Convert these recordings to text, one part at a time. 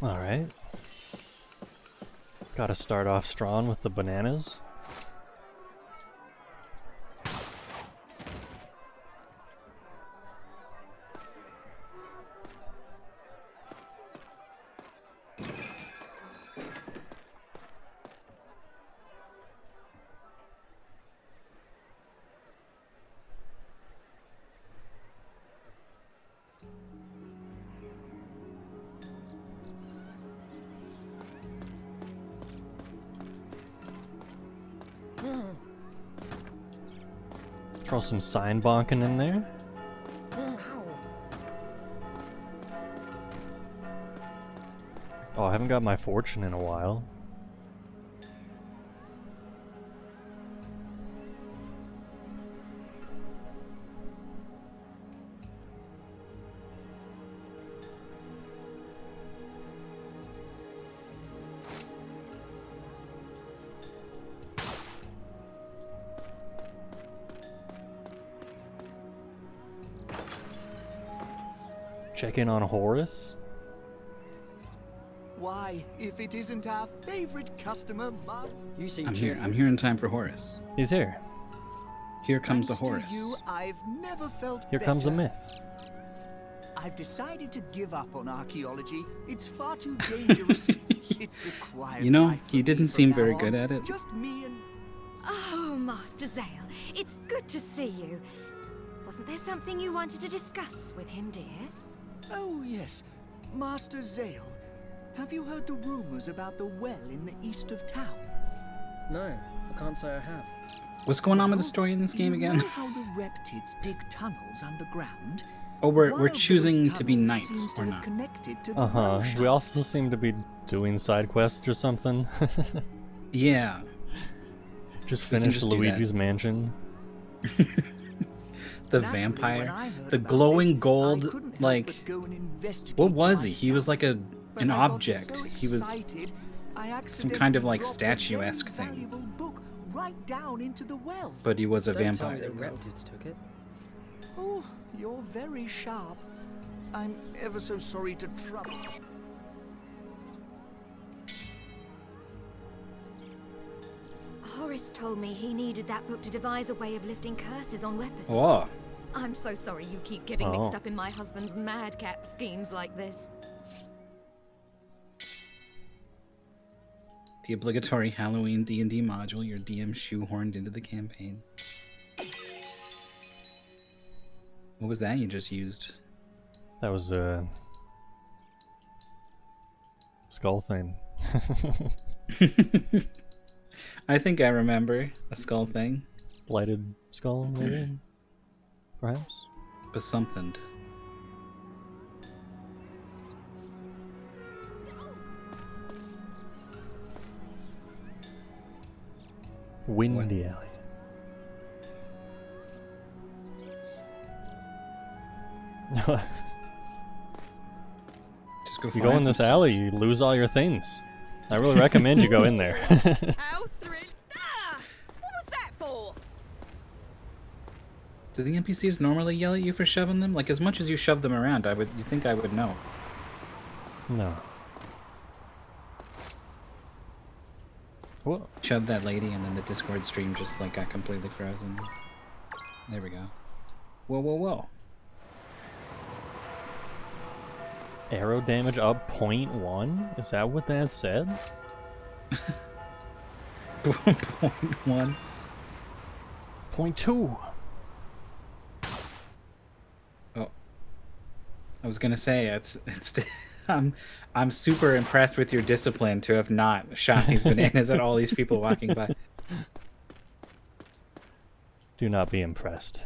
Alright. Gotta start off strong with the bananas. Throw some sign bonking in there. Oh, I haven't got my fortune in a while. Check in on Horace. Why, if it isn't our favorite customer, You seem I'm here. cheerful. I'm here in time for Horace. He's here. Here comes a Thanks to Horace. you, I've never felt Here comes a better. myth. I've decided to give up on archaeology. It's far too dangerous. It's the quiet You know, life for you me didn't from seem now very on. good at it. Just me and... Oh, Master Zale, it's good to see you. Wasn't there something you wanted to discuss with him, dear? Oh, yes. Master Zale. Have you heard the rumors about the well in the east of town? No, I can't say I have. What's going on with the story in this game You again? know how the reptids dig tunnels underground? Oh, we're One of choosing those to be tunnels knights seems to or have not. connected to the well We shaft. also seem to be doing side quests or something. Yeah. Just We can finished just do that. Luigi's Mansion. The Naturally, when vampire. I heard The about glowing this, I gold, couldn't help like... but go and investigate What was he? for He was like myself. But an I got object. so He was excited, I some kind of accidentally like dropped a statuesque very thing. valuable book right down into the well. But he was a Don't tell vampire. me the reptids took it. Oh, you're very sharp. I'm ever so sorry to trouble. Horace told me he needed that book to devise a way of lifting curses on weapons. Oh, I'm so sorry you keep getting mixed Oh. up in my husband's madcap schemes like this. the obligatory Halloween D&D module. Your DM shoehorned into the campaign. What was that you just used? That was a skull thing. I think I remember a skull thing, Lighted skull, maybe? Perhaps? but something. Windy alley. Just go You find go in some this stuff. alley, you lose all your things. I really recommend you go in there. How thrill! Ah! What was that for? Do the NPCs normally yell at you for shoving them? Like, as much as you shove them around, you think I would know. No. Whoa. Shoved that lady, and then the Discord stream just, like, got completely frozen. There we go. Whoa, whoa, whoa. Arrow damage up 0.1? Is that what that said? 0.1. 0.2. Oh. I was gonna say, it's I'm super impressed with your discipline to have not shot these bananas at all these people walking by. Do not be impressed.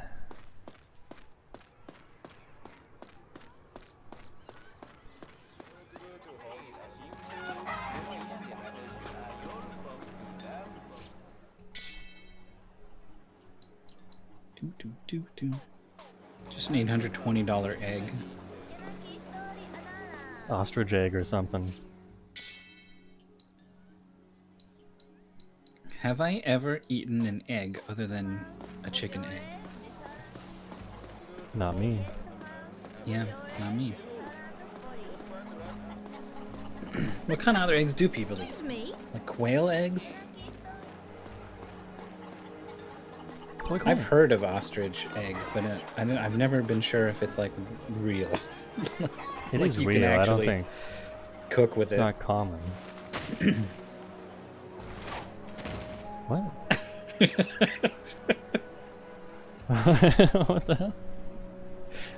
Just an $820 egg. Ostrich egg or something. Have I ever eaten an egg other than a chicken egg? Not me. Yeah, not me. What kind of other eggs do people eat? Excuse me? Like quail eggs? Click I've home. heard of ostrich egg, but I've never been sure if it's like real. It like is you can real. I don't actually think cook with it's it. not common. What? What the hell?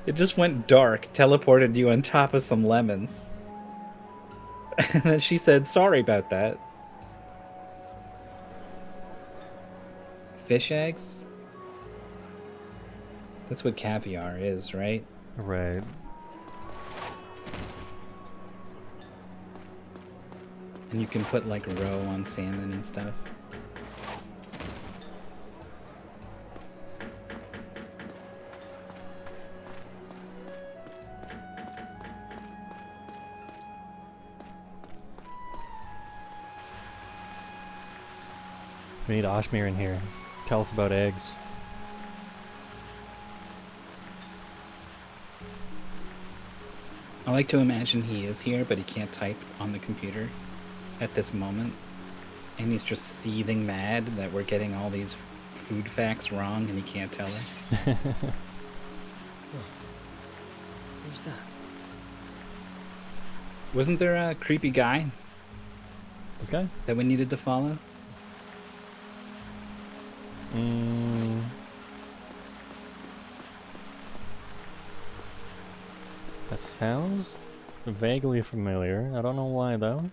It just went dark, teleported you on top of some lemons. And then she said, sorry about that. Fish eggs? That's what caviar is, right? Right. And you can put like roe on salmon and stuff. We need Ashmir in here. Tell us about eggs. I like to imagine he is here, but he can't type on the computer at this moment. And he's just seething mad that we're getting all these food facts wrong and he can't tell us. Who's that? Wasn't there a creepy guy This guy? that we needed to follow? That sounds vaguely familiar. I don't know why though.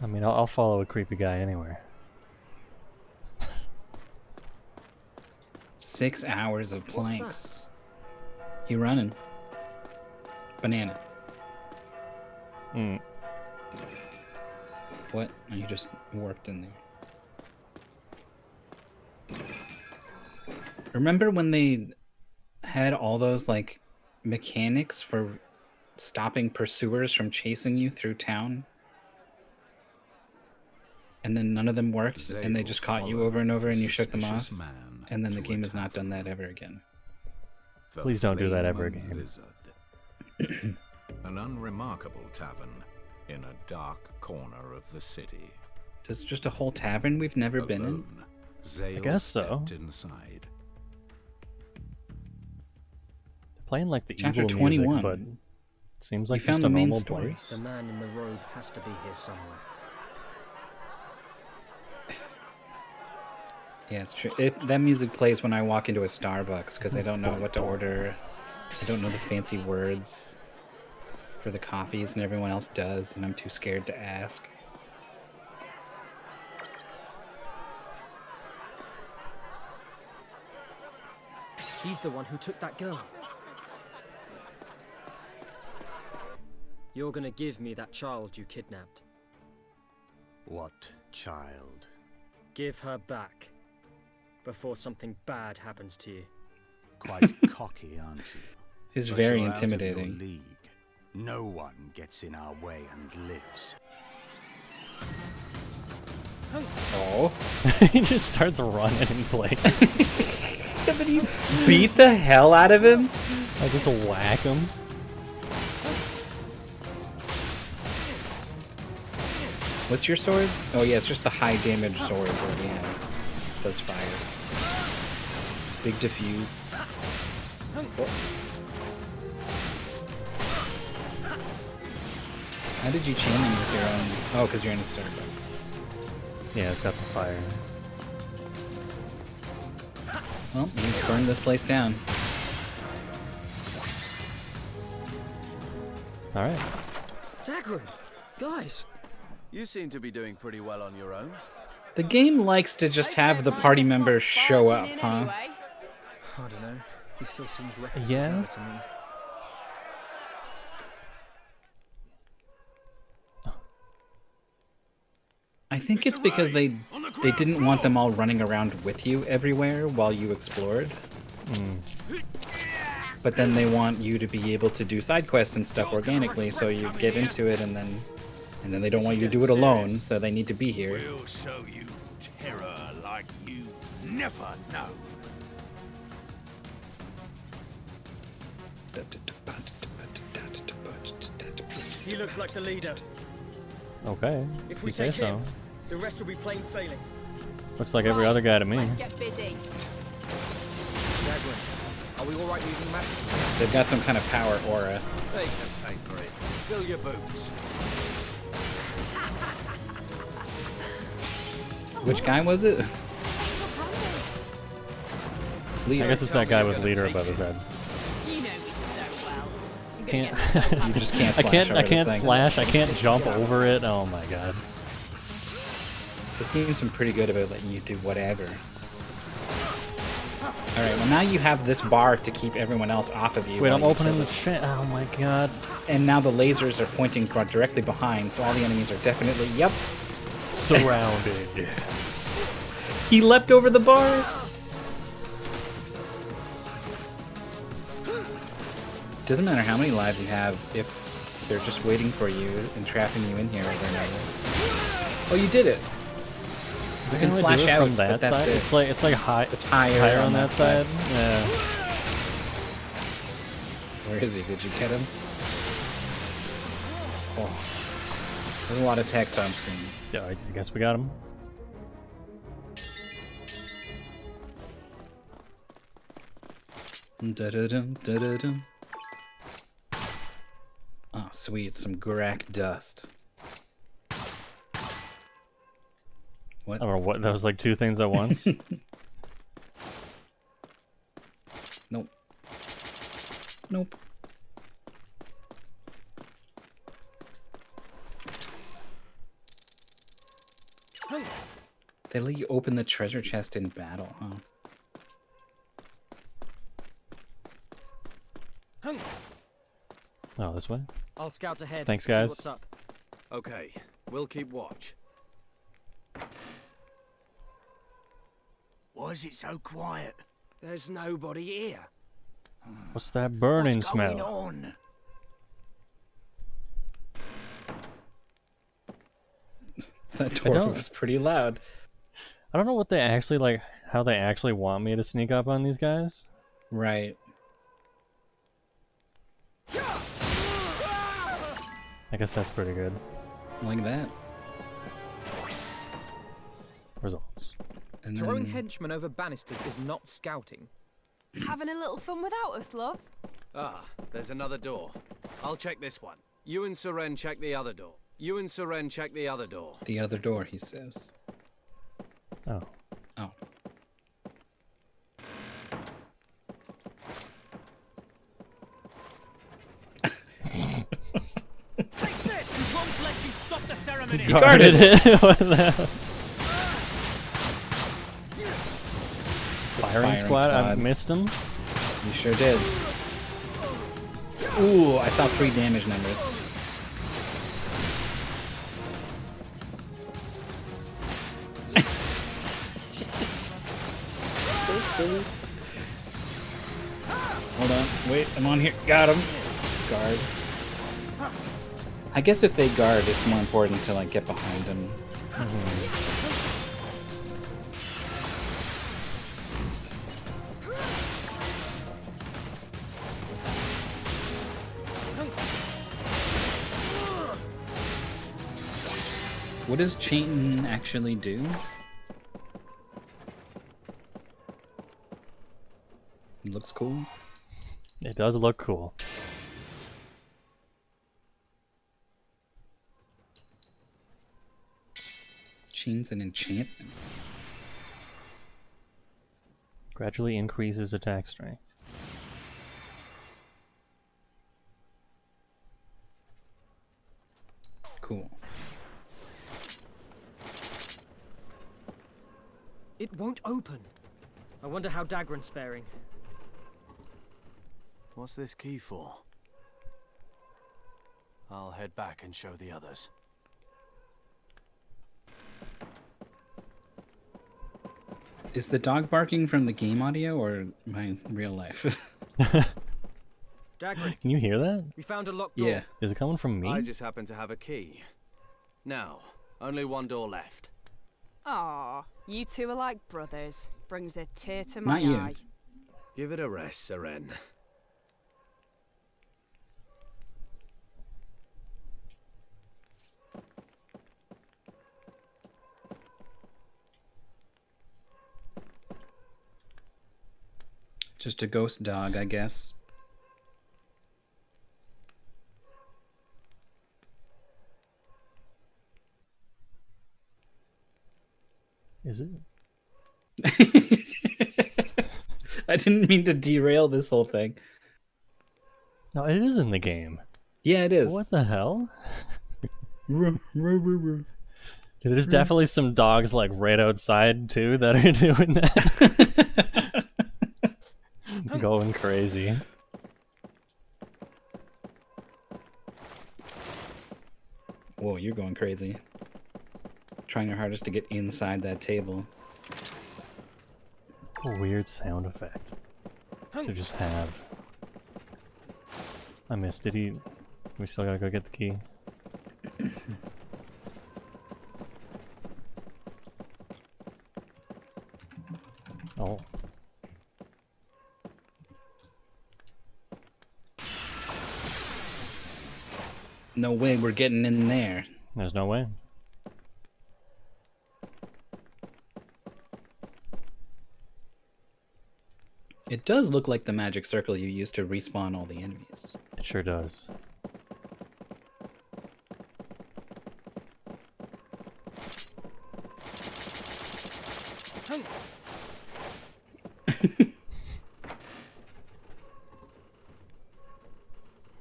I mean, I'll follow a creepy guy anywhere. 6 hours of What's that? planks. You running? Banana. Mm. What? Oh, you just warped in there. Remember when they had all those like mechanics for stopping pursuers from chasing you through town? And then none of them worked, and they just caught you over and over, and you shook them off. And then the game has not done that ever again. Please don't do that ever again. An unremarkable tavern in a dark corner of the city. There's just a whole tavern we've never been in. Alone, Zale guess so. stepped inside. Playing like the Chapter evil 21. music, but it seems like You found just a the main normal story? place. The man in the robe has to be here somewhere. Yeah, it's true. That music plays when I walk into a Starbucks because I don't know what to order. I don't know the fancy words for the coffees, and everyone else does, and I'm too scared to ask. He's the one who took that girl. You're gonna give me that child you kidnapped. What child? Give her back. Before something bad happens to you. Quite cocky, aren't you? It's But very you're out of your intimidating. league. No one gets in our way and lives. Oh. He just starts running in place. Somebody beat the hell out of him? I just whack him. What's your sword? Oh yeah, it's just the high damage sword that we have. Does fire. Big diffuse. Oh. How did you chain them with your own? Oh, because you're in a circle. Yeah, it's got the fire. Well, you need to burn this place down. Alright. Dagran! Guys! You seem to be doing pretty well on your own. The game likes to just have the party members show up, huh? I don't know. He still seems reckless Yeah? as ever to me. I think it's because they didn't want them all running around with you everywhere while you explored. But then they want you to be able to do side quests and stuff organically, so you get into it and then they don't want you to do it alone, so they need to be here. We'll show you terror like you never know. He looks like the leader. Okay. If we you say take so. him, the rest will be plain sailing. Looks like every other guy to me. Let's get busy. Dagwood, are we alright using magic? They've got some kind of power aura. They can pay for it. Fill your boots. Which guy was it? Leader. I guess it's that guy with leader above his head. You know me so well. I'm gonna Can't. get so happy. You just can't I slash can't. over I this can't thing. slash. I can't jump over it. Oh my god. This game's been pretty good about letting you do whatever. Alright, well now you have this bar to keep everyone else off of you. Wait, while I'm you opening kill the them. chat. Oh my god. And now the lasers are pointing directly behind, so all the enemies are definitely, yep. Surrounded. He leapt over the bar! Doesn't matter how many lives you have if they're just waiting for you and trapping you in here over and over. Oh, you did it! You can How do I slash do it out, from that but that's side. it. It's like high. It's higher, higher on that side. Yeah. Where is he? Did you get him? Oh. There's a lot of text on screen. Yeah. I guess we got him. Da-da-dum, da-da-dum. Oh, sweet. Some Grak dust. What? I don't know what. That was like two things at once. Nope. Nope. They let you open the treasure chest in battle, huh? Oh, this way. I'll scout ahead. Thanks, see guys. what's up. Okay, we'll keep watch. Why is it so quiet? There's nobody here. What's that burning What's going smell? on? That door don't- was pretty loud. I don't know what they actually like. How they actually want me to sneak up on these guys. Right. I guess that's pretty good. Like that. Results. And Throwing then... henchmen over banisters is not scouting. Having a little fun without us, love. Ah, there's another door. I'll check this one. You and Seren check the other door. You and Seren check the other door. The other door, he says. Oh. Oh. Take this! We won't let you stop the ceremony! Guarded it. What the hell? Firing squad. I missed him. You sure did. Ooh, I saw 3 damage numbers. So silly. Hold on. Wait, I'm on here. Got him. Guard. I guess if they guard, it's more important to like get behind them. What does Chain actually do? It looks cool. It does look cool. Chain's an enchantment. Gradually increases attack strength. Cool. It won't open. I wonder how Dagran's faring. What's this key for? I'll head back and show the others. Is the dog barking from the game audio or my real life? Dagran, Can you hear that? we found a locked door. Yeah. Is it coming from me? I just happen to have a key. Now, only one door left. Aw, you two are like brothers. Brings a tear to my Not you. eye. Give it a rest, Seren. Just a ghost dog, I guess. Is it? I didn't mean to derail this whole thing. No, it is in the game. Yeah, it is. What the hell? There's definitely some dogs like right outside too that are doing that. Going crazy. Whoa, you're going crazy. Trying your hardest to get inside that table. A weird sound effect to just have. I missed it. We still gotta go get the key. Oh. No way we're getting in there. There's no way. It does look like the magic circle you used to respawn all the enemies. It sure does.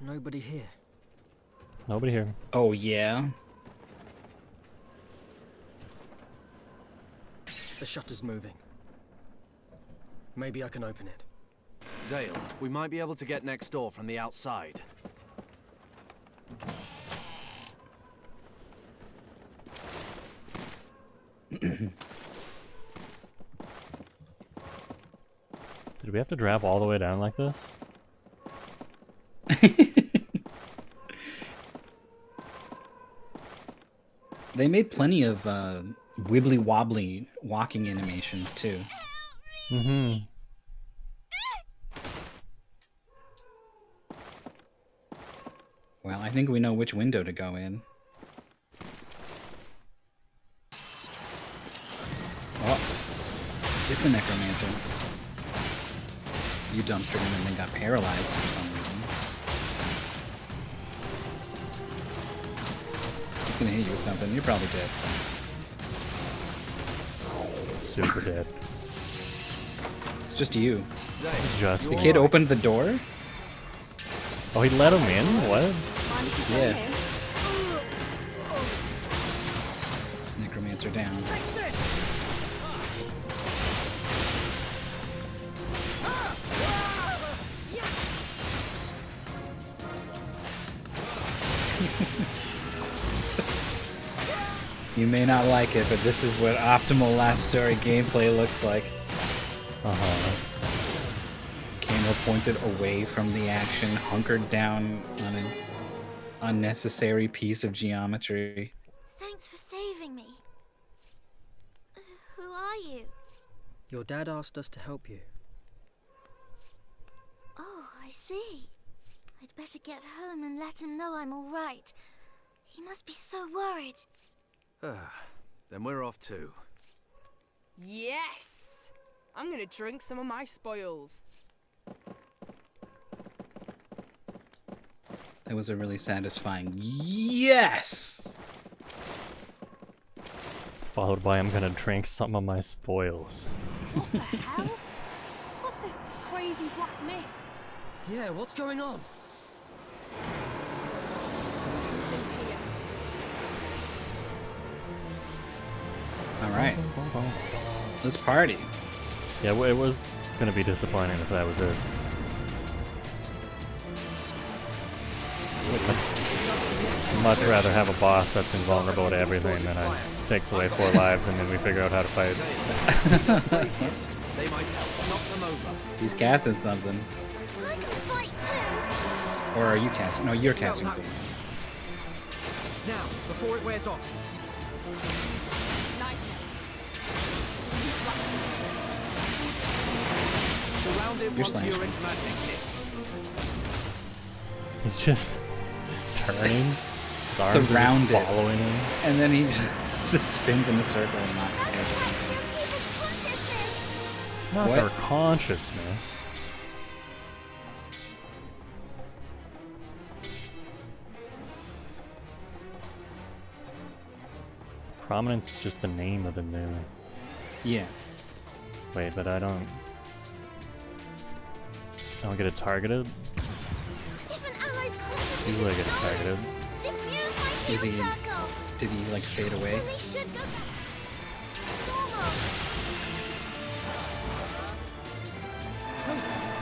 Nobody here. Nobody here. Oh, yeah? The shutter's moving. Maybe I can open it. Zale, we might be able to get next door from the outside. Did we have to drop all the way down like this? They made plenty of wibbly wobbly walking animations too. Mm-hmm. Well, I think we know which window to go in. Oh, it's a necromancer. You dumpstered him and then got paralyzed for some reason. He's gonna hit you with something. You're probably dead. Super dead. It's just you. Just The kid opened the door? Oh, he let him in? What? Yeah. Necromancer down. You may not like it, but this is what optimal last story gameplay looks like. Camera pointed away from the action, hunkered down on an unnecessary piece of geometry. Thanks for saving me. Who are you? Your dad asked us to help you. Oh, I see. I'd better get home and let him know I'm all right. He must be so worried. Then we're off too. Yes! I'm gonna drink some of my spoils. That was a really satisfying yes! Followed by I'm gonna drink some of my spoils. What the hell? What's this crazy black mist? Yeah, what's going on? Something's here. Alright. Let's party. Yeah, it was gonna be disappointing if that was it. I'd much rather have a boss that's invulnerable to everything than takes away 4 lives and then we figure out how to fight. They might help knock them over. He's casting something. I can fight too. Or are you casting? No, you're casting something. Now, before it wears off. Surround him You're once slashing. Urick's maddening hits. He's just turning. His arms are just Surrounded. following him. And then he just spins in a circle and knocks him over. Not What? our consciousness. Prominence is just the name of the new. Yeah. Wait, but I don't get it targeted. If an ally's consciousness Usually I is get it stolen, targeted. diffuse my Is heal he? circle. Did he like fade away? Then they should go back normal.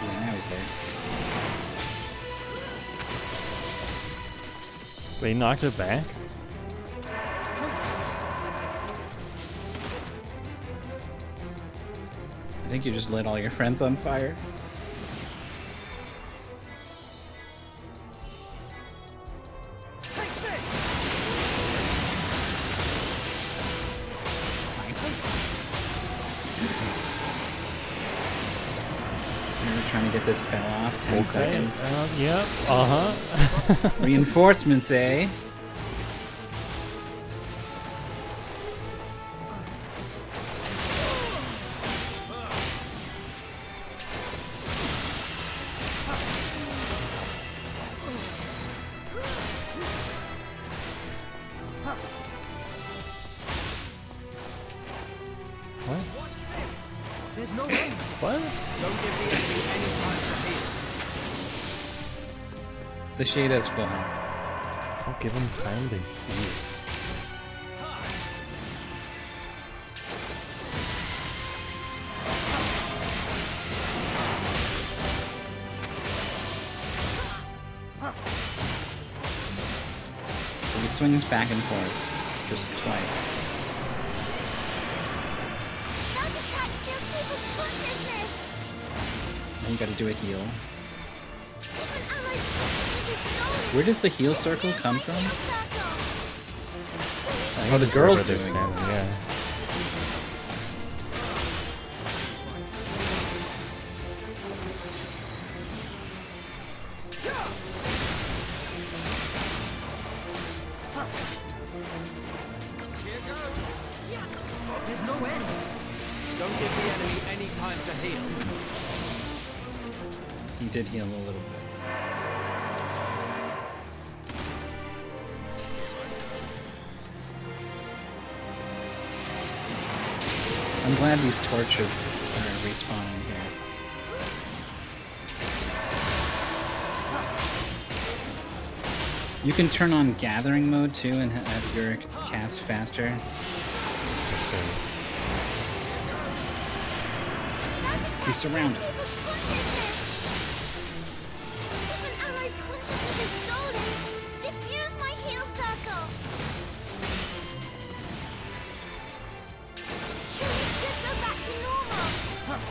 Yeah, now he's there. Wait, he knocked it back? I think you just lit all your friends on fire. We're trying to get this spell off. 10 seconds. Yep. Uh-huh. Reinforcements, eh? What? Watch this! There's no end. What? Don't give the enemy any time to heal. The shade has full health. Don't give him time to heal. So he swings back and forth, just twice. That attack steals people's consciousness. Then you gotta do a heal. If an ally's consciousness is stolen, Where does the heal circle come heal from? circle. Oh, the girl's Whatever doing they're it. saying, yeah. Here goes. There's no end. Don't give the enemy any time to heal. He did heal a little bit. I'm glad these torches are respawning here. You can turn on gathering mode too and have your cast faster. He's surrounded. People's consciousness. If an ally's consciousness is stolen, diffuse my heal circle. Then we should go back to normal.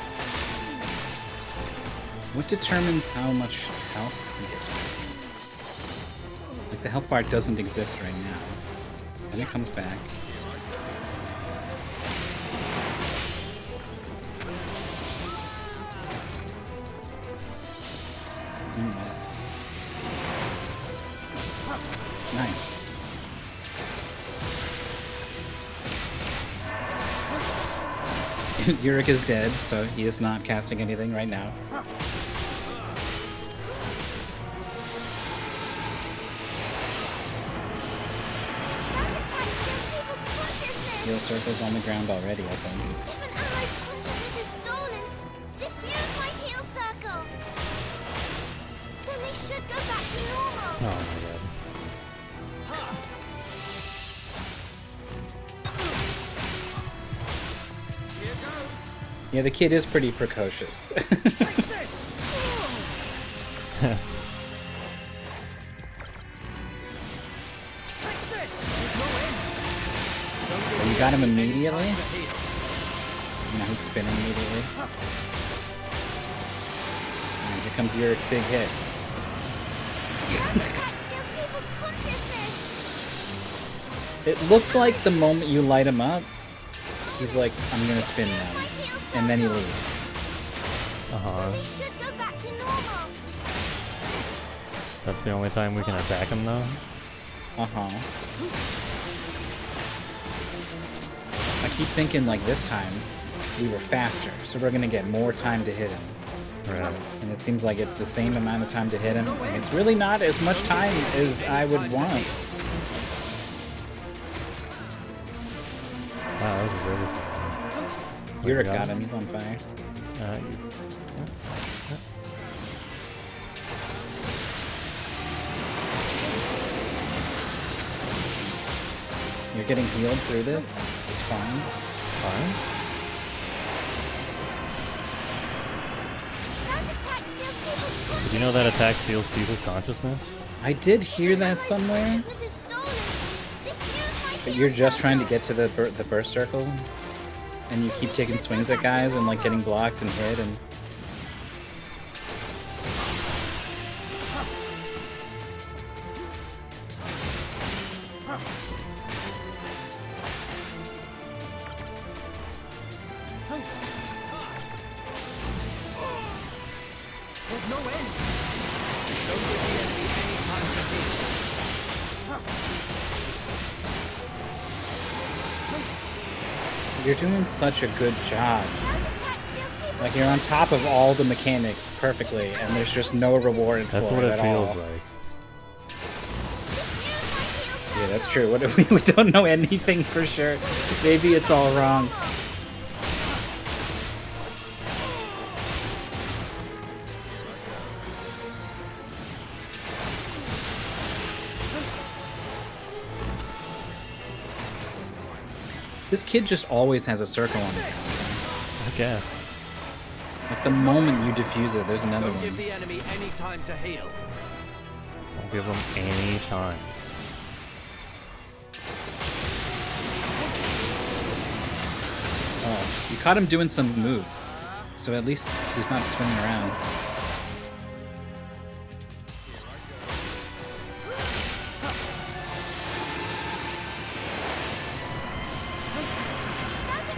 What determines how much health he gets back? Like the health bar doesn't exist right now. And it comes back. Missed. Nice. Yurik is dead, so he is not casting anything right now. That attack steals people's consciousness. Heal circle's on the ground already, I think. If an ally's consciousness is stolen, diffuse my heal circle. Then they should go back to normal. Oh my god. Here goes. Yeah, the kid is pretty precocious. You got him immediately? Now he's spinning immediately. And here comes Yurik's big hit. That attack steals people's consciousness. It looks like the moment you light him up, he's like, I'm gonna spin now. And then he leaves. Uh-huh. They should go back to normal. That's the only time we can attack him though? Uh-huh. I keep thinking like this time, we were faster, so we're gonna get more time to hit him. Right. And it seems like it's the same amount of time to hit him, and it's really not as much time as I would want. everything. Yurek got him. He's on fire. He's... You're getting healed through this. It's fine. Fine. Did you know that attack steals people's consciousness? I did hear that somewhere. But you're just trying to get to the burst circle, and you keep taking swings at guys and like getting blocked and hit and. There's no end. Don't give the enemy any time to heal. You're doing such a good job. Like you're on top of all the mechanics perfectly, and there's just no reward for it at all. That's what it feels like. Yeah, that's true. We don't know anything for sure. Maybe it's all wrong. This kid just always has a circle on it. I guess. Like the moment you defuse it, there's another Don't give one. the enemy any time to heal. Don't give them any time. Oh, you caught him doing some move, so at least he's not swinging around.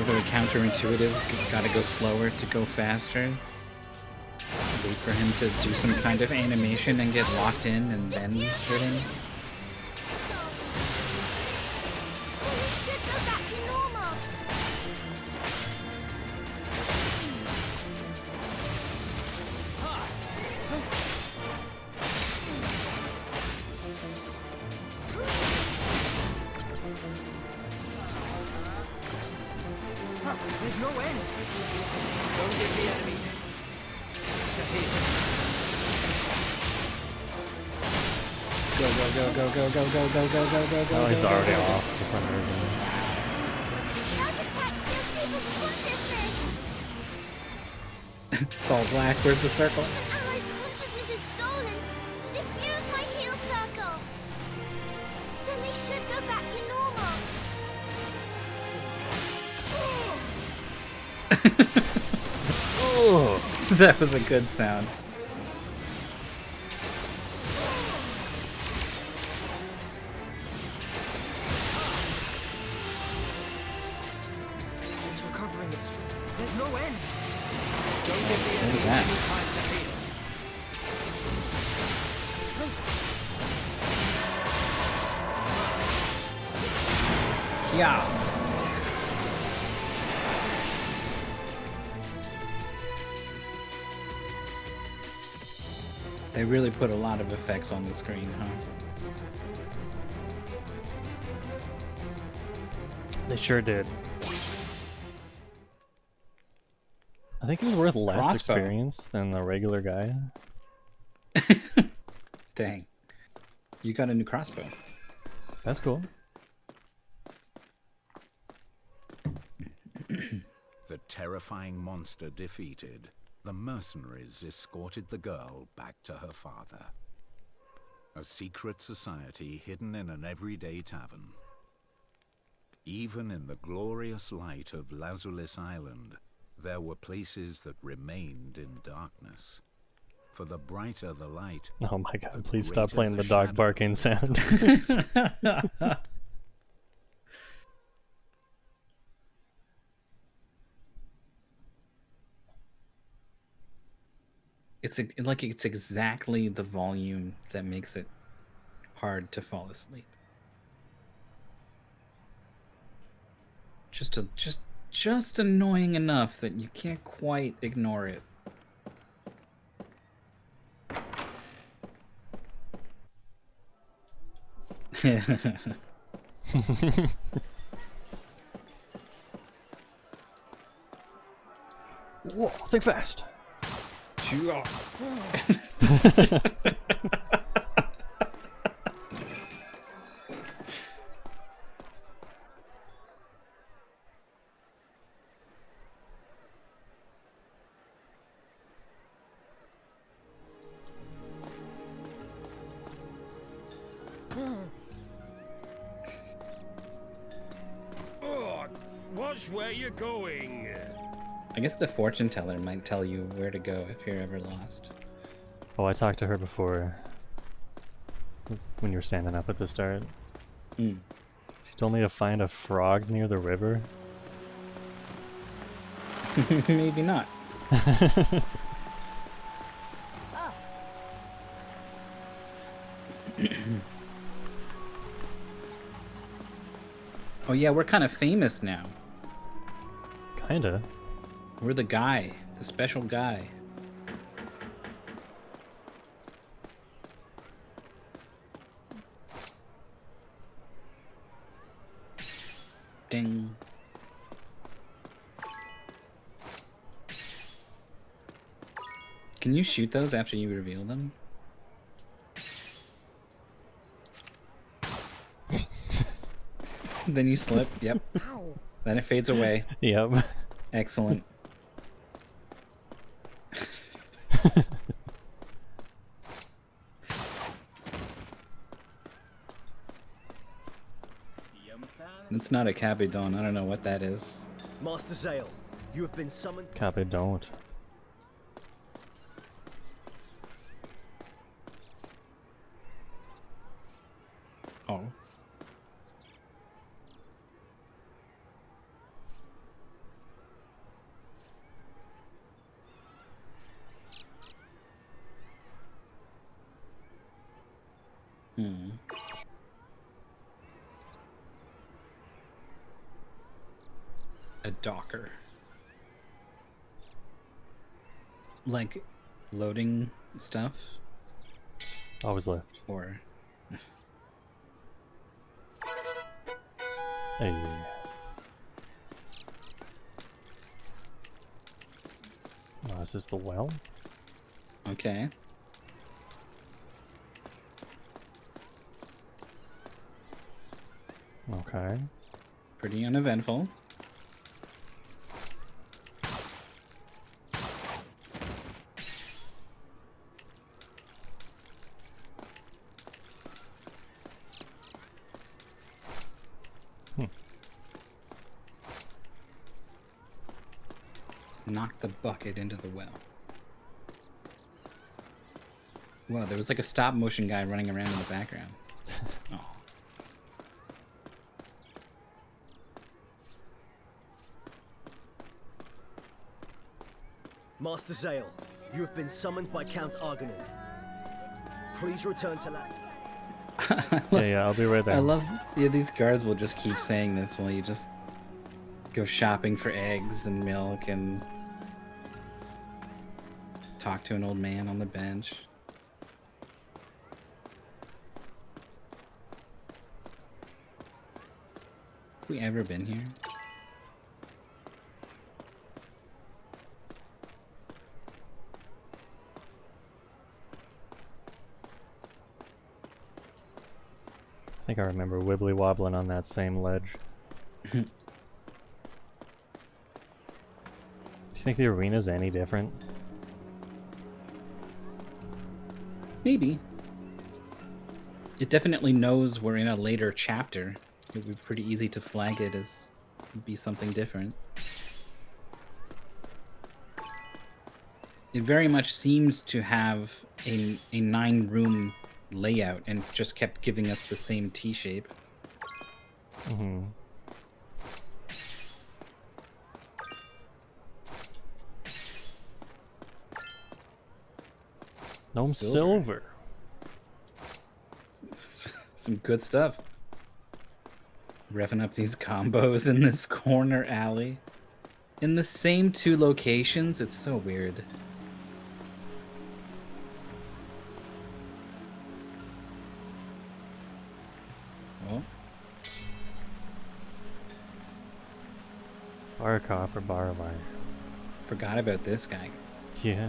Sort of counterintuitive. Gotta go slower to go faster. Wait for him to do some kind of animation and get locked in, and then hit him. There's no end. Don't give the enemy to heal. Go, go, go, go, go, go, go, go, go, go, go, go. Oh, he's already off for some reason. It's all black. Where's the circle? Allies' consciousness is stolen. Diffuse my heal circle. Then they should go back to normal. Oh, that was a good sound. It's recovering its strength. There's no end. Don't give the enemy was that? any time to heal. Yeah. They really put a lot of effects on the screen, huh? They sure did. I think it was worth less Crossbow. experience than the regular guy. Dang. You got a new crossbow. That's cool. The terrifying monster defeated, the mercenaries escorted the girl back to her father. A secret society hidden in an everyday tavern. Even in the glorious light of Lazulis Island, there were places that remained in darkness. For the brighter the light, Oh my god, the please stop greater playing the the dog shadow. barking sound. It's exactly the volume that makes it hard to fall asleep. Just annoying enough that you can't quite ignore it. Think fast. Oh, watch where you're going. I guess the fortune teller might tell you where to go if you're ever lost. Oh, I talked to her before. When you were standing up at the start. Mm. She told me to find a frog near the river. Maybe not. Oh yeah, we're kind of famous now. Kinda. We're the guy, the special guy. Ding. Can you shoot those after you reveal them? Then you slip, yep. Ow. Then it fades away. Yep. Excellent. It's not a Capidon. I don't know what that is. Master Zale, you have been summoned. Copy, don't. Oh. Hmm. A docker. Like loading stuff? Always left. Or Hey. Oh, this is the well? okay. Okay. Pretty uneventful. Knock the bucket into the well. Whoa, there was like a stop motion guy running around in the background. Oh. Master Zale, you have been summoned by Count Argonin. Please return to Lath. Yeah, I'll be right there. I love, yeah, these guards will just keep saying this while you just go shopping for eggs and milk and talk to an old man on the bench. Have we ever been here? I think I remember wibbly wobbling on that same ledge. Do you think the arena's any different? Maybe. It definitely knows we're in a later chapter. It would be pretty easy to flag it as be something different. It very much seemed to have a 9-room layout and just kept giving us the same T-shape. Mm-hmm. Gnome silver. Some good stuff. Revving up these combos in this corner alley. In the same 2 locations, it's so weird. Oh. Bar coffer, bar wire. Forgot about this guy. Yeah.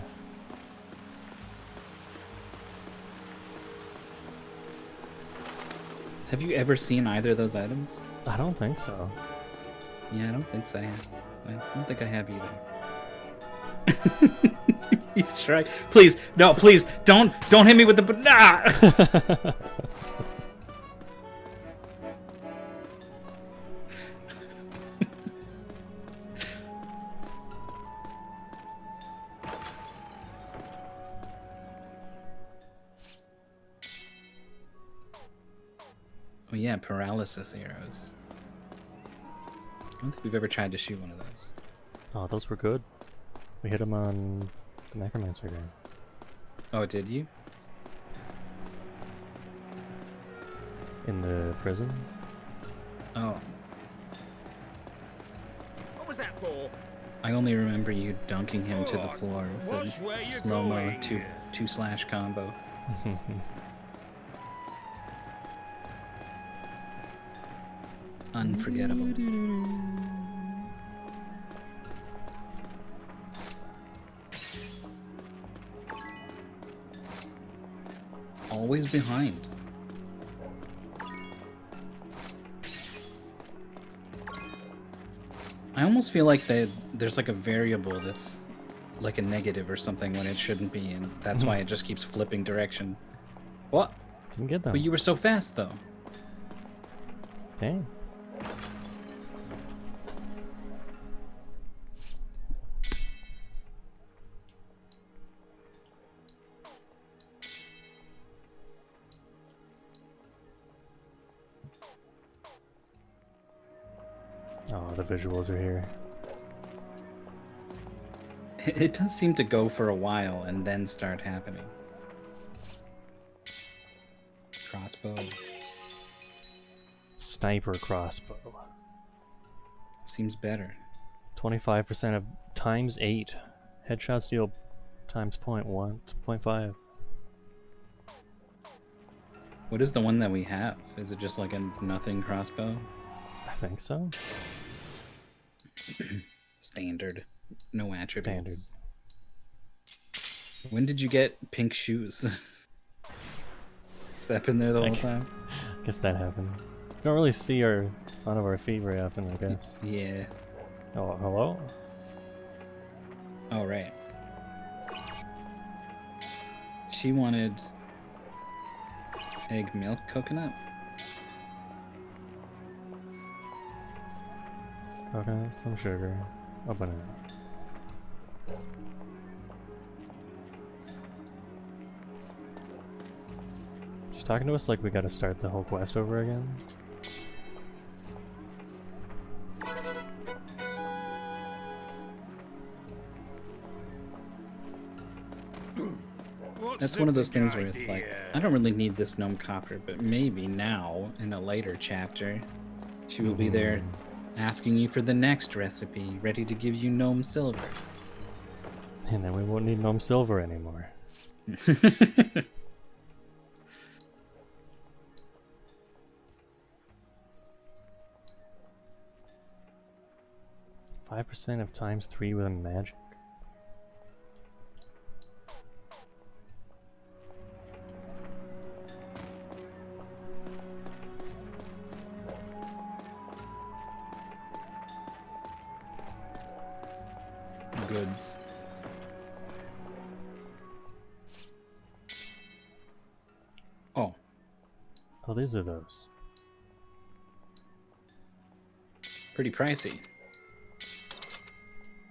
Have you ever seen either of those items? I don't think so. Yeah, I don't think so. I don't think I have either. He's trying. Please, no, please, don't hit me with the nah! Oh yeah, paralysis arrows. I don't think we've ever tried to shoot one of those. Oh, those were good. We hit them on the Necromancer game. Oh, did you? In the prison? Oh. What was that for? I only remember you dunking him to the floor with watch where a you're slow-mo going. two slash combo. Unforgettable. Always behind. I almost feel like there's like a variable that's like a negative or something when it shouldn't be, and that's why it just keeps flipping direction. What? Didn't get them. But you were so fast, though. Dang. Oh, the visuals are here. It does seem to go for a while and then start happening. Crossbow. Sniper crossbow. Seems better. 25% of times 8. Headshots deal times 0.5. What is the one that we have? Is it just like a nothing crossbow? I think so. Standard. No attributes. Standard. When did you get pink shoes? Has that been there the whole time? I guess that happened. Don't really see our front of our feet very often, I guess. Yeah. Oh, hello? Oh, right. She wanted egg milk coconut. Okay, some sugar. Open it. She's talking to us like we gotta start the whole quest over again. That's one of those things where it's like, I don't really need this gnome copper, but maybe now, in a later chapter, she will be there asking you for the next recipe, ready to give you gnome silver. And then we won't need gnome silver anymore. 5% of times 3 with a magic. Goods. Oh. Oh, these are those. Pretty pricey.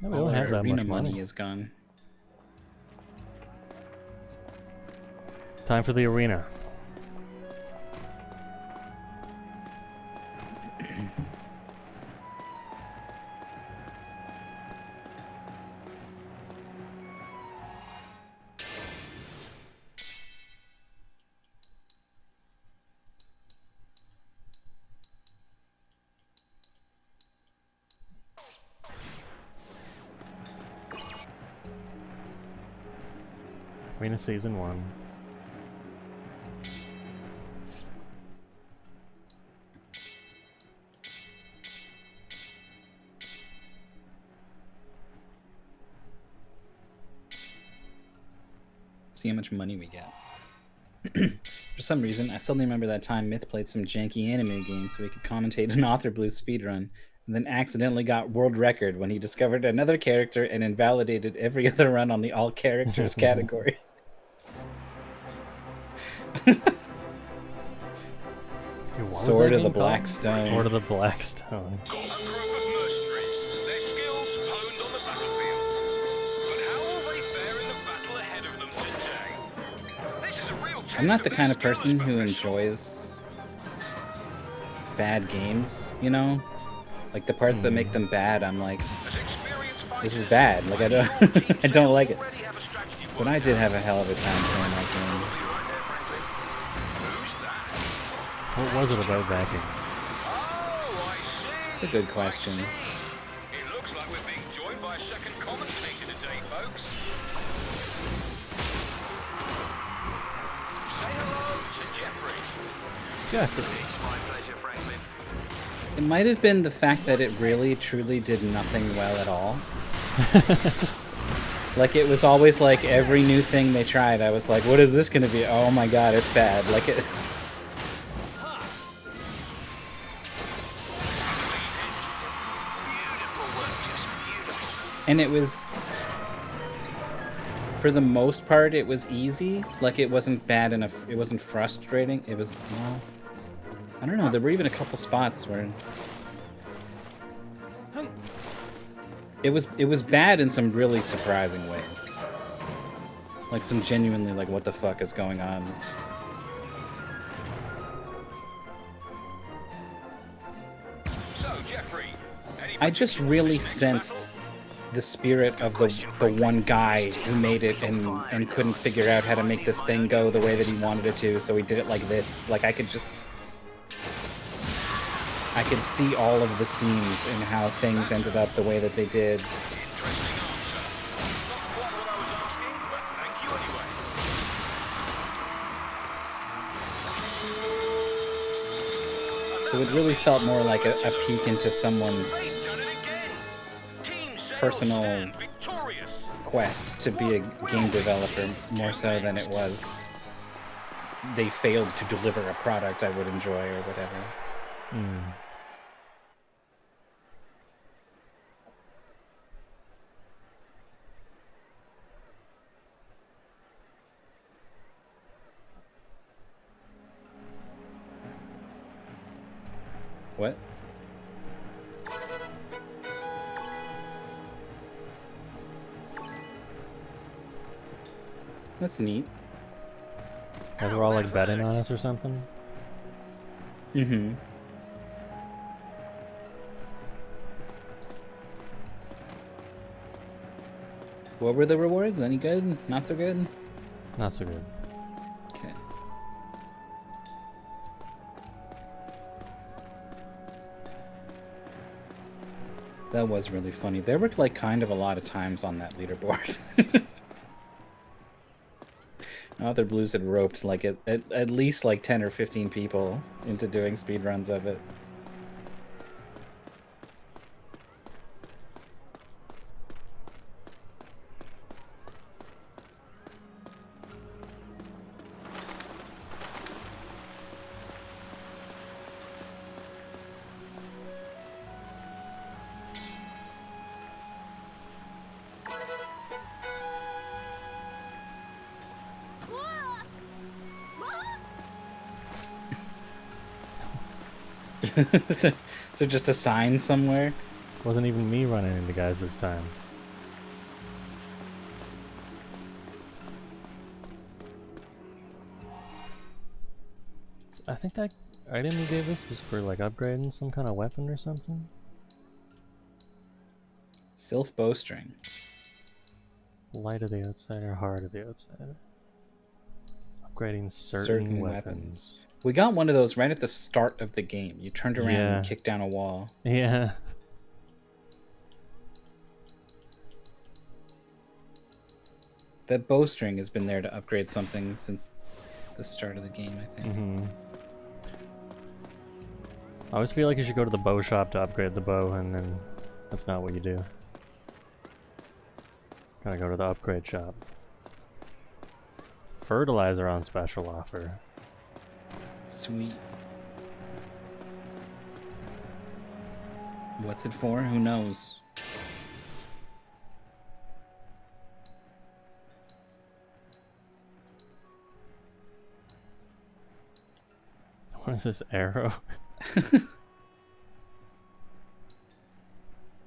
No, we All don't our have that arena much money. money is gone. Time for the arena. Arena Season 1. See how much money we get. For some reason, I suddenly remember that time Myth played some janky anime game so he could commentate an Author Blue speedrun, and then accidentally got world record when he discovered another character and invalidated every other run on the all characters category. Sword of the Black Stone. Sword of the Black Stone. I'm not the kind of person who enjoys bad games, you know? Like the parts that make them bad, I'm like, this is bad. Like I don't, I don't like it. But I did have a hell of a time playing that game. What was it about that game? It's a good question. It looks like we're being joined by a second commentator today, folks. Say hello to Jeffrey. Jeffrey. It's my pleasure, Franklin. It might have been the fact that it really, truly did nothing well at all. Like, it was always like every new thing they tried, I was like, what is this going to be? Oh my god, it's bad. Like, it... And it was... For the most part, it was easy. Like, it wasn't bad enough. It wasn't frustrating. It was... Well, I don't know, there were even a couple spots where... It was bad in some really surprising ways. Like some genuinely like what the fuck is going on. So, Jeffrey, I just really sensed the spirit of the one guy who made it and couldn't figure out how to make this thing go the way that he wanted it to, so he did it like this. Like I could see all of the scenes and how things ended up the way that they did. So it really felt more like a peek into someone's personal quest to be a game developer, more so than it was they failed to deliver a product I would enjoy or whatever. What? That's neat. Guys were all like betting on us or something? Mm-hmm. What were the rewards? Any good? Not so good? Not so good. Okay. That was really funny. There were like kind of a lot of times on that leaderboard. Author Blues had roped like at least like 10 or 15 people into doing speedruns of it. So just a sign somewhere? Wasn't even me running into guys this time. I think that item you gave us was for like upgrading some kind of weapon or something. Sylph bowstring. Light of the outsider, hard of the outsider. Upgrading certain weapons. We got one of those right at the start of the game. You turned around and kicked down a wall. Yeah. That bowstring has been there to upgrade something since the start of the game, I think. Mm-hmm. I always feel like you should go to the bow shop to upgrade the bow, and then that's not what you do. Gotta go to the upgrade shop. fertilizer on special offer. Sweet. What's it for? Who knows? What is this arrow?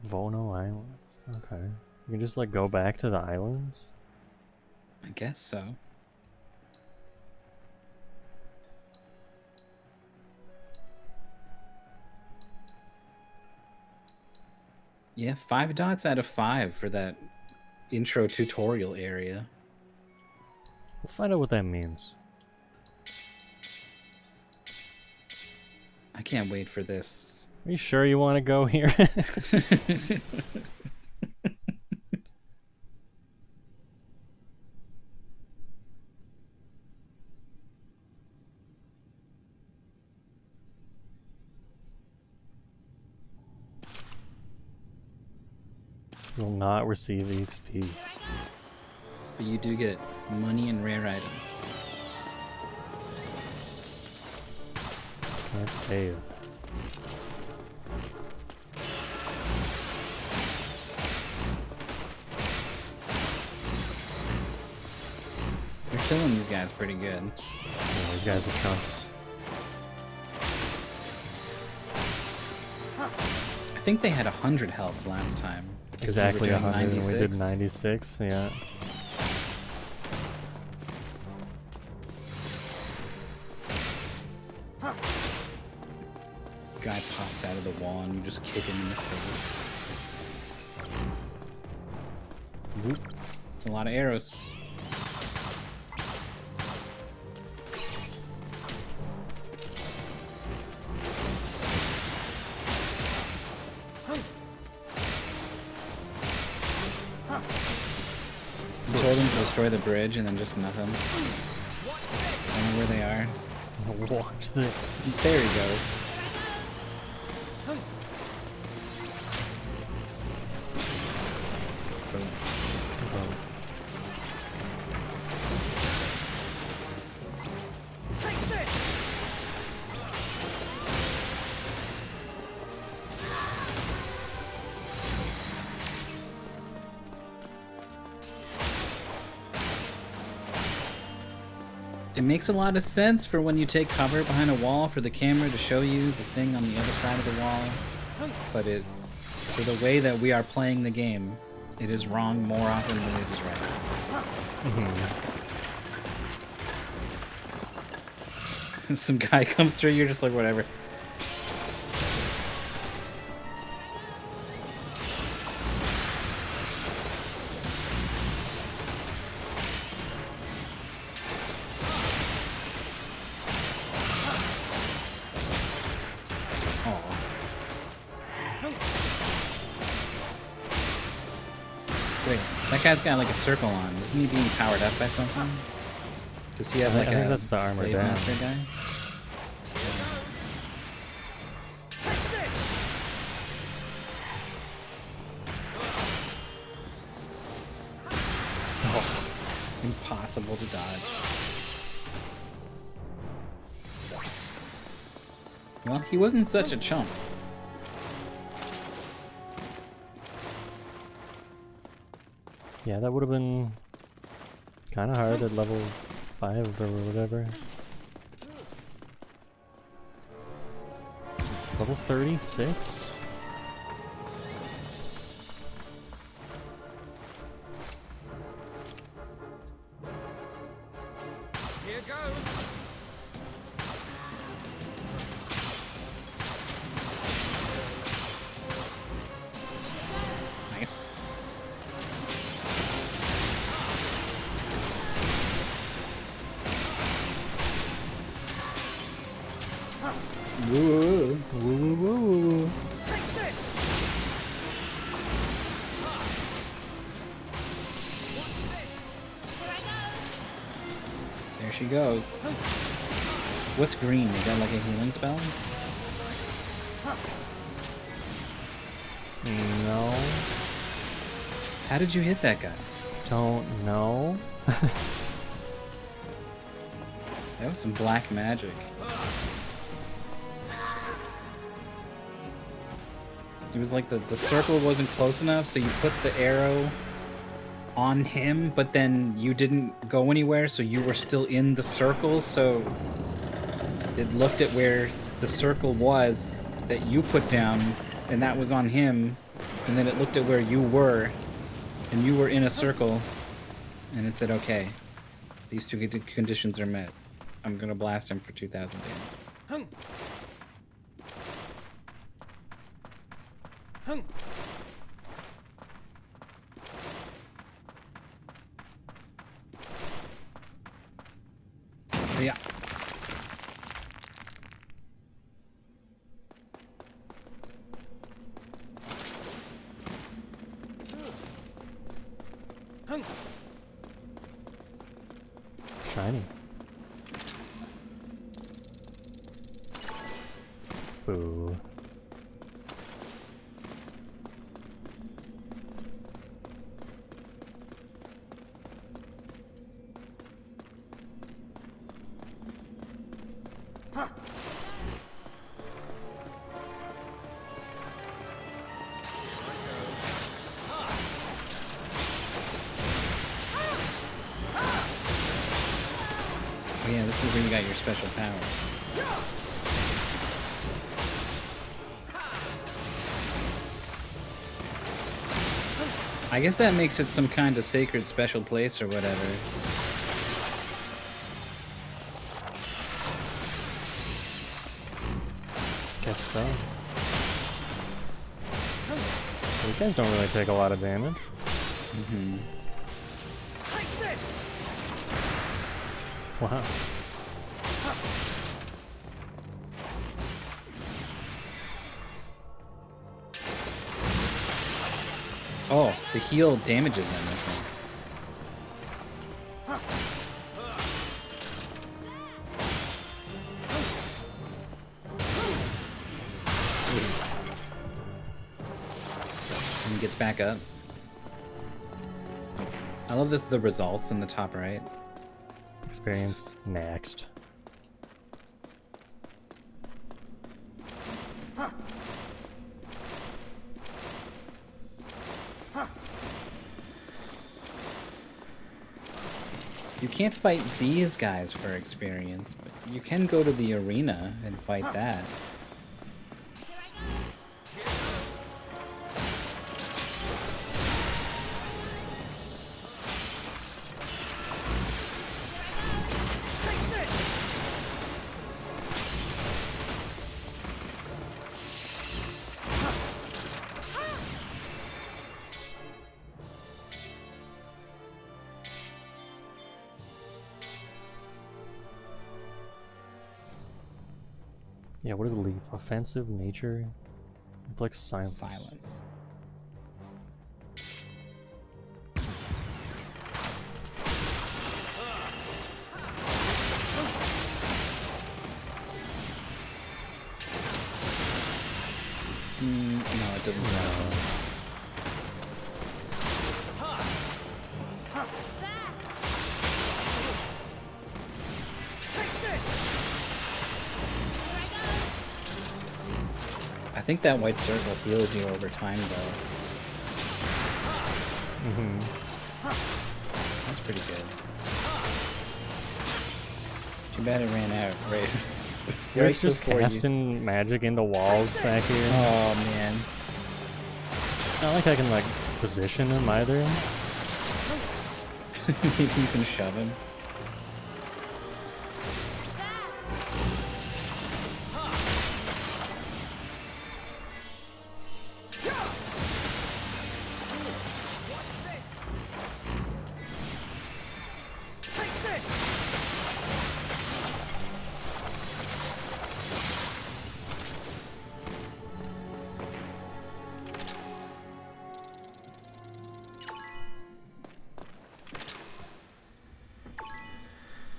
Vono Islands. Okay. You can just like go back to the islands? I guess so. Yeah, 5 dots out of 5 for that intro tutorial area. Let's find out what that means. I can't wait for this. Are you sure you want to go here? You will not receive EXP. But you do get money and rare items. Let's save. They're killing these guys pretty good. Yeah, these guys are chunks. I think they had 100 health last time. Exactly 100, and we did 96. 96, yeah. Guy pops out of the wall and you just kick him in the face. Whoop. It's a lot of arrows. You told him to destroy the bridge and then just nothing. I don't know where they are. Watch this. There he goes. It makes a lot of sense for when you take cover behind a wall for the camera to show you the thing on the other side of the wall. But for the way that we are playing the game, it is wrong more often than it is right. Some guy comes through, you're just like, whatever. Wait, that guy's got like a circle on. Isn't he being powered up by something? Does he have like I think that's the armor slave down. master guy? Oh, impossible to dodge. Well, he wasn't such a chump. Yeah, that would have been kind of hard at level 5 or whatever. Level 36? Here goes. Nice. Woo woo woo woo woo. There she goes. What's green? Is that like a healing spell? No. How did you hit that guy? Don't know. That was some black magic. It was like the circle wasn't close enough, so you put the arrow on him, but then you didn't go anywhere, so you were still in the circle, so it looked at where the circle was that you put down, and that was on him, and then it looked at where you were, and you were in a circle, and it said, okay, these two conditions are met. I'm gonna blast him for 2,000 damage. Yeah. Shiny. Boo. Oh yeah, this is where you got your special power. I guess that makes it some kind of sacred special place or whatever. Guess so. These guys don't really take a lot of damage. Mm-hmm. Wow. Oh, the heal damages them, I think. Sweet. And he gets back up. I love this, the results in the top right. Experience next. You can't fight these guys for experience, but you can go to the arena and fight that. Yeah, what is leaf? Offensive nature? Inflicts silence. Silence. No, it doesn't. No. I think that white circle heals you over time, though. Mm-hmm. That's pretty good. Too bad it ran out, right? You're Right just before casting magic into walls back here. Oh, man. It's not like I can, like, position him either. Maybe you can shove him.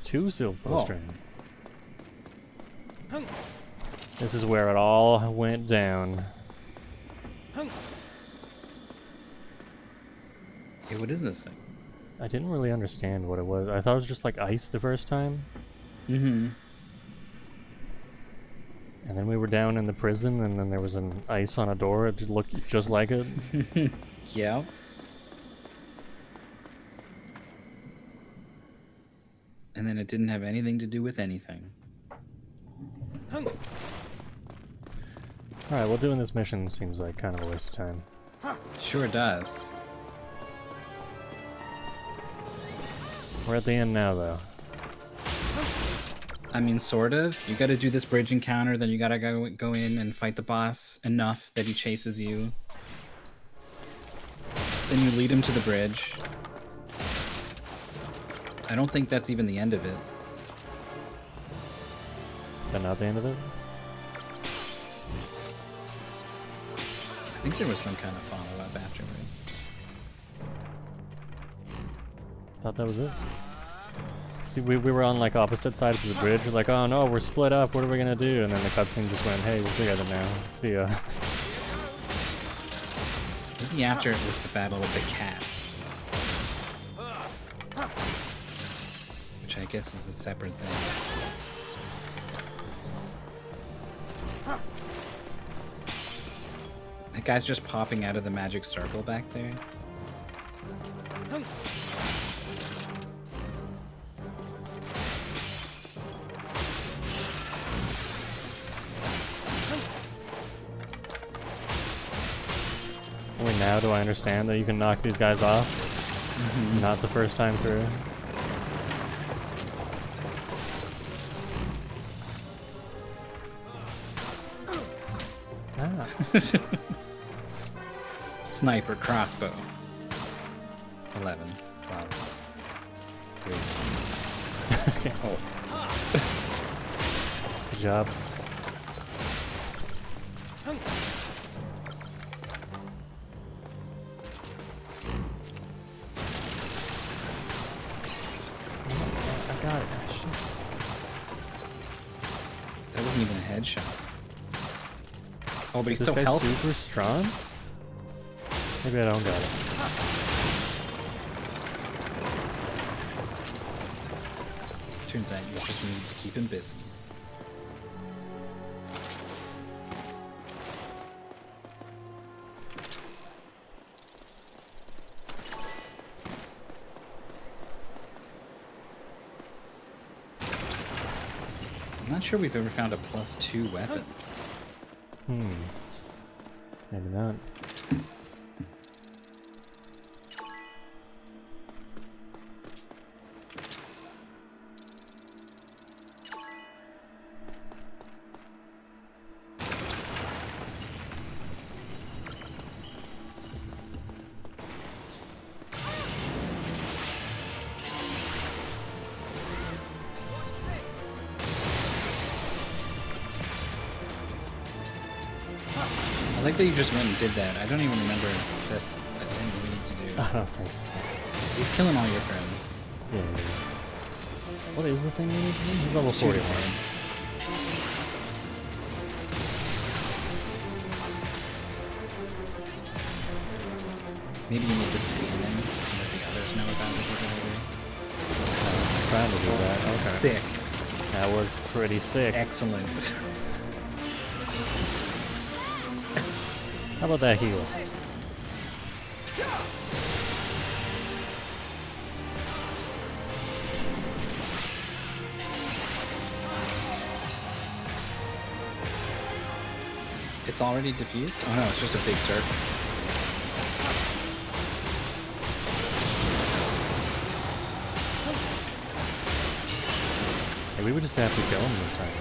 Two silver Oh. string. This is where it all went down. Hey, what is this thing? I didn't really understand what it was. I thought it was just like ice the first time. Mm-hmm. And then we were down in the prison, and then there was an ice on a door. It looked just like it. Yeah. And then it didn't have anything to do with anything. Alright, well, doing this mission seems like kind of a waste of time. Sure does. We're at the end now, though. I mean, sort of. You gotta do this bridge encounter, then you gotta go in and fight the boss enough that he chases you. Then you lead him to the bridge. I don't think that's even the end of it. Is that not the end of it? I think there was some kind of follow-up afterwards. Thought that was it. See, we were on like opposite sides of the bridge. We're like, oh no, we're split up. What are we gonna do? And then the cutscene just went, hey, we're together now. See ya. Maybe after it was the battle with the cat. Which I guess is a separate thing. That guy's just popping out of the magic circle back there. Only now do I understand that you can knock these guys off. Not the first time through. Ah. Sniper crossbow. 11, 12, 3. Okay. Oh. Good job. I got it. Ah, shit. That wasn't even a headshot. Oh, but he's This so guy's healthy. super strong? Maybe I don't got it. Turns out you just need to keep him busy. I'm not sure we've ever found a +2 weapon. Maybe not. I like that you just went and did that. I don't even remember if that's a thing we need to do. I don't think so. He's killing all your friends. Yeah, it is. What is the thing we need to do? He's level Shoot his 41. head. Maybe you need to scan him so that the others know about it or whatever. Trying to do that. Okay. Sick. That was pretty sick. Excellent. How about that heal? It's already diffused? Oh no, it's just a big circle. Hey, we would just have to kill him this time.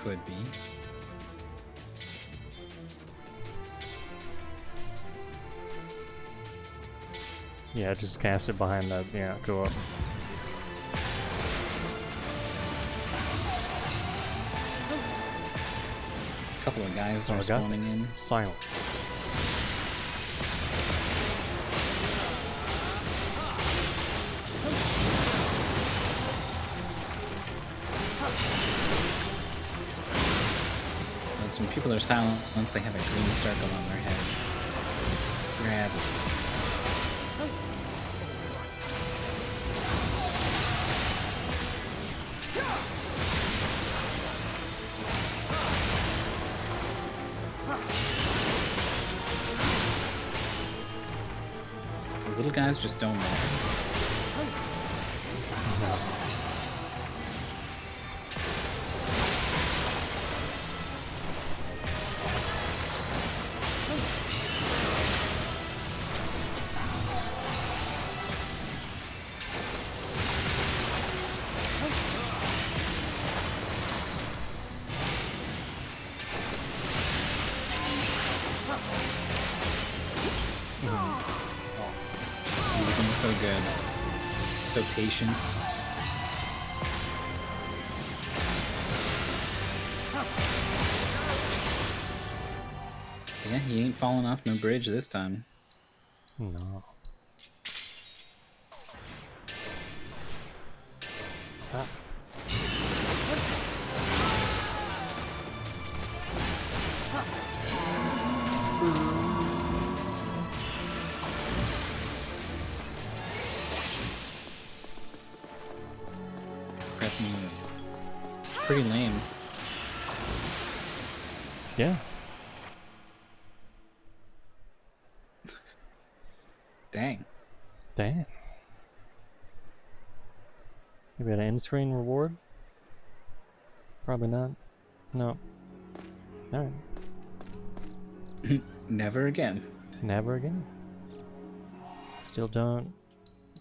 Could be. Yeah, just cast it behind that. Yeah, go up. A couple of guys Oh, are I got spawning in. silent. When people are silent, once they have a green circle on their head, grab it. guys just don't matter. No. So good. So patient. Yeah, he ain't falling off no bridge this time. No. Ah. Pretty lame. Yeah. Dang. Damn. Maybe an end screen reward? Probably not. No. Alright. Never again. Never again. Still don't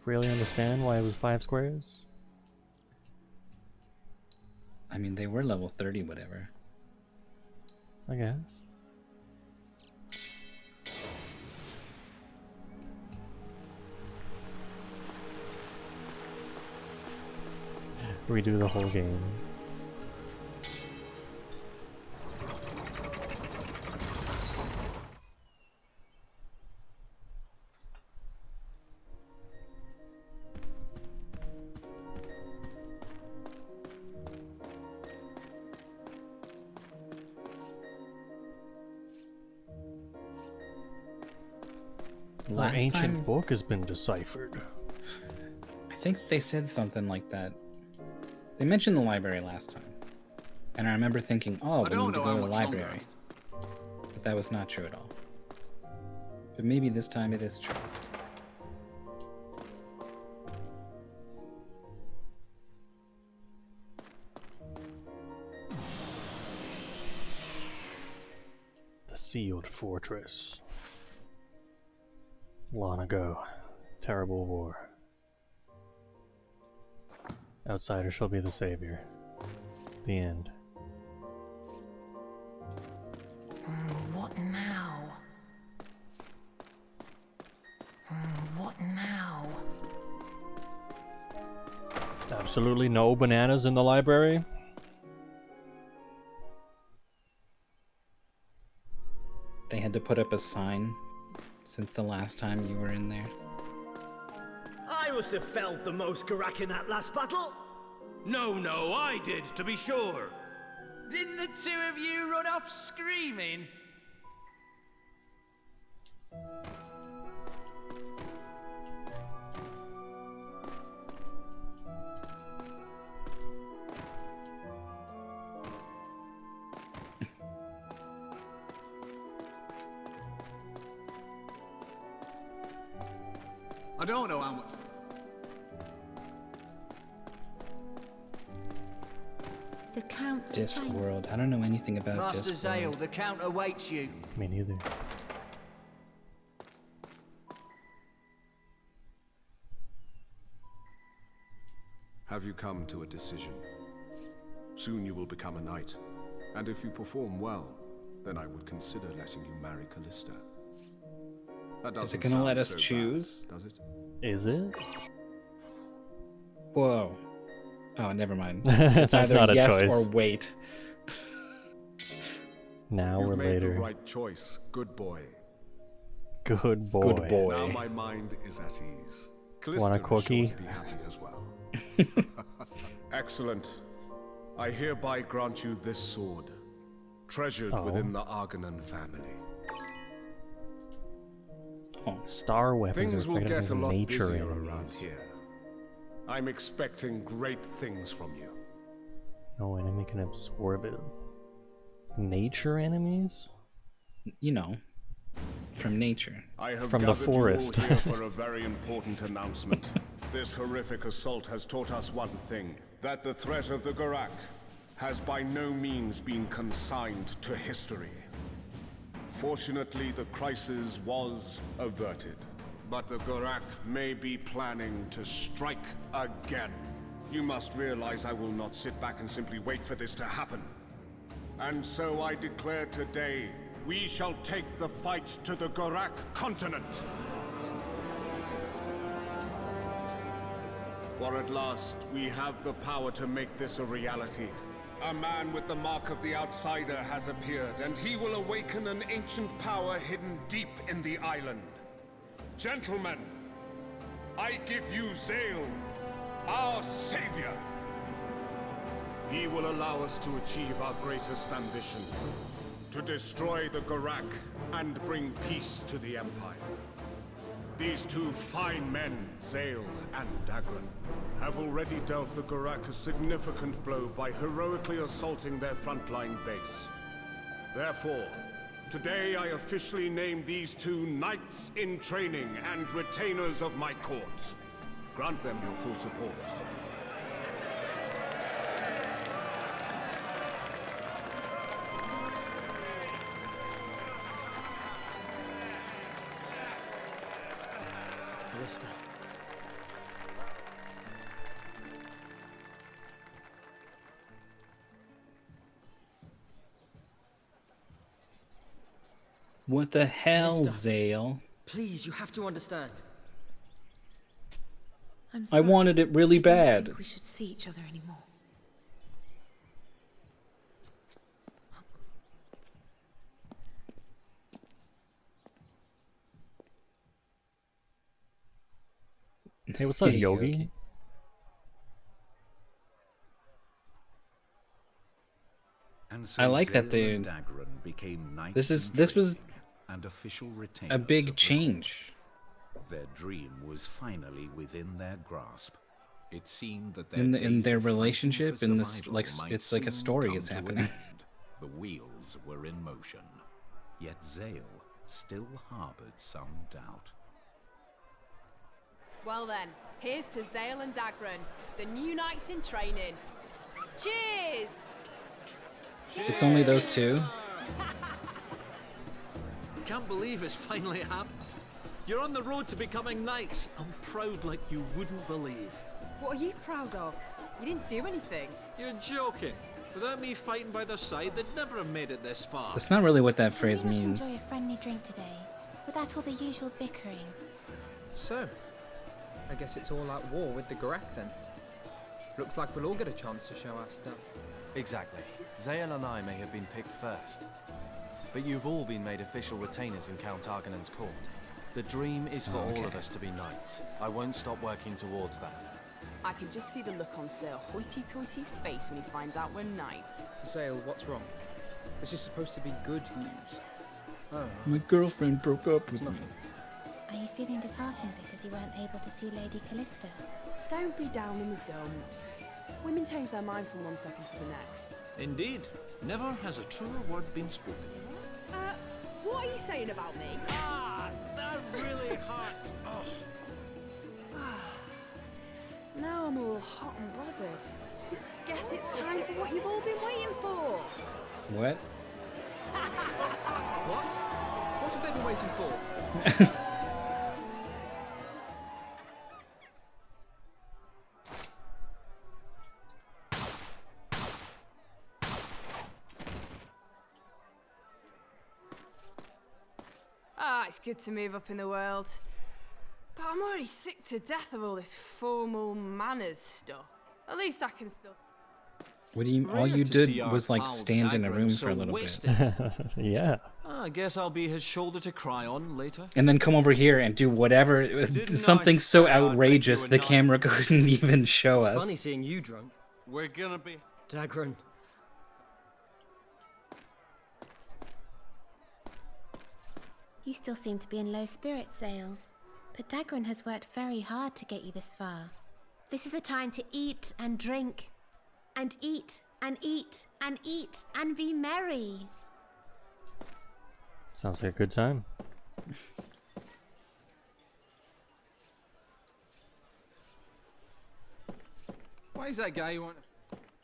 really understand why it was 5 squares. I mean, they were level 30, whatever. I guess. Redo the whole game. Our ancient book has been deciphered. I think they said something like that. They mentioned the library last time. And I remember thinking, oh, we need to go to the library. But that was not true at all. But maybe this time it is true. The sealed fortress. Long ago, terrible war. Outsider shall be the savior. The end. What now? What now? Absolutely no bananas in the library? They had to put up a sign since the last time you were in there. I must have felled the most Karak in that last battle. No, I did, to be sure. Didn't the two of you run off screaming? I don't know how much. The Count's Discworld. I don't know anything about Master Discworld. Zale, the Count awaits you. Me neither. Have you come to a decision? Soon you will become a knight, and if you perform well, then I would consider letting you marry Callista. That Is it doesn't gonna sound let us so choose? bad, does it? Is it? Whoa. Oh, never mind. That's It's either not a yes choice. or wait. Now You've or made later. the right choice, good boy. Good boy. Good boy. Now my mind is at ease. Want a Callista is cookie? sure to be happy as well. Excellent. I hereby grant you this sword, treasured within the Argonan family. Star weapons Things are will afraid get of a lot nature busier enemies. around here. I'm expecting great things from you. No enemy can absorb it. Nature enemies? You know, from nature. I have From the gathered forest. you all here for a very important announcement. This horrific assault has taught us one thing, that the threat of the Gorak has by no means been consigned to history. Fortunately, the crisis was averted. But the Gorak may be planning to strike again. You must realize I will not sit back and simply wait for this to happen. And so I declare today, we shall take the fight to the Gorak continent. For at last, we have the power to make this a reality. A man with the mark of the outsider has appeared, and he will awaken an ancient power hidden deep in the island. Gentlemen, I give you Zale, our savior. He will allow us to achieve our greatest ambition, to destroy the Gorak and bring peace to the Empire. These two fine men, Zale and Dagran, have already dealt the Gorak a significant blow by heroically assaulting their frontline base. Therefore, today I officially name these two knights in training and retainers of my court. Grant them your full support. Callista. What the hell, Callista. Zale? Please, you have to understand. I'm I sorry. wanted it really I don't bad. think we should see each other anymore. Hey, what's up, Hey, Yogi? Yogi. And so I like that Zale and they- Dagran became knights This was and official a retainers of big the change. court. Their dream was finally within their grasp. It seemed that their In days their of fighting relationship, for in this survival like might it's like a soon story come is to an happening. end. The wheels were in motion. Yet Zale still harbored some doubt. Well then, here's to Zale and Dagran, the new knights in training. Cheers! It's only those two. Can't believe it's finally happened. You're on the road to becoming knights. I'm proud like you wouldn't believe. What are you proud of? You didn't do anything. You're joking. Without me fighting by their side, they'd never have made it this far. That's not really what that phrase Can we not means. enjoy a friendly drink today, without all the usual bickering? So, I guess it's all at war with the Gorak then. Looks like we'll all get a chance to show our stuff. Exactly. Zale and I may have been picked first, but you've all been made official retainers in Count Arganon's court. The dream is for all of us to be knights. I won't stop working towards that. I can just see the look on Sir Hoity-Toity's face when he finds out we're knights. Zale, what's wrong? This is supposed to be good news. Oh, My girlfriend broke up it's with me. nothing. Are you feeling disheartened because you weren't able to see Lady Callista? Don't be down in the dumps. Women change their mind from one second to the next. Indeed. Never has a truer word been spoken. What are you saying about me? Ah, that really hurt. Now I'm all hot and bothered. Guess it's time for what you've all been waiting for. What? What? What have they been waiting for? It's good to move up in the world. But I'm already sick to death of all this formal manners stuff. At least I can still... What do you? All you did was like stand in a room for a little bit, Yeah. I guess I'll be his shoulder to cry on later. and then come over here and do whatever. Something so outrageous the camera couldn't even show It's us. funny seeing you drunk. We're gonna be... Dagran. You still seem to be in low spirits, Zale. But Dagran has worked very hard to get you this far. This is a time to eat and drink. And eat and eat and eat and be merry. Sounds like a good time. Why is that guy you want?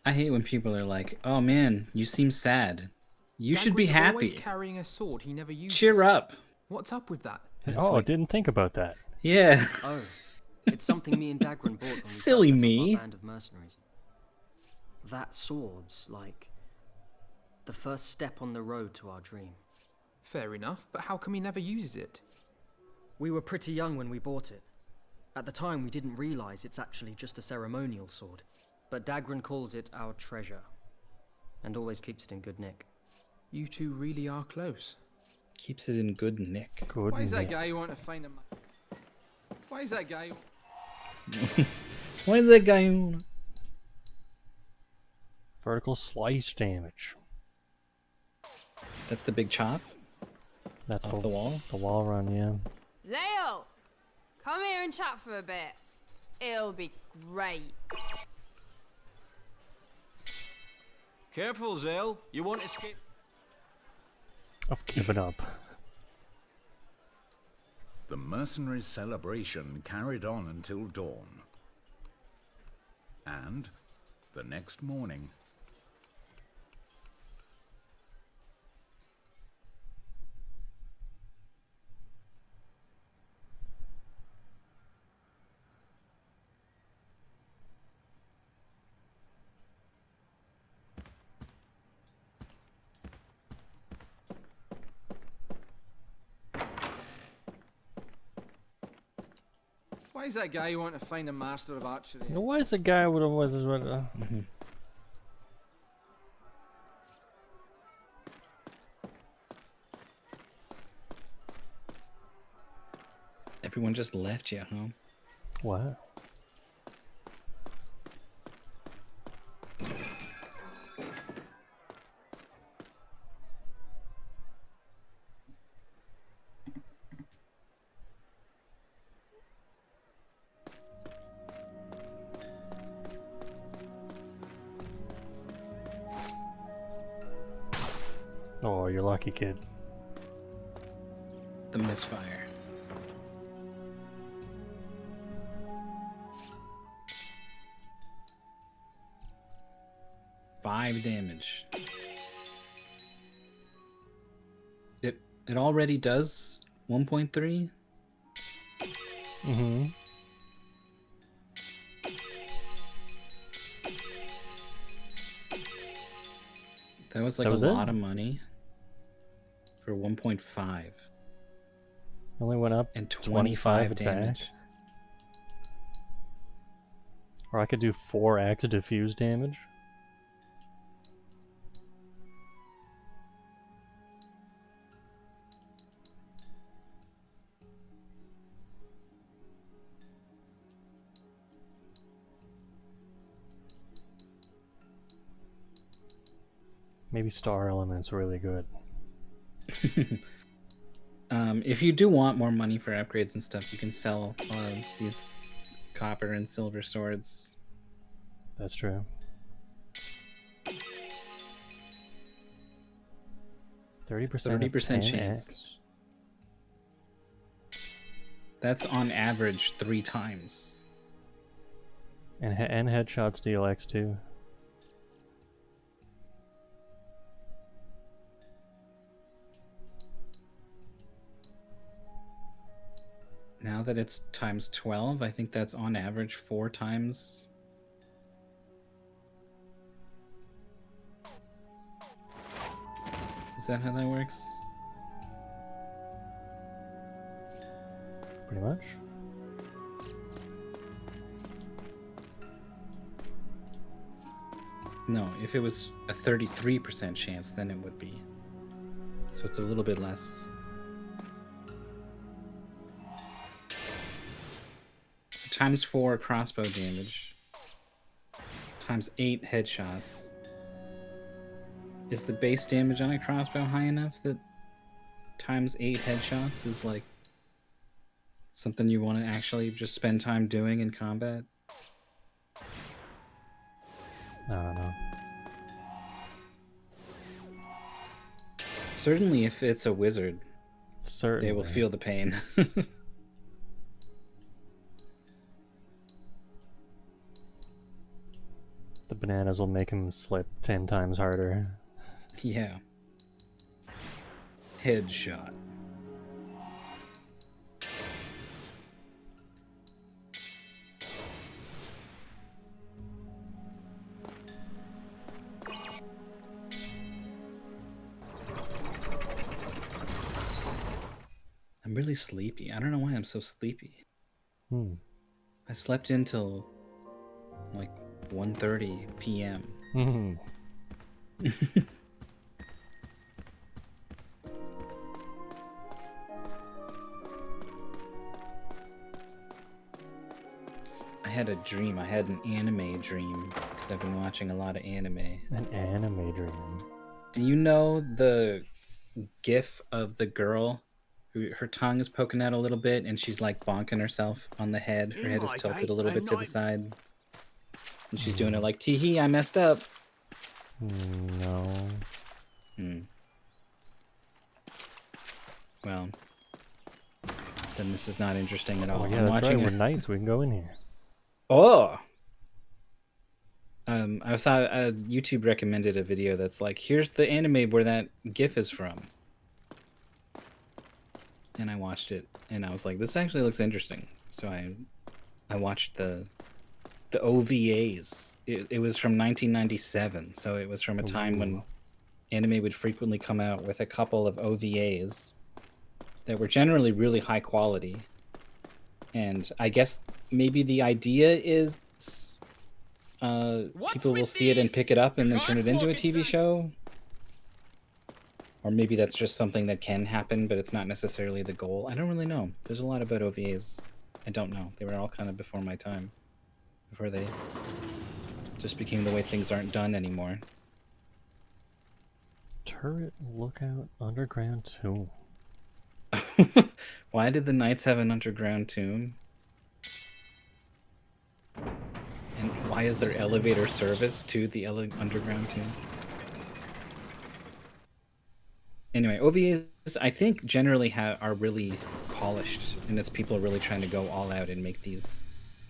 I hate when people are like, "Oh man, you seem sad. You should be Dagwood's always happy. carrying a sword he never uses. Cheer up." What's up with that? Oh, I didn't think about that. Yeah. Oh, it's something me and Dagron bought when we Silly first set up me. our band of mercenaries. That sword's like the first step on the road to our dream. Fair enough, but how come he never uses it? We were pretty young when we bought it. At the time, we didn't realize it's actually just a ceremonial sword. But Dagron calls it our treasure, and always keeps it in good nick. You two really are close. Keeps it in good nick. Good Why is that nick. guy you want to find him? Why is that guy? Why is that guy? Vertical slice damage. That's the big chop. That's off the wall. The wall run, yeah. Zale! Come here and chat for a bit. It'll be great. Careful, Zale. You won't escape. I've given up. The mercenaries' celebration carried on until dawn. And the next morning, Why is that guy you want to find a master of archery? Why is the guy with a wizard's Everyone just left you, huh? What? Oh, you're lucky, kid. The misfire. Five damage. It already does 1.3. Mm-hmm. That was like That was a it? lot of money for 1.5. Only went up And 25 25 damage. attack. Or I could do 4x diffuse damage. Maybe star element's really good. If you do want more money for upgrades and stuff, you can sell these copper and silver swords. That's true. 30% chance. That's on average 3 times. And headshots deal X too. Now that it's times 12, I think that's on average 4 times. Is that how that works? Pretty much. No, if it was a 33% chance, then it would be. So it's a little bit less. Times 4 crossbow damage. Times 8 headshots. Is the base damage on a crossbow high enough that times 8 headshots is like something you want to actually just spend time doing in combat? I don't know. Certainly if it's a wizard. Certainly. They will feel the pain. The bananas will make him slip 10 times harder. Yeah. Headshot. I'm really sleepy. I don't know why I'm so sleepy. I slept until like 1:30 p.m. I had a dream. I had an anime dream because I've been watching a lot of anime. An anime dream. Do you know the gif of the girl who her tongue is poking out a little bit and she's like bonking herself on the head? Her head is tilted a little bit to the side. And she's doing it like, tee-hee, I messed up. No. Well, then this is not interesting at all. Oh, yeah, I'm that's watching right. We're knights. We can go in here. Oh! I saw YouTube recommended a video that's like, here's the anime where that GIF is from. And I watched it, and I was like, this actually looks interesting. So I watched the OVAs. It was from 1997, so it was from a time when anime would frequently come out with a couple of OVAs that were generally really high quality. And I guess maybe the idea is people will see it and pick it up and then turn it into a TV show. Or maybe that's just something that can happen, but it's not necessarily the goal. I don't really know. There's a lot about OVAs. I don't know. They were all kind of before my time. Before they just became the way things aren't done anymore. Turret Lookout Underground Tomb. Why did the Knights have an underground tomb? And why is there elevator service to the underground tomb? Anyway, OVAs, I think, generally are really polished, and it's people really trying to go all out and make these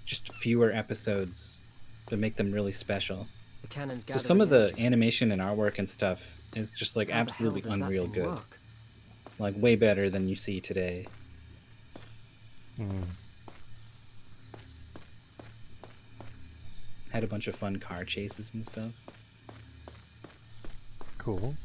just fewer episodes to make them really special. The cannon's So some of the animation and artwork and stuff is just like absolutely unreal good. Work? Like way better than you see today. Had a bunch of fun car chases and stuff. Cool.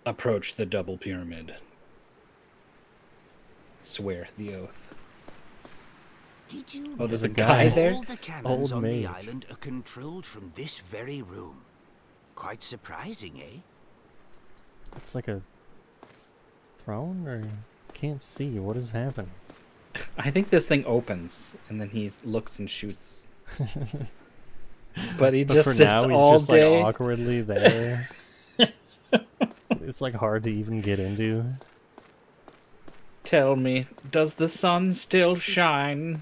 Approach the double pyramid. Swear the oath. Did you Oh, there's a know guy that there? all the cannons Old on the mage. island are controlled from this very room? Quite surprising, eh? It's like a throne, or can't see. What is happening? I think this thing opens and then he looks and shoots. But he But just for sits now, he's all just day. like awkwardly there. It's like hard to even get into. Tell me, does the sun still shine?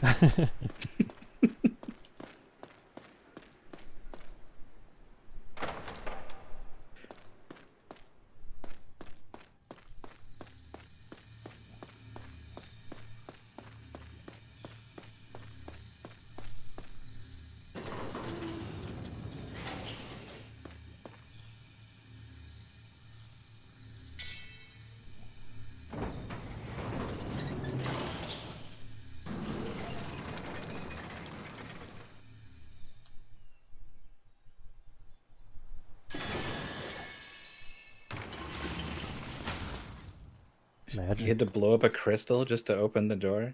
Magic. You had to blow up a crystal just to open the door?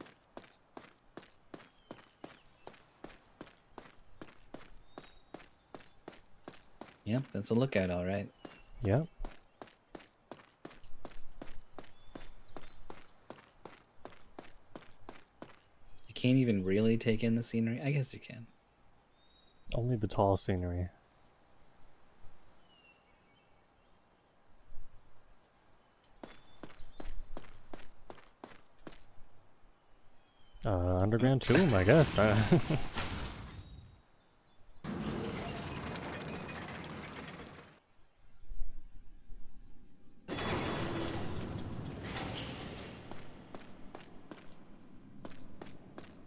Yep, that's a lookout, all right. Yep. You can't even really take in the scenery? I guess you can. Only the tall scenery. Underground tomb, I guess.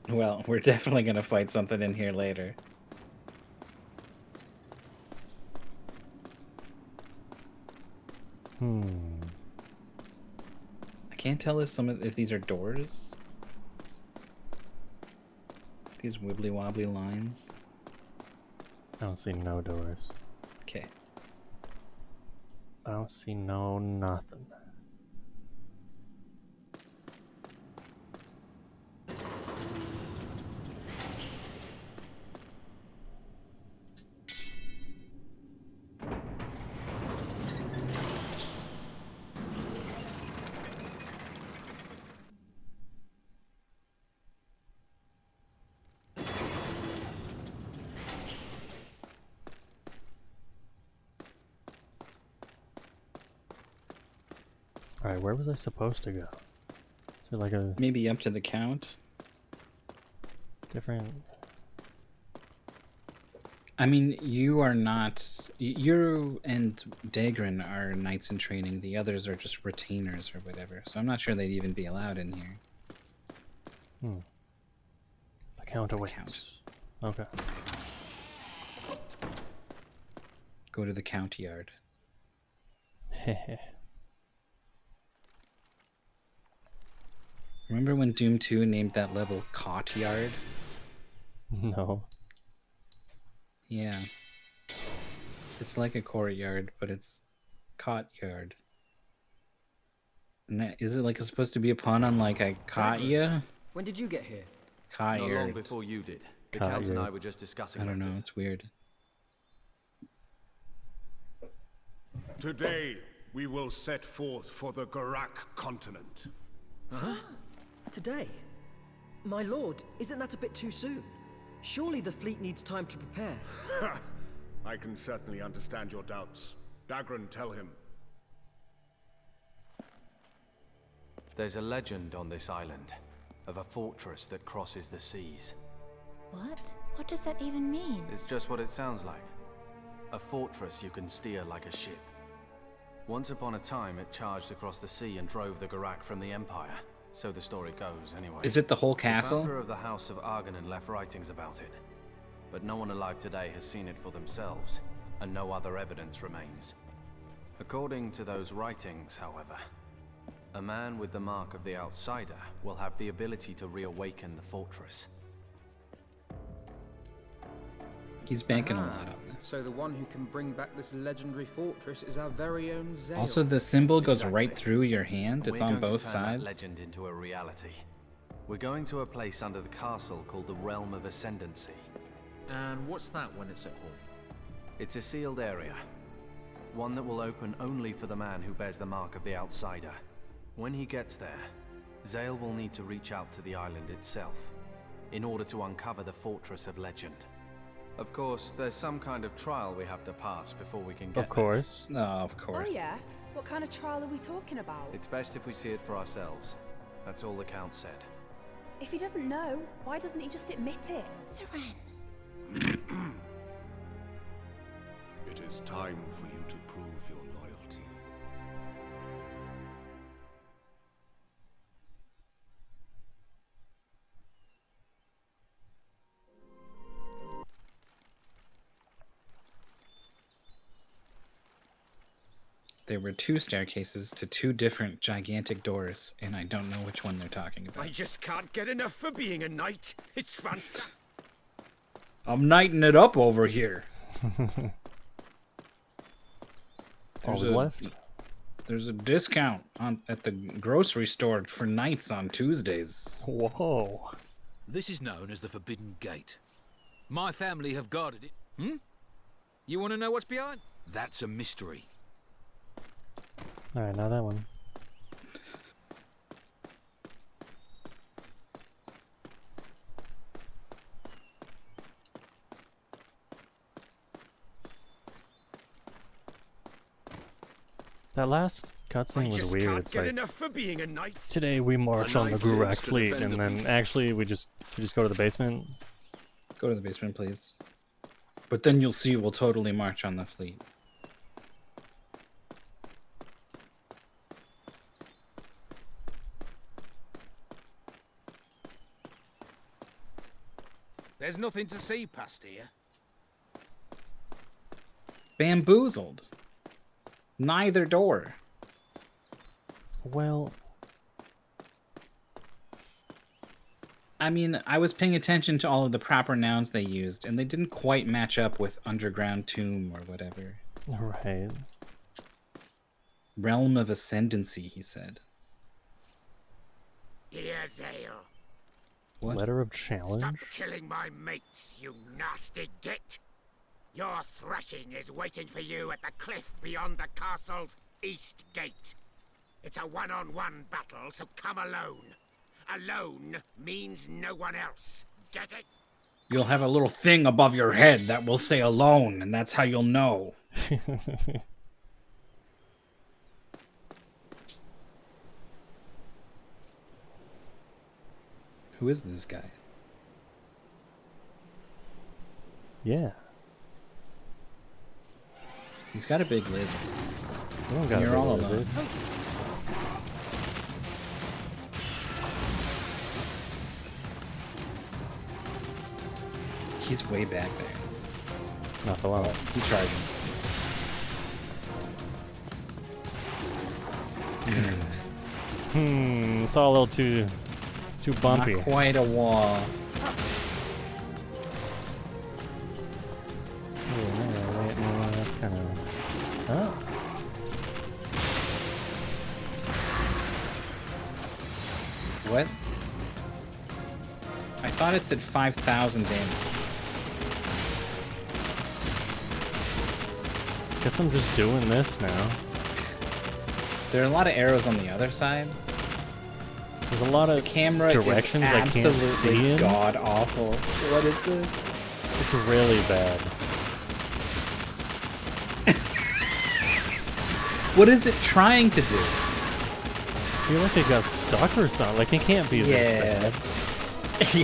Well, we're definitely gonna fight something in here later. I can't tell if these are doors. These wibbly wobbly lines. I don't see no doors. Okay. I don't see no nothing. Alright, where was I supposed to go? Is there like a... Maybe up to the count? different... I mean, you are not... You and Dagran are knights in training. The others are just retainers or whatever. So I'm not sure they'd even be allowed in here. The count awaits. Okay. Go to the count yard. Heh. Remember when Doom 2 named that level Cot Yard? No. Yeah. It's like a courtyard, but it's Cot Yard. And that, is it like it's supposed to be a pun on like a Katya? When did you get here? Cot Not Yard. long before you did. The Count and I were just discussing I don't know, matters. it's weird. Today, we will set forth for the Garak continent. Huh? Today? My lord, isn't that a bit too soon? Surely the fleet needs time to prepare. I can certainly understand your doubts. Dagran, tell him. There's a legend on this island of a fortress that crosses the seas. What? What does that even mean? It's just what it sounds like. A fortress you can steer like a ship. Once upon a time, it charged across the sea and drove the Garak from the Empire. So the story goes, anyway. Is it the whole castle? The founder of the House of Argonan left writings about it. But no one alive today has seen it for themselves, and no other evidence remains. According to those writings, however, a man with the mark of the Outsider will have the ability to reawaken the fortress. He's banking a lot on this. So the one who can bring back this legendary fortress is our very own Zale. Also, the symbol goes right through your hand. It's We're on going to both turn sides. that legend into a reality. We're going to a place under the castle called the Realm of Ascendancy. And what's that when it's at home? It's a sealed area. One that will open only for the man who bears the mark of the Outsider. When he gets there, Zale will need to reach out to the island itself in order to uncover the Fortress of Legend. Of course, there's some kind of trial we have to pass before we can get Of course. No, of course. Oh yeah? What kind of trial are we talking about? It's best if we see it for ourselves. That's all the Count said. If he doesn't know, why doesn't he just admit it? Seren. It is time for you to prove your loyalty. There were two staircases to two different gigantic doors, and I don't know which one they're talking about. I just can't get enough for being a knight. It's fantastic. I'm knighting it up over here. All left. There's a discount at the grocery store for knights on Tuesdays. Whoa. This is known as the Forbidden Gate. My family have guarded it. You want to know what's behind? That's a mystery. Alright, now that one. That last cutscene was weird. It's like, enough for being a knight. today we march on the Gurak fleet, and then actually we just go to the basement. Go to the basement, please. But then you'll see we'll totally march on the fleet. There's nothing to see past here. Bamboozled. Neither door. Well, I mean, I was paying attention to all of the proper nouns they used, and they didn't quite match up with underground tomb or whatever. Right. Realm of ascendancy, he said. Dear Zale. What? Letter of challenge? Stop killing my mates, you nasty git. Your thrashing is waiting for you at the cliff beyond the castle's east gate. It's a one-on-one battle, so come alone. Alone means no one else. Get it? You'll have a little thing above your head that will say alone, and that's how you'll know. Who is this guy? Yeah. He's got a big lizard. You're all alone. He's way back there. Not the one. He's charging. It's all a little too bumpy. Not quite a wall. Oh, wait, no, that's kind of... Oh. What? I thought it said 5,000 damage. Guess I'm just doing this now. There are a lot of arrows on the other side. There's a lot of camera directions is I can't see absolutely in. god awful. What is this? It's really bad. What is it trying to do? I feel like it got stuck or something. Like, it can't be this bad.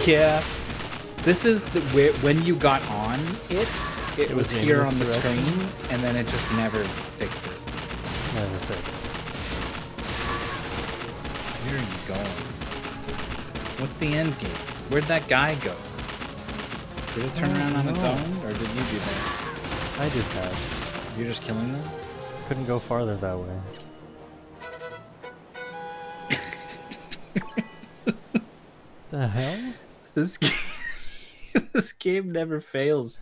Yeah. This is the when you got on it was here on the screen, and then it just never fixed it. Never fixed. Where are you going? What's the end game? Where'd that guy go? Did it turn around on its own, or did you do that? I did that. You're just killing them? Couldn't go farther that way. The hell? This game never fails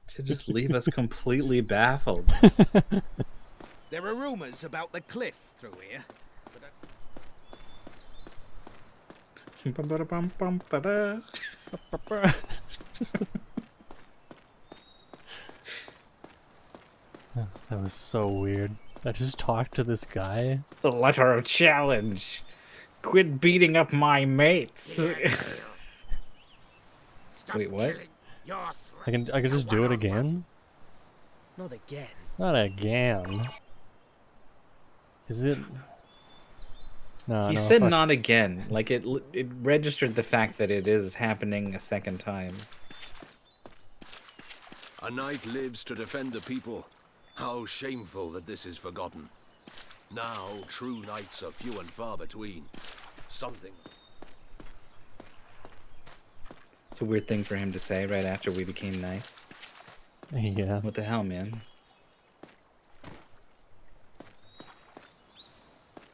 to just leave us completely baffled. There are rumors about the cliff through here. That was so weird. I just talked to this guy. The letter of challenge. Quit beating up my mates. Wait, what? I can just do it again? Not again. Not again. Is it? No, He said not again. Like it registered the fact that it is happening a second time. A knight lives to defend the people. How shameful that this is forgotten. Now, true knights are few and far between. Something. It's a weird thing for him to say right after we became knights. Yeah. What the hell, man?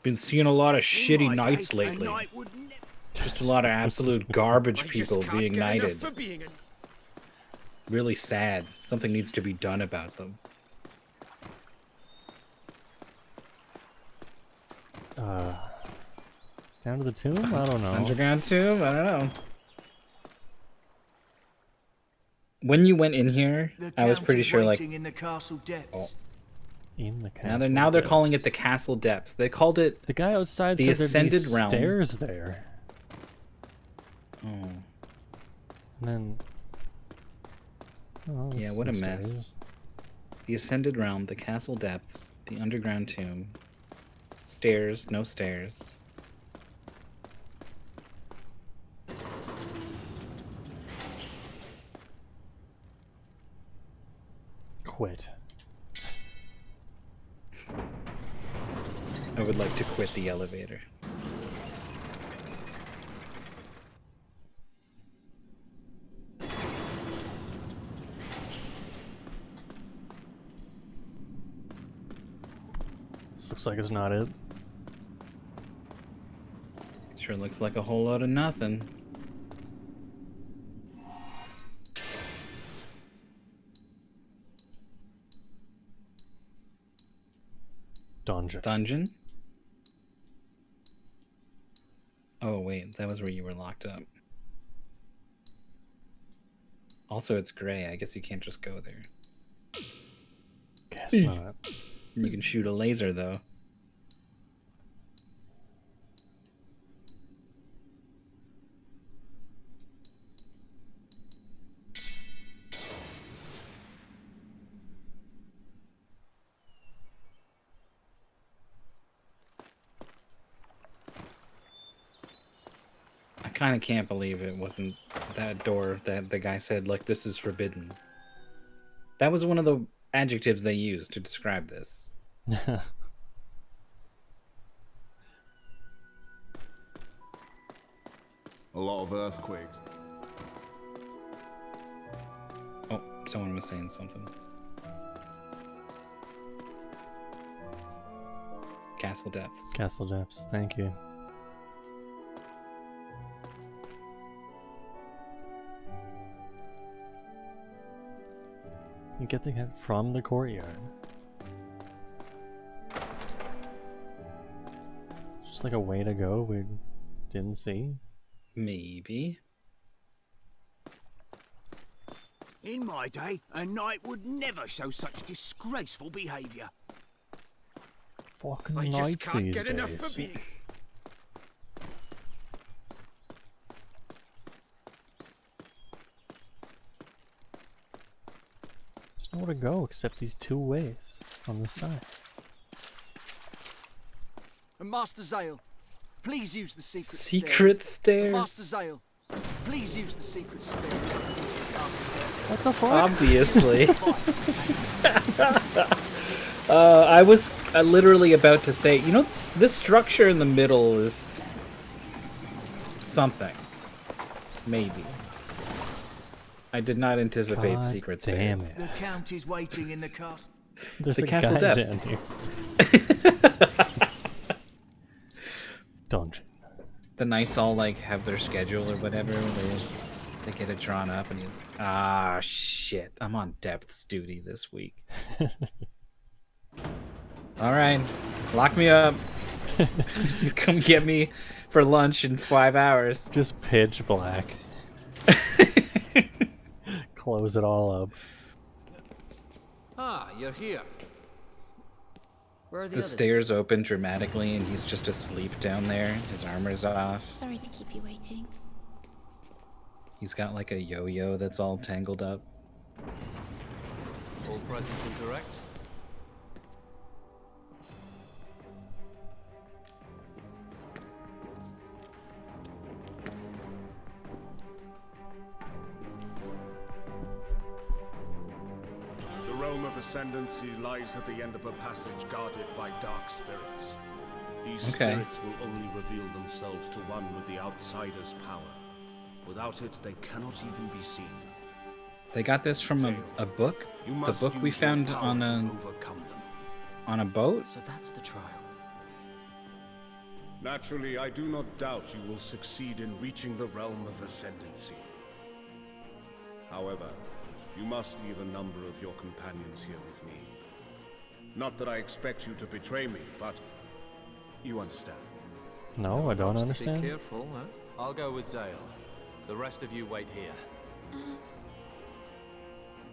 Been seeing a lot of shitty knights lately. Just a lot of absolute garbage people being knighted. Really sad. Something needs to be done about them. Down to the tomb? I don't know. Underground tomb? I don't know. When you went in here, I was pretty sure like in the castle depths. In the castle. Now they're calling it the castle depths. They called it the guy outside the said ascended there'd be realm. Stairs there. Oh. And then. Oh, Yeah, what a mess. The ascended realm, the castle depths, the underground tomb. Stairs, no stairs. Quit. I would like to quit the elevator. This looks like it's not it. Sure looks like a whole lot of nothing. Dungeon. Oh wait, that was where you were locked up. Also, it's gray. I guess you can't just go there. Guess not. You can shoot a laser though. I kind of can't believe it wasn't that door that the guy said, like, this is forbidden. That was one of the adjectives they used to describe this. A lot of earthquakes. Oh, someone was saying something. Castle depths. Castle depths, thank you. You get the hint from the courtyard. Just like a way to go we didn't see. Maybe. In my day, a knight would never show such disgraceful behaviour. Fucking I just knights can't these get days. enough of you. There's nowhere to go except these two ways on the side. And Master Zale, please use the secret stairs. Master Zale, please use the secret stairs to enter the castle. What the fuck? Obviously. I was literally about to say, you know, this structure in the middle is something. Maybe. I did not anticipate God secret damn stairs. it. The count is waiting in the castle. There's The a castle guy depths. down here. Dungeon. The knights all like have their schedule or whatever. They get it drawn up, and he's ah shit. I'm on depths duty this week. All right, lock me up. You come get me for lunch in 5 hours. Just pitch black. Close it all up. Ah, you're here. Where are the The others? stairs open dramatically, and he's just asleep down there. His armor's off. Sorry to keep you waiting. He's got like a yo-yo that's all tangled up. All present and correct? The realm of ascendancy lies at the end of a passage guarded by dark spirits. These Okay. spirits will only reveal themselves to one with the outsider's power. Without it, they cannot even be seen. They got this from a book. You The must book we use your found power on to a overcome them. boat. So that's the trial. Naturally, I do not doubt you will succeed in reaching the realm of ascendancy. However, you must leave a number of your companions here with me. Not that I expect you to betray me, but you understand. No, I don't Be understand. careful, huh? I'll go with Zale. The rest of you wait here.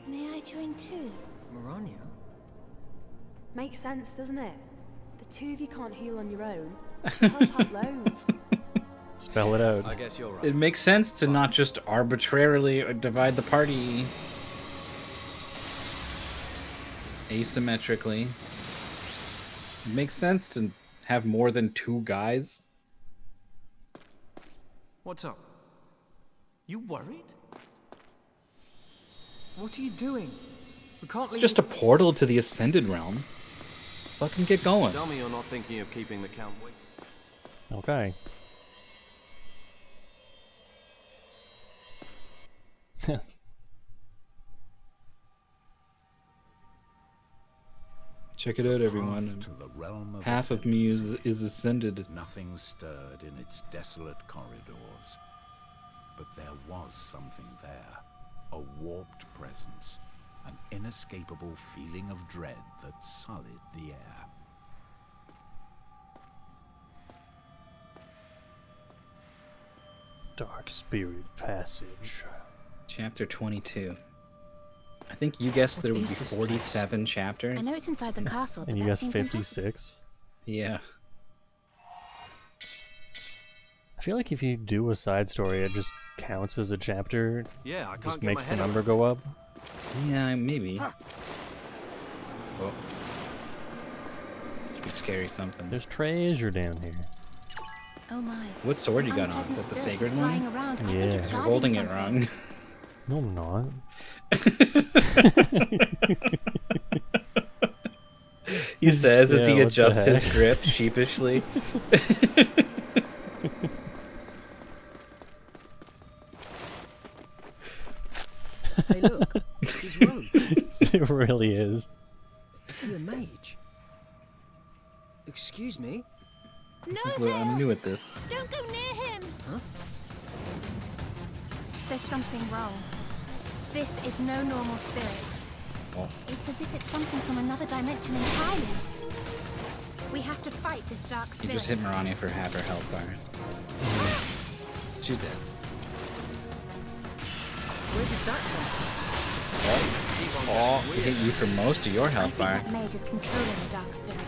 May I join too? Mirania? Makes sense, doesn't it? The two of you can't heal on your own. You help out loads. Spell it out. I guess you're right. It makes sense to not just arbitrarily divide the party asymmetrically. It makes sense to have more than 2 guys? What's up? You worried? What are you doing? We can't It's leave. just a portal to the Ascended Realm. Fucking get going. Tell me you're not thinking of keeping the Count waiting. Okay. Check it out, everyone. To the realm of Half of me is ascended. Nothing stirred in its desolate corridors. But there was something there. A warped presence. An inescapable feeling of dread that sullied the air. Dark Spirit Passage. Chapter 22. I think you guessed that it would be 47 chapters. I know it's inside the castle, but And you that guessed seems 56? Yeah. I feel like if you do a side story, it just counts as a chapter. Yeah, I can't just get makes my the head number around go up. Yeah, maybe. Oh. Big scary something. There's treasure down here. Oh my. What sword you got on? Unpleasant Is that the spirit sacred is flying one? around. I think Yeah. it's You're guarding holding it something. wrong. No, I'm not. He says as Yeah, he what the adjusts his heck? grip sheepishly. Hey, look. He's Rogue. It really is. Is he a mage? Excuse me? He's like, well, I'm new at this. Don't go near him! Huh? There's something wrong. This is no normal spirit. Oh. It's as if it's something from another dimension entirely. We have to fight this dark You spirit. just hit Mirani for half her health bar. She's dead. Where did that come from? Oh, he hit you for most of your I health think bar. that mage is controlling the dark spirit.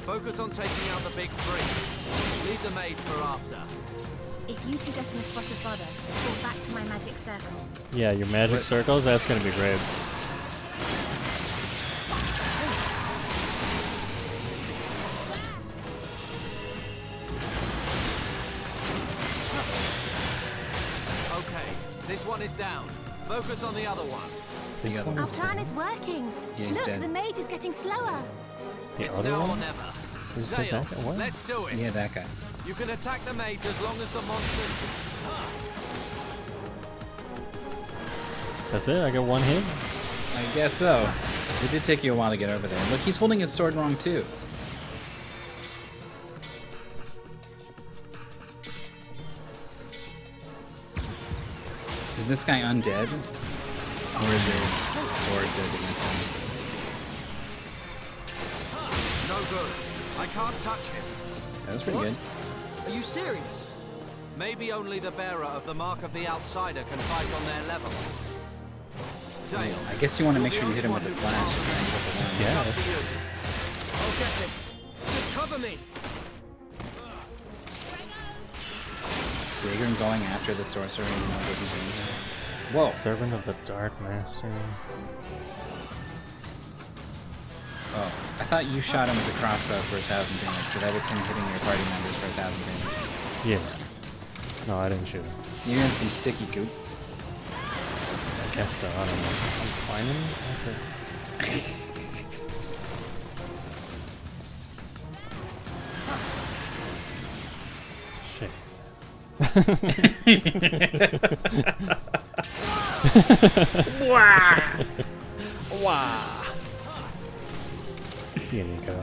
Focus on taking out the big three. Leave the mage for after. If you two get in a spot of fodder, fall back to my magic circles. Yeah, your magic circles, that's gonna be great. Okay, this one is down. Focus on the other one. The other Our one. plan is working. Yeah, he's Look, dead. the mage is getting slower. The It's other now or one? never. Who's the Zale, second one? let's do it. Yeah, that guy. You can attack the mage as long as the monster... That's it? I got one hit? I guess so. It did take you a while to get over there. Look, he's holding his sword wrong too. Is this guy undead? Or is your sword dead against him? No good. I can't touch him. That was pretty What? good. Are you serious? Maybe only the bearer of the mark of the outsider can fight on their level. Zale, I guess you want to make sure you hit him with a slash and try and get the one. Yeah. up to you. I'll get him. Just cover me. Dagon going after the sorcerer even though it doesn't do anything. Whoa. Servant of the Dark Master. Oh, I thought you shot him with the crossbow for 1,000 damage, so that was him hitting your party members for 1,000 damage. Yeah. No, I didn't shoot him. You're in some sticky goop. I guess so, I don't know. I'm climbing? Okay. Wah! Wah! See you, Nico.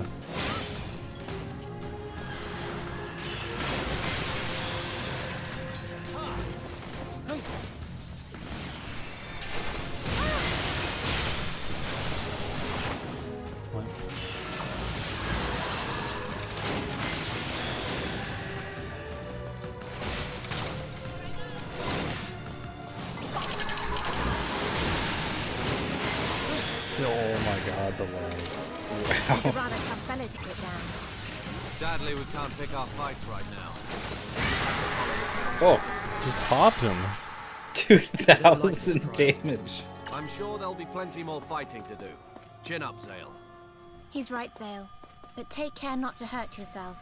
What? Oh my god, the lag. It's a rather tough fellow to put down. Sadly, we can't pick our fights right now. Oh, just popped him. 2,000 damage. I'm sure there'll be plenty more fighting to do. Chin up, Zale. He's right, Zale. but take care not to hurt yourself.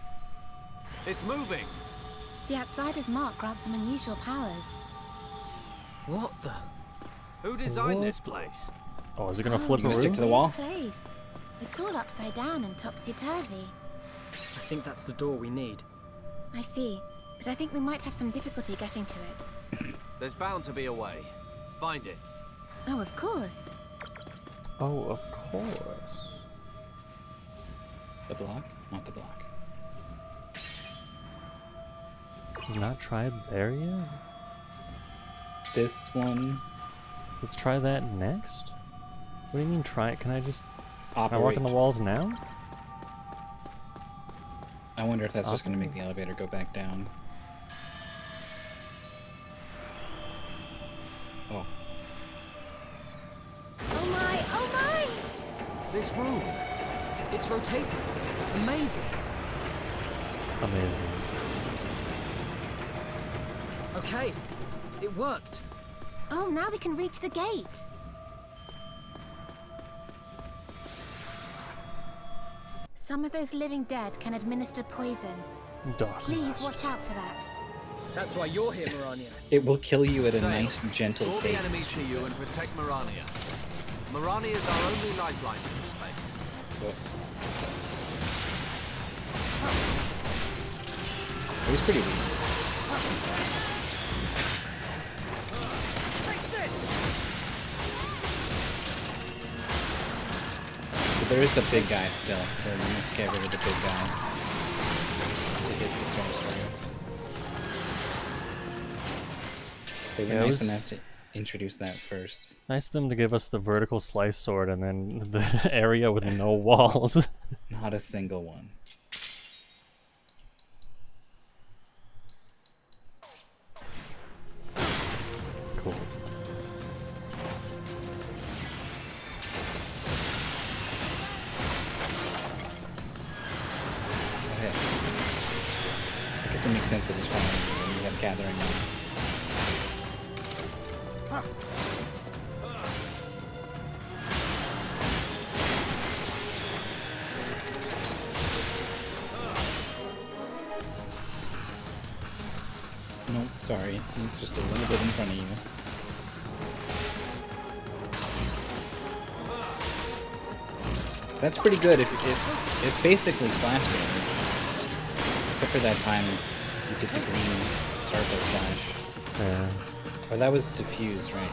It's moving! The Outsider's mark grants some unusual powers. What the? Who designed this place? Oh, is it gonna flip a Weird room? to the wall? place. It's all upside down and topsy-turvy. I think that's the door we need. I see, but I think we might have some difficulty getting to it. There's bound to be a way. Find it. Oh, of course. Oh, of course. The block? Not the block. Not tried there yet? This one. Let's try that next? What do you mean try it? Can I just... Can I walk Operate. on the walls now? I wonder if that's just going to make the elevator go back down. Oh. Oh my, oh my! This room. It's rotating. Amazing. Amazing. Okay. It worked. Oh, now we can reach the gate. Some of those living dead can administer poison. Please watch out for that. That's why you're here, Mirania. It will kill you at a Zale, nice, gentle draw the pace. enemies to you and protect Mirania. Mirania is our only lifeline in this place. It was pretty weak. But there is a big guy still, so we must get rid of the big guy to hit the sorcerer. They were Yeah, nice enough to introduce that first. Nice of them to give us the vertical slice sword and then the area with no walls. Not a single one. Cool. Okay. I guess it makes sense that he's following you when you have gathering on. Nope, sorry. He's just a little bit in front of you. That's pretty good. It's basically slash damage. Except for that time you did the green circle slash. Yeah. Or that was diffuse, right?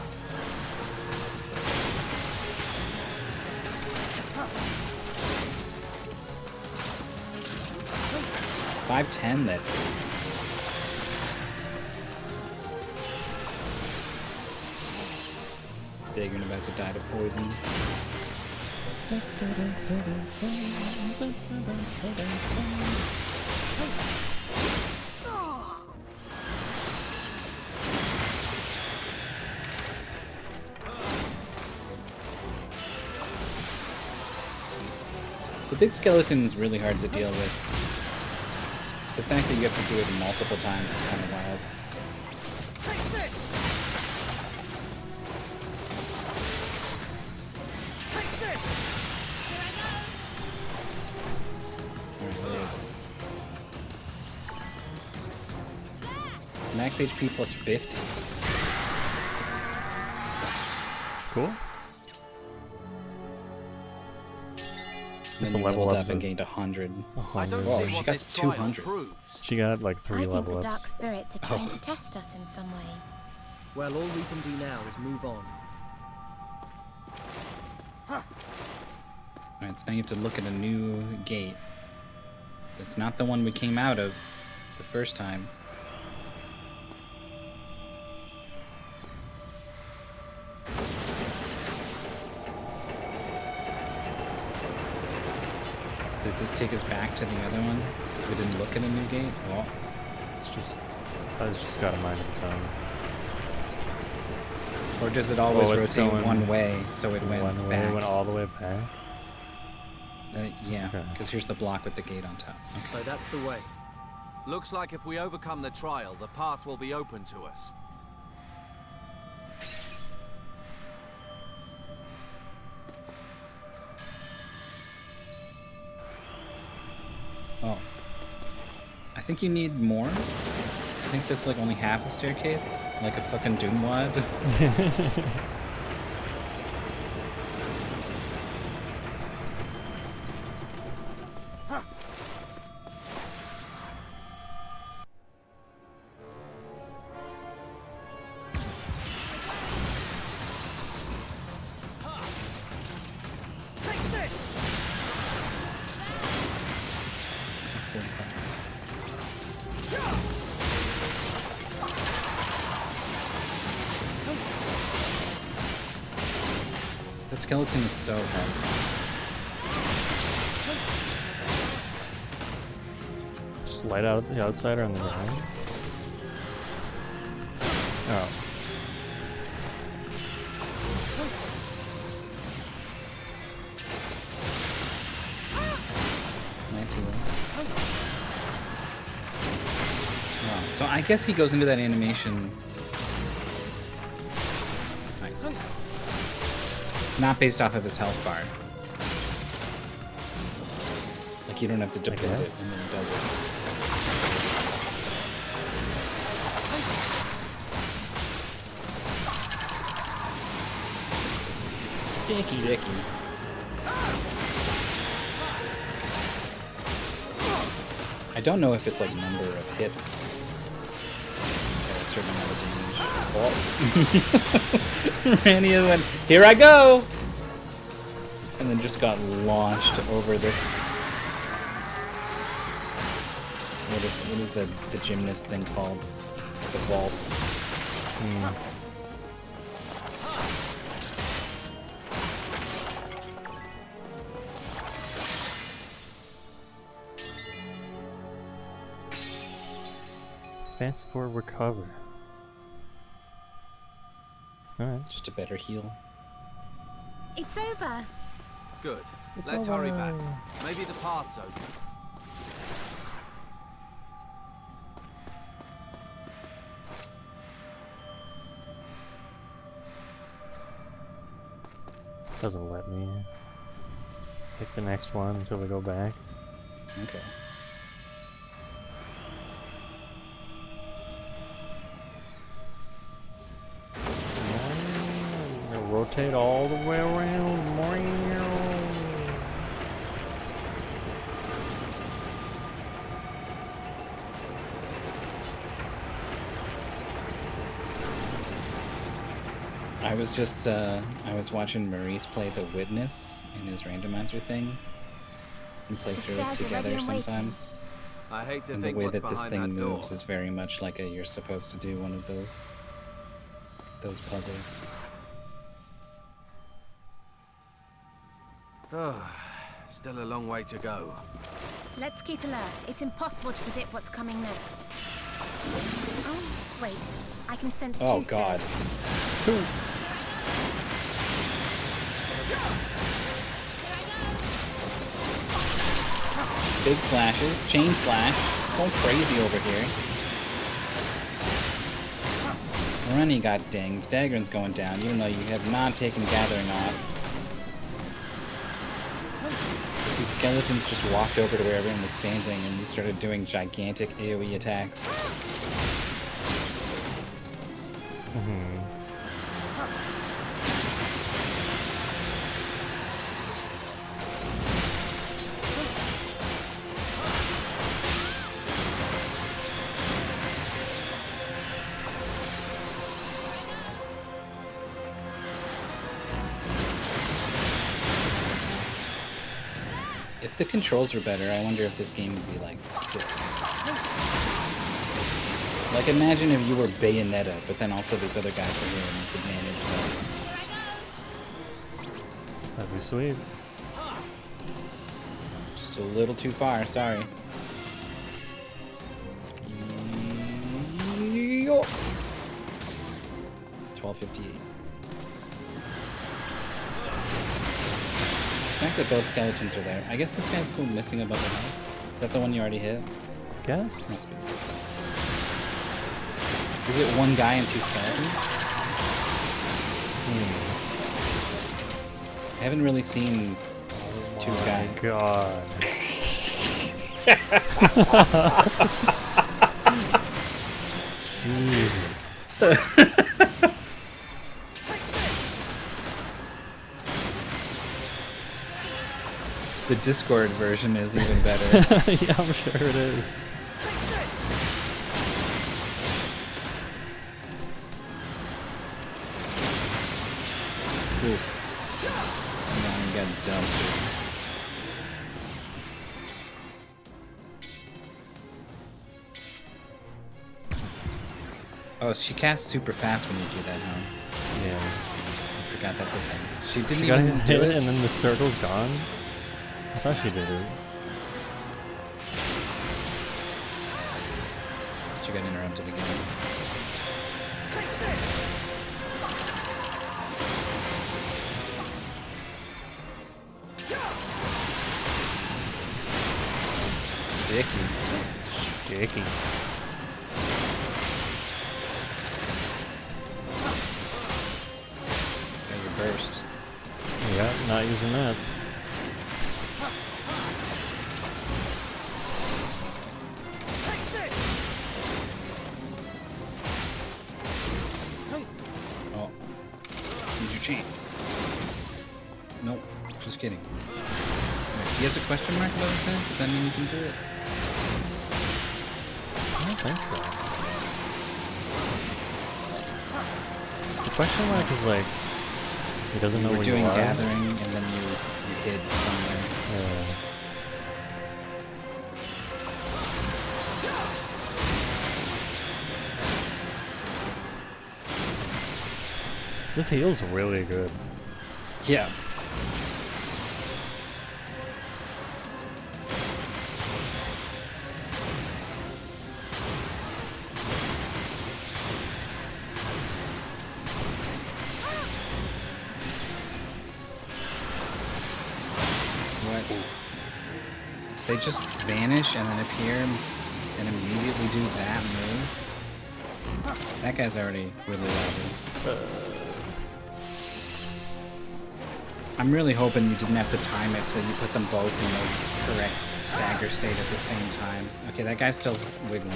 $510 that. Dagon about to die to poison. The big skeleton is really hard to deal with. The fact that you have to do it multiple times is kind of wild. Max HP plus 50. Cool. Then you leveled up and gained 100. I don't Whoa, see she what got this trial 200. proves. She got like 3 I think level the ups. dark spirits are trying to test us in some way. Well, all we can do now is move on. Alright, so now you have to look at a new gate. It's not the one we came out of the first time. Did this take us back to the other one? We didn't look at a new gate? Well, It's just got a mind of its own. or does it always Oh, it's rotate going one way, so it went One way, back? it went all the way back. Yeah, because here's the block with the gate on top. Okay. So that's the way. Looks like if we overcome the trial, the path will be open to us. think you need more. I think that's like only half a staircase, like a fucking Doomwad. That skeleton is so heavy. Just light out the outsider on the ground. Oh. Nice one. Oh, so I guess he goes into that animation. Nice. Not based off of his health bar. Like you don't have to deploy it and then he does it. Sticky. I don't know if it's like number of hits. A certain amount of damage. Oh. Randy went, here I go! And then just got launched over this. What is the gymnast thing called? The vault. Advance for recover. Alright. Just a better heal. It's over. Good. It's Let's over. hurry back. Maybe the path's open. Doesn't let me pick the next one until we go back. Okay. Rotate all the way around. I was just I was watching Maurice play The Witness in his randomizer thing. We play through it together sometimes. I hate to and think the way what's that this behind thing that moves door. is very much like you're supposed to do one of those puzzles. Still a long way to go. Let's keep alert. It's impossible to predict what's coming next. Oh, wait. I can sense two Oh god. spirits. Big slashes, chain slash, going crazy over here. Rennie got dinged. Dagran's going down, even though you have not taken Gathering off. These skeletons just walked over to where everyone was standing and started doing gigantic AoE attacks. If the controls were better, I wonder if this game would be like sick. Like imagine if you were Bayonetta, but then also these other guys were here and you could manage them. That'd be sweet. Just a little too far, sorry. 1258. The fact that those skeletons are there. I guess this guy's still missing above the head. Is that the one you already hit? Guess. Must be. Is it one guy and two skeletons? I haven't really seen two guys. God. The Discord version is even better. Yeah, I'm sure it is. Oof. Now we got dumpstered. Oh, she casts super fast when you do that, huh? Yeah. I forgot that's a thing. She didn't got even hit do it it, and then the circle's gone? I thought she did it. She got interrupted again. Sticky. Sticky. Got your burst. Yeah, not using that. Oh. Use your chance. Nope. Just kidding. Wait, he has a question mark above his head? Does that mean you can do it? I don't think so. The question mark is like, he doesn't know you were where doing you are. gathering and then you hid somewhere. Yeah. This heal's really good. Yeah. What? They just vanish and then appear and immediately do that move? That guy's already really level. I'm really hoping you didn't have to time it so you put them both in the correct stagger state at the same time. Okay, that guy's still wiggling.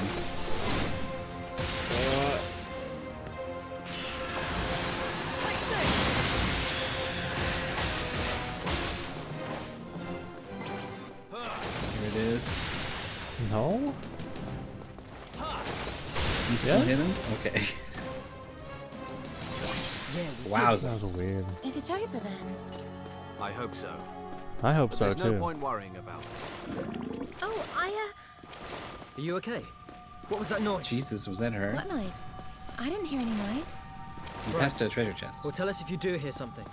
Here it is. No? You still Yeah? hit him? Okay. Wowza. That was weird. Is it over then? I hope so. I hope But so there's too. no point worrying about it. Oh, Are you okay? What was that noise? Jesus, was that her? what noise? I didn't hear any noise. You passed a treasure chest. Well, tell us if you do hear something.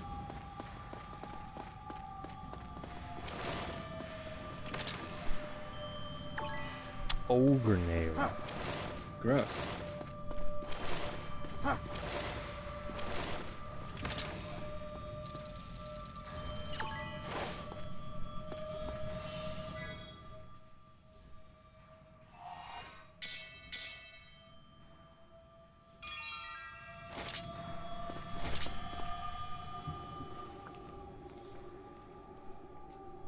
Ogre nail. Gross.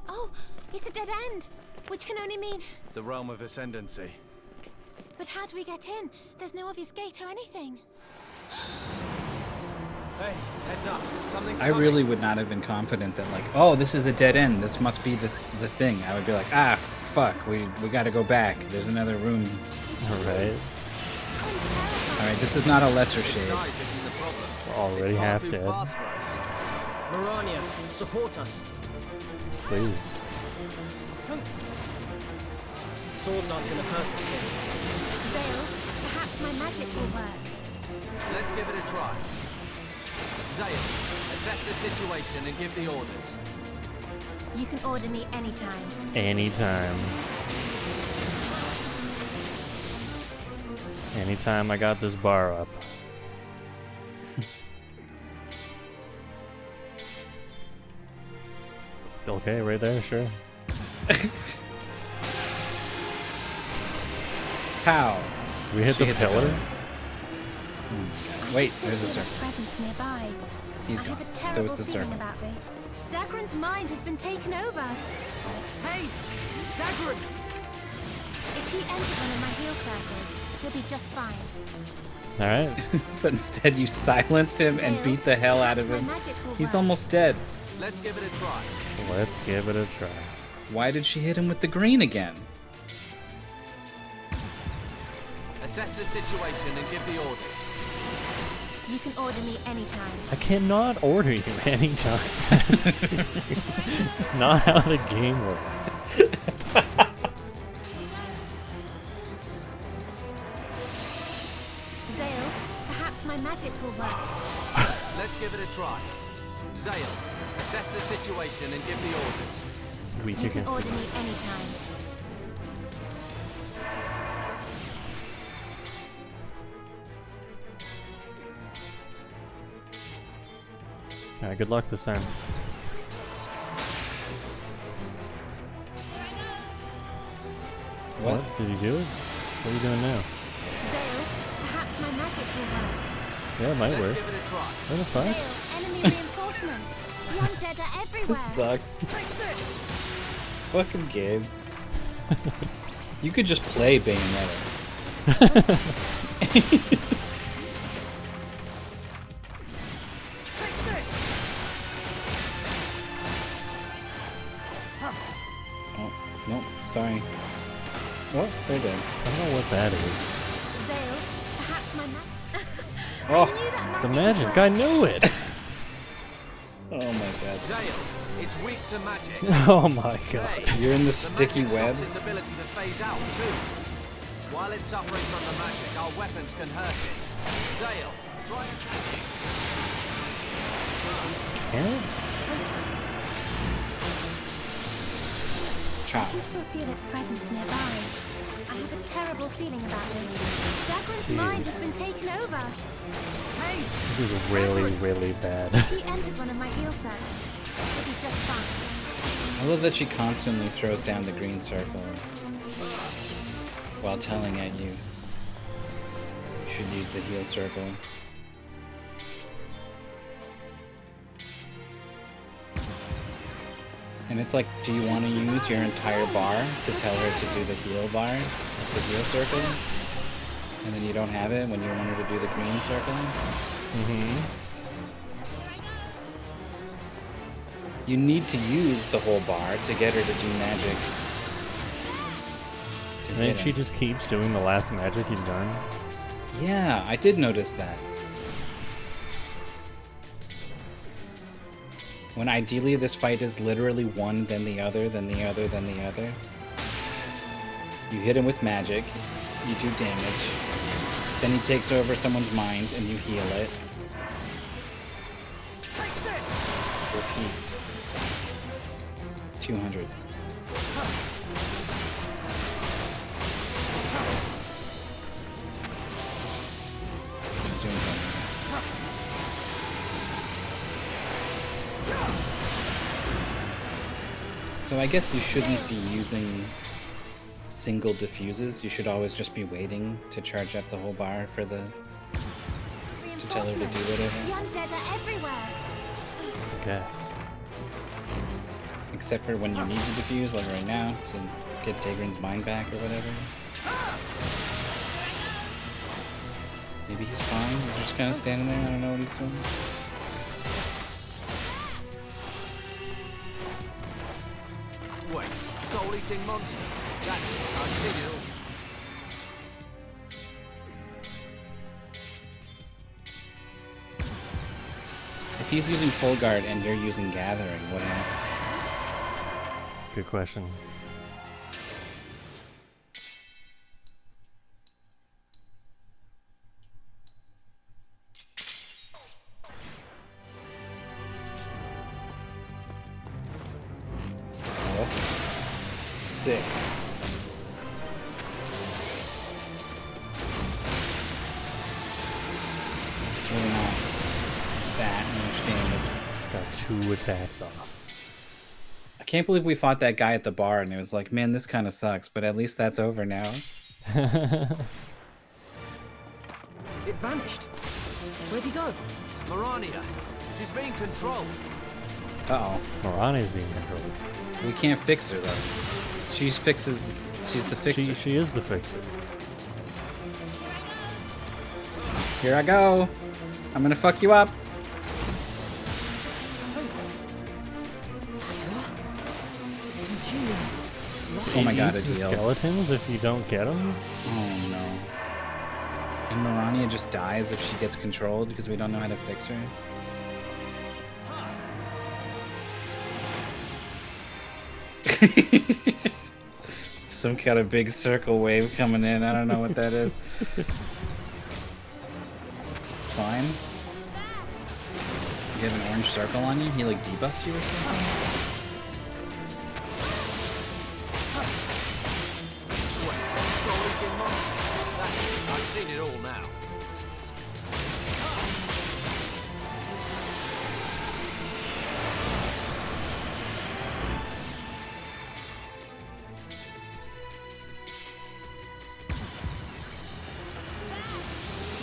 Oh, it's a dead end, which can only mean... The realm of ascendancy. But how do we get in? There's no obvious gate or anything. Hey, heads up. Something's I coming. really would not have been confident that like, oh, this is a dead end. This must be the thing. I would be like, ah, fuck, we got to go back. There's another room. Alright. Alright, this is not a lesser shade. Size isn't the problem. We're already It's far half too dead. fast for us. Mirania, support us. Please. Swords aren't gonna hurt this thing. Zale, perhaps my magic will work. Let's give it a try. Zale, assess the situation and give the orders. You can order me anytime. Anytime. Anytime I got this bar up. Okay, right there, sure. Pow. We hit She the hit the pillar? pillar. Wait, there's a circle. Presence nearby. He's I gone. have a So terrible is the feeling circle. about this. Dagran's mind has been taken over. Hey! Dagran! If he enters one of my heal circles, he'll be just fine. Alright. But instead you silenced him and beat the hell out of him. He's almost dead. Let's give it a try. Let's give it a try. Why did she hit him with the green again? Assess the situation and give the orders. You can order me anytime. I cannot order you anytime. It's not how the game works. Zale, perhaps my magic will work. Let's give it a try. Zale, assess the situation and give the orders. Weak You can against order you. me anytime. Alright, good luck this time. What? Did you do it? What are you doing now? Zale, perhaps my magic will work. Yeah, it might Let's work. give it a try. What the fuck? Zale, enemy reinforcements. The undead are everywhere. This sucks. Fucking game. You could just play Bayonetta. Oh, nope, sorry. Oh, they're dead. I don't know what that is. Zale, perhaps my Oh, the magic! I knew it! Oh my god. Zale, it's weak to magic. Oh my god. You're in the The sticky magic stops webs? its ability to phase out too. While it's suffering from the magic, our weapons can hurt it. Zale, try attacking. Can it? I can still feel its presence nearby. I have a terrible feeling about this. Dagran's mind has been taken over. Hey! This is really, really bad. If he enters one of my heal circles, he'll be just fine. I love that she constantly throws down the green circle while telling at you. You should use the heal circle. And it's like, do you want to use your entire bar to tell her to do the heal bar, the heal circle? And then you don't have it when you want her to do the green circle? Mm-hmm. You need to use the whole bar to get her to do magic. I mean, she just keeps doing the last magic you've done. Yeah, I did notice that. When ideally this fight is literally one, then the other, then the other, then the other. You hit him with magic, you do damage, then he takes over someone's mind and you heal it. Repeat. 200. He's doing something. So I guess you shouldn't be using single diffuses. You should always just be waiting to charge up the whole bar for the to tell her to do whatever. The undead are everywhere. Guess. Except for when you need to diffuse, like right now, to get Dagran's mind back or whatever. Maybe he's fine. He's just kind of standing there. I don't know what he's doing. Wait, soul-eating monsters. That's it. I've seen it all. If he's using full guard and you're using gathering, what happens? Good question. Oh. Sick. It's really not that much damage. Got 2 attacks off. I can't believe we fought that guy at the bar and it was like, man, this kind of sucks, but at least that's over now. It vanished. Where'd he go? Marania, she's being controlled. Uh-oh. Morani's being controlled. We can't fix her, though. She's the fixer. She is the fixer. Here I go. I'm gonna fuck you up. It's consuming. Oh my god, it it healed. Skeletons if you don't get them? Oh no. And Mirania just dies if she gets controlled because we don't know how to fix her. Some kind of big circle wave coming in. I don't know what that is. It's fine. You have an orange circle on you? He like debuffed you or something? I've seen it all now.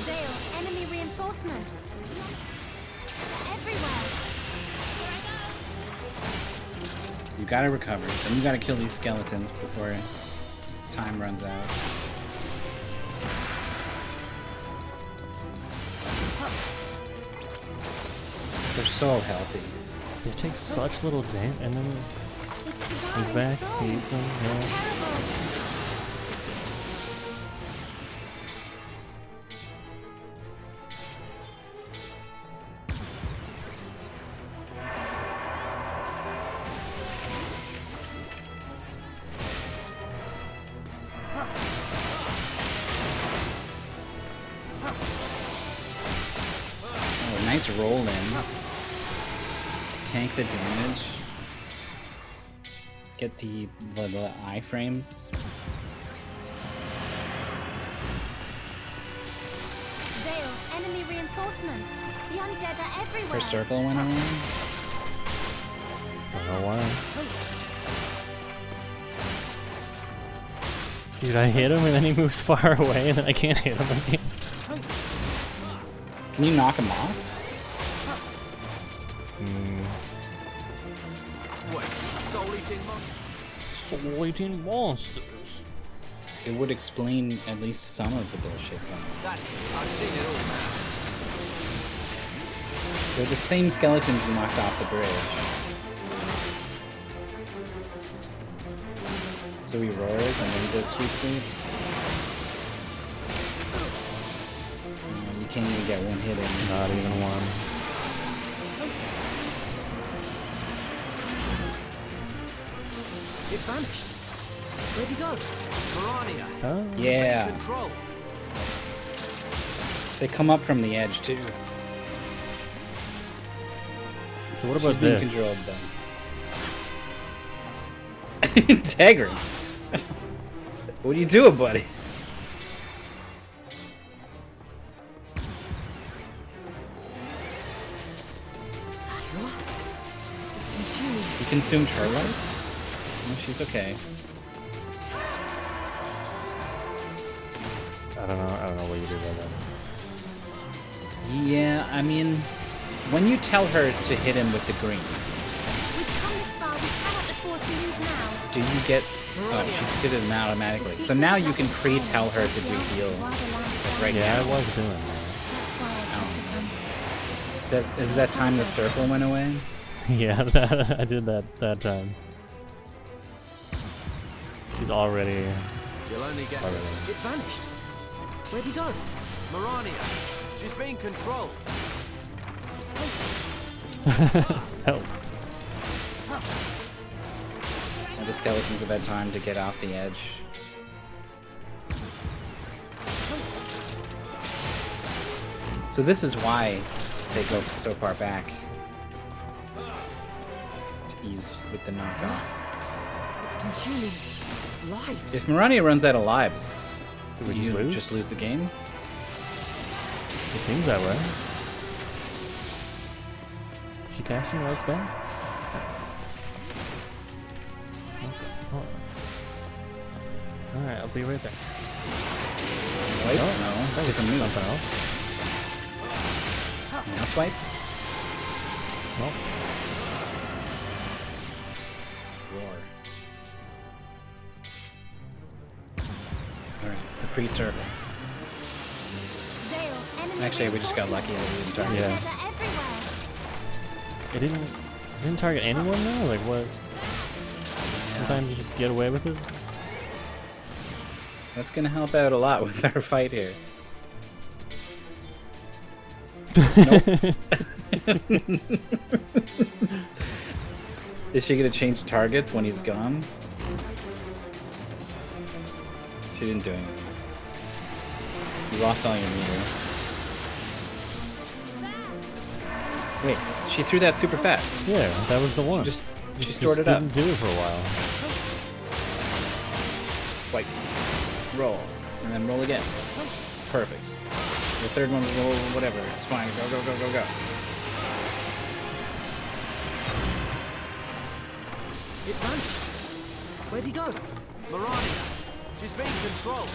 Zale, enemy reinforcements. Everywhere. So you gotta recover. Then you gotta kill these skeletons before time runs out. They're so healthy. They take such little damage, and then he's back. He eats them. Yeah. Oh, nice roll in. Tank the damage. Get the iframes. Zale, enemy reinforcements. The undead are everywhere. Her circle went away. Don't know why. Dude, I hit him and then he moves far away and then I can't hit him again. Can you knock him off? Wait, soul-eating monsters? Soul-eating monsters. It would explain at least some of the bullshit going on. That's it. I've seen it all now. They're the same skeletons you knocked off the bridge. So he roars and then he does sweep sweep. You can't even get one hit in. Not even one. It vanished. Where'd he go? Mirania. Oh. Yeah. Control. They come up from the edge too. So what about She's being this? controlled then. Dagger. What are you doing, buddy? It's consuming. You consumed her lights? No, she's okay. I don't know what you do about that. Yeah, I mean, when you tell her to hit him with the green, We've come this far, we cannot afford to lose now. do you get... Oh, she did it automatically. So now you can pre-tell her to do heal. Like right Yeah, now. I was doing that. That's why I had to come. Is that time the circle went away? Yeah, I did that time. He's already... You'll only get... It vanished. Where'd he go? Mirania. She's being controlled. Help. Now the skeletons have had time to get off the edge. So this is why they go so far back. To ease with the knockoff. It's consuming lives. If Mirania runs out of lives, Do we you lose? just lose the game? It seems that way. She casting lights back? Alright, I'll be right back. Wait, No, no. that was something else. Now swipe. Nope. roar. Alright, the pre-circle. Actually, we just got lucky that we didn't target. Yeah. It didn't target anyone though? Like what? Sometimes you just get away with it? That's gonna help out a lot with our fight here. Nope. Is she gonna change targets when he's gone? She didn't do anything. You lost all your meter. Wait, she threw that super fast. Yeah, that was the one. She stored it up. Didn't do it for a while. Swipe. Roll. And then roll again. Perfect. The third one, roll whatever. It's fine. Go, go, go, go, go. It vanished. Where'd he go? Mirani, she's being controlled.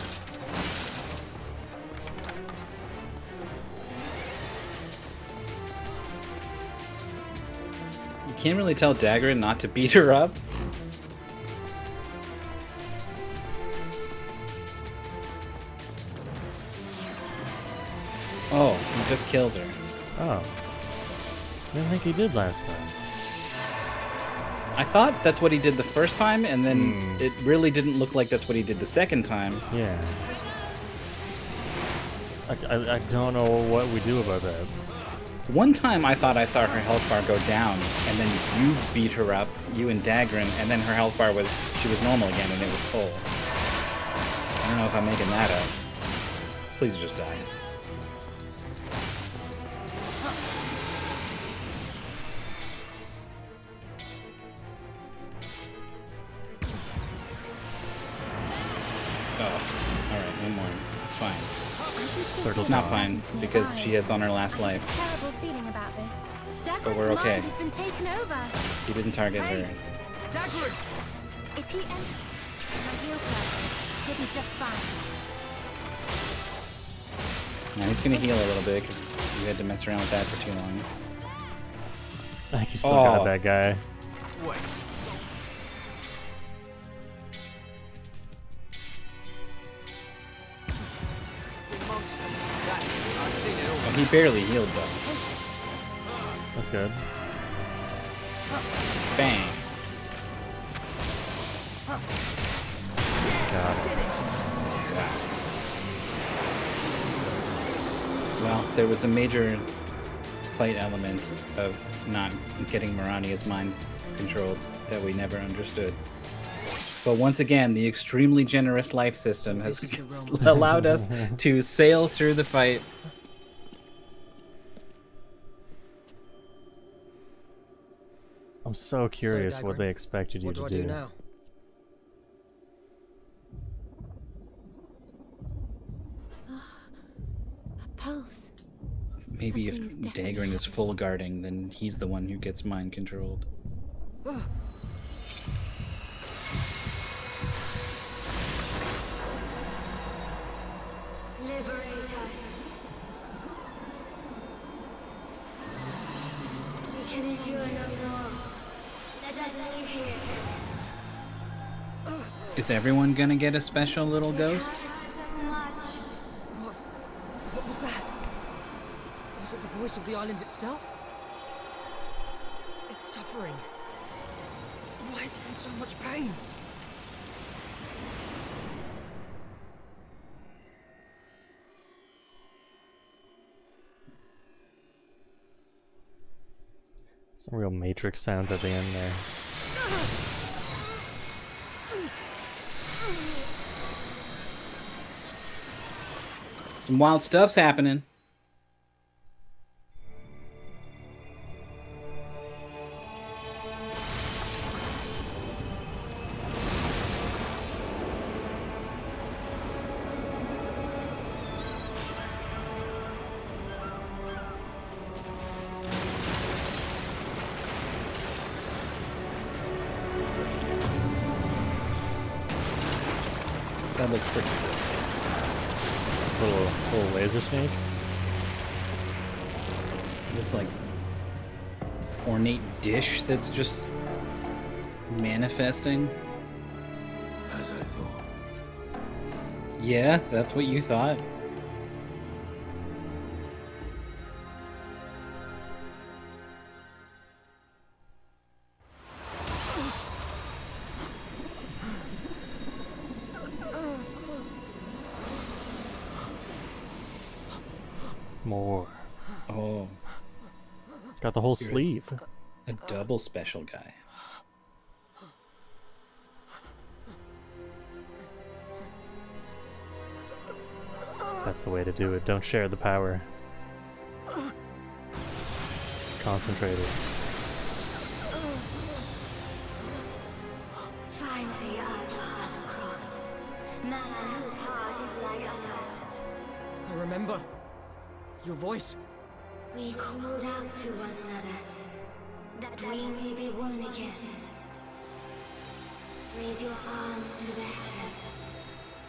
You can't really tell Daggerin not to beat her up. Oh, he just kills her. Oh. I didn't think he did last time. I thought that's what he did the first time, and then it really didn't look like that's what he did the second time. Yeah. I don't know what we do about that. One time I thought I saw her health bar go down, and then you beat her up, you and Daggerin, and then her health bar she was normal again, and it was full. I don't know if I'm making that up. Please just die. Oh, alright, one more. It's fine. It's not fine, because she is on her last life. Terrible feeling about this. But we're okay. Has been taken over. He didn't target her. If he enters my heal circle, he'll be just fine. Now he's gonna heal a little bit, because you had to mess around with that for too long. I think you still got that guy. Wait. Well, he barely healed though. That's good. Bang. Got it. Well, there was a major fight element of not getting Mirani's mind controlled that we never understood. But once again, the extremely generous life system has allowed us to sail through the fight. I'm so curious what they expected you to do. What do I do now? A pulse. Maybe if Daggerin is full guarding, then he's the one who gets mind controlled. Liberate us. We can endure no more. Let us leave here. Is everyone gonna get a special little ghost? So much. What was that? Was it the voice of the island itself? It's suffering. Why is it in so much pain? Some real Matrix sounds at the end there. Some wild stuff's happening. That looks pretty cool. Little laser snake. This like ornate dish that's just Manifesting? As I thought. Yeah, that's what you thought. More. Oh. Got the whole You're sleeve. A double special guy. That's the way to do it. Don't share the power. Concentrated. Finally, our paths crossed. Man whose heart is like ours. I remember. Your voice. We called out to one another, that we may be one again. Raise your arm to the heavens,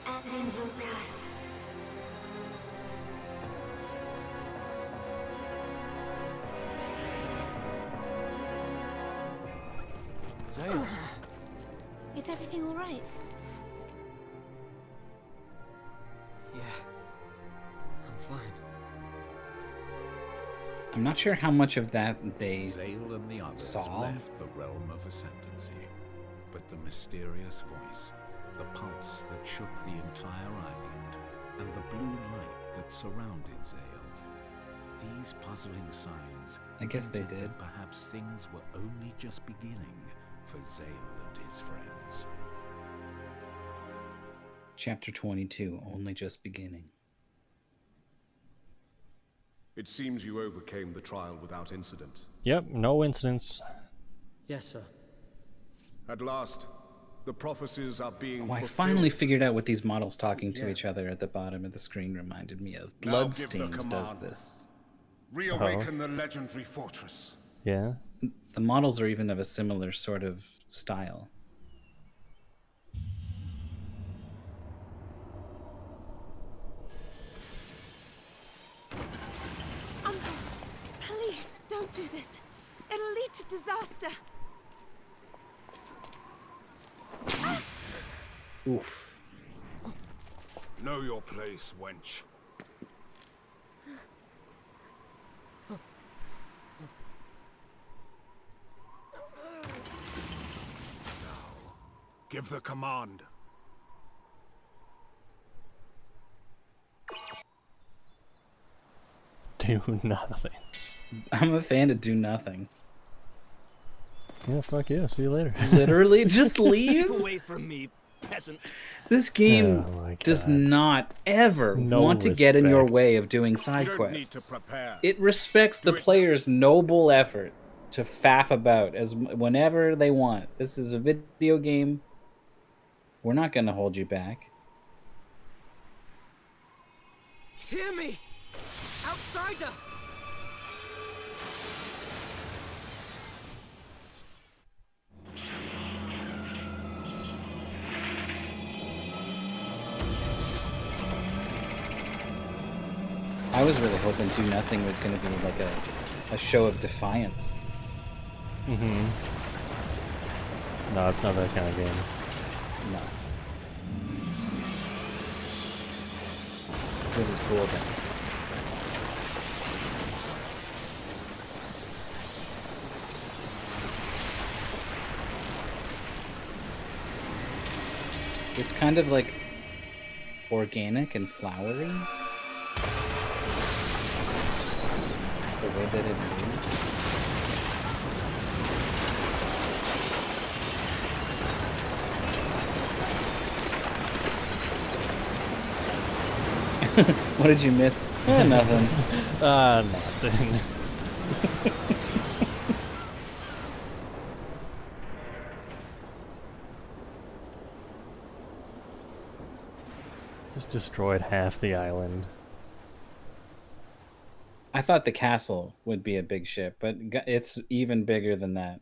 and invoke us. Zale. Is everything all right? Yeah. I'm fine. I'm not sure how much of that they Zale and the others saw. left the realm of ascendancy, but the mysterious voice, the pulse that shook the entire island, and the blue light that surrounded Zale. These puzzling signs I guess they hinted did. that perhaps things were only just beginning for Zale and his friends. Chapter 22, only just beginning. It seems you overcame the trial without incident. Yep, no incidents. Yes, sir. At last, the prophecies are being Oh, I fulfilled. finally figured out what these models talking to Yeah. each other at the bottom of the screen reminded me of. Now give the Bloodstained does command. this. Reawaken the legendary fortress. Yeah. The models are even of a similar sort of style. Please, don't do this. It'll lead to disaster. Oof. Know your place, wench. Now, give the command. Do nothing. I'm a fan of do nothing. Yeah, fuck yeah. See you later. Literally, just leave? Keep away from me, peasant. This game Oh my does God. not ever No want to get in your respect. way of doing side You don't need to quests. prepare. It respects the player's noble effort to faff about whenever they want. This is a video game. We're not going to hold you back. Hear me! Outsider! I was really hoping Do Nothing was going to be like a show of defiance. Mm-hmm. No, it's not that kind of game. No. This is cool, then. It's kind of like organic and flowery. The way that it moves. What did you miss? Nothing. Nothing. Just destroyed half the island. I thought the castle would be a big ship, but it's even bigger than that.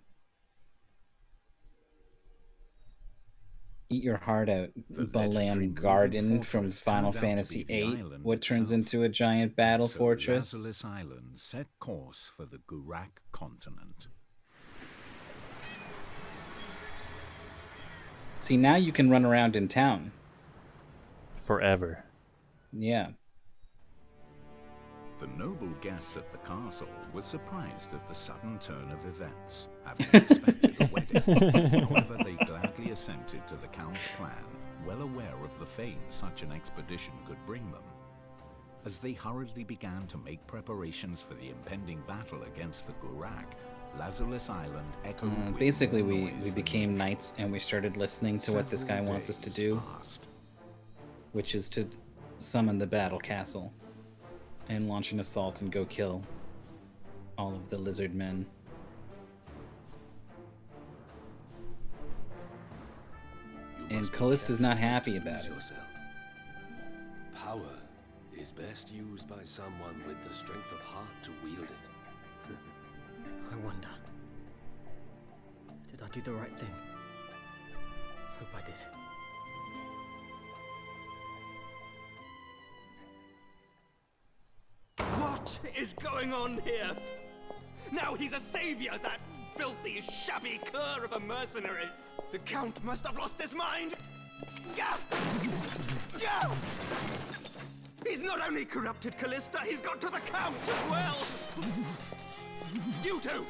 Eat your heart out, Balam Garden from Final Fantasy VIII. What turns into a giant battle So fortress? Lazarus Island set course for the Gurak continent. See, now you can run around in town. Forever. Yeah. The noble guests at the castle were surprised at the sudden turn of events, having expected a wedding. However, they gladly assented to the Count's plan, well aware of the fame such an expedition could bring them. As they hurriedly began to make preparations for the impending battle against the Gurak, Lazulus Island echoed with Basically, more we noise became knights and we started listening to what this guy wants us to do, which is to summon the battle castle and launch an assault and go kill all of the lizard men. And Callista's not happy about it. Power is best used by someone with the strength of heart to wield it. I wonder. Did I do the right thing? Hope I did. What is going on here? Now he's a savior, that filthy, shabby cur of a mercenary. The Count must have lost his mind. Gah! Gah! He's not only corrupted Callista, he's got to the Count as well. You two!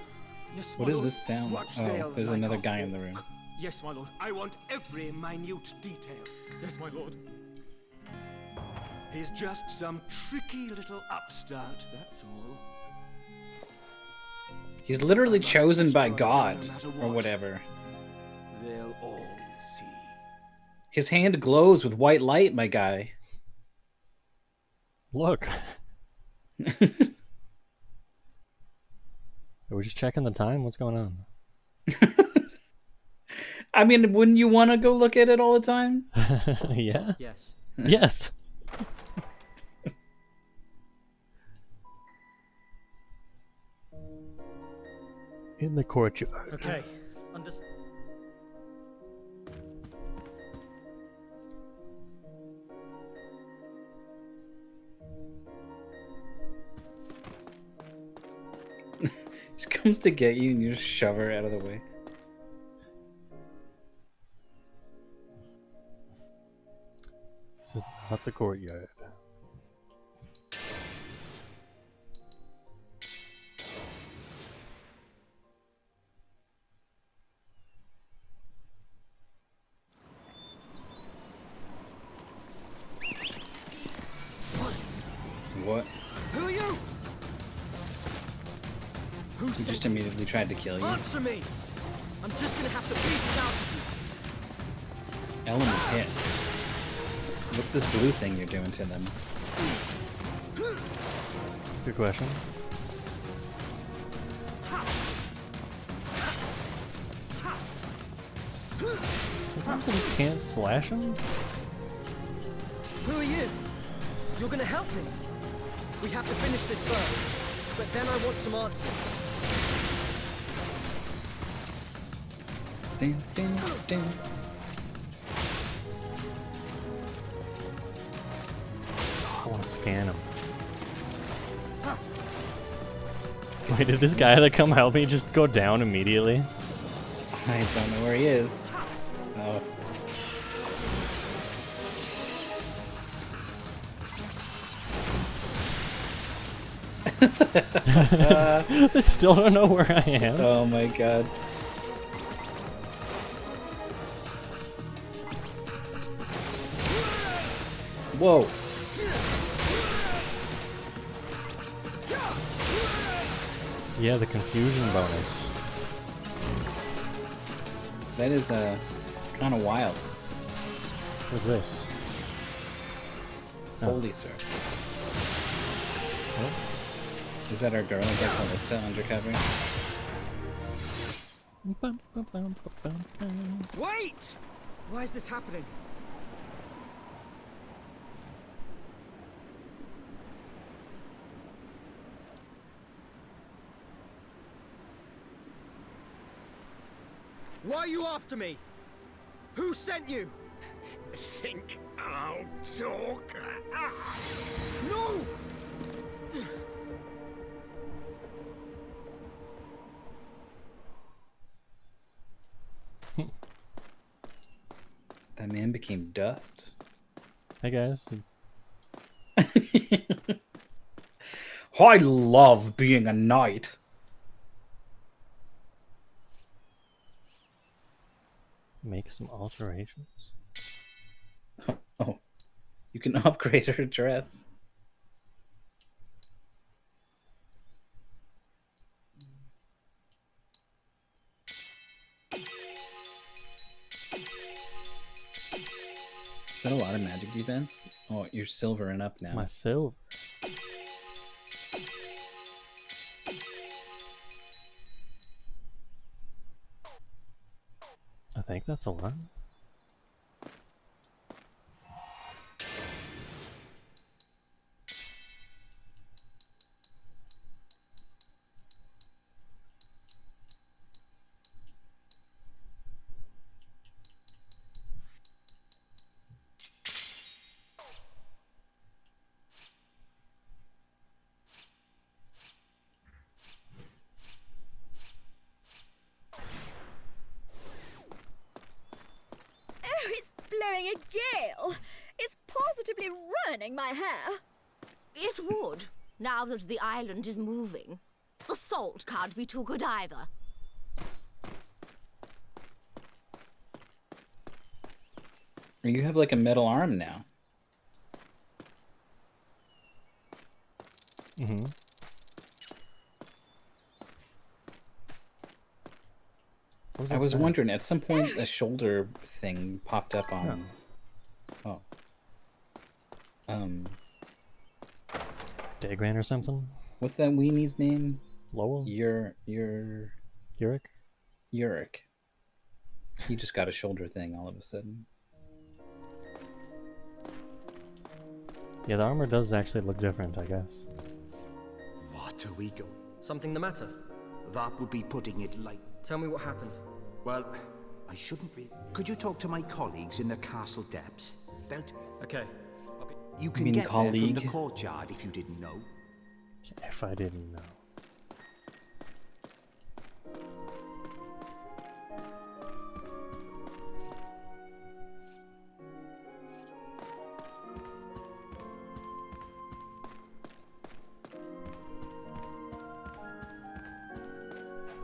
Yes, What my is lord. this sound? Watch Oh, Zale there's like another a guy in the room. Yes, my lord. I want every minute detail. Yes, my lord. He's just some tricky little upstart, that's all. He's literally chosen by God, or whatever. They'll all see. His hand glows with white light, my guy. Look. Are we just checking the time? What's going on? I mean, wouldn't you want to go look at it all the time? Yeah? Yes. Yes. In the courtyard. Okay. She comes to get you and you just shove her out of the way. This is not the courtyard. What? Who are you? Who He sent just immediately tried to kill you. Answer me! I'm just gonna have to beat it out of you. Element hit. What's this blue thing you're doing to them? Good question. Sometimes I just can't slash him? Who are you? You're gonna help me. We have to finish this first, but then I want some answers. Ding, ding, ding. I want to scan him. Wait, did this guy that come help me just go down immediately? I don't know where he is. Oh. I still don't know where I am. Oh my god. Whoa. Yeah, the confusion bonus. That is kind of wild. What's this? Oh. Holy sir. Is that our girl? Is that Callista undercover? Wait! Why is this happening? Why are you after me? Who sent you? Think I'll talk? No! That man became dust. Hey guys. I love being a knight. Make some alterations. Oh, you can upgrade her dress. Is that a lot of magic defense? Oh, you're silver and up now. My silver. I think that's a lot. Blowing a gale. It's positively ruining my hair. It would, now that the island is moving. The salt can't be too good either. You have like a metal arm now. Mm-hmm. I was wondering, at some point a shoulder thing popped up on... Oh. Dagran or something? What's that weenie's name? Lowell? Uric? Uric. He just got a shoulder thing all of a sudden. Yeah, the armor does actually look different, I guess. What are we going? Something the matter? That would be putting it light. Tell me what happened. Well, I shouldn't be. Could you talk to my colleagues in the castle depths? Okay. You can get there from the courtyard if you didn't know. If I didn't know.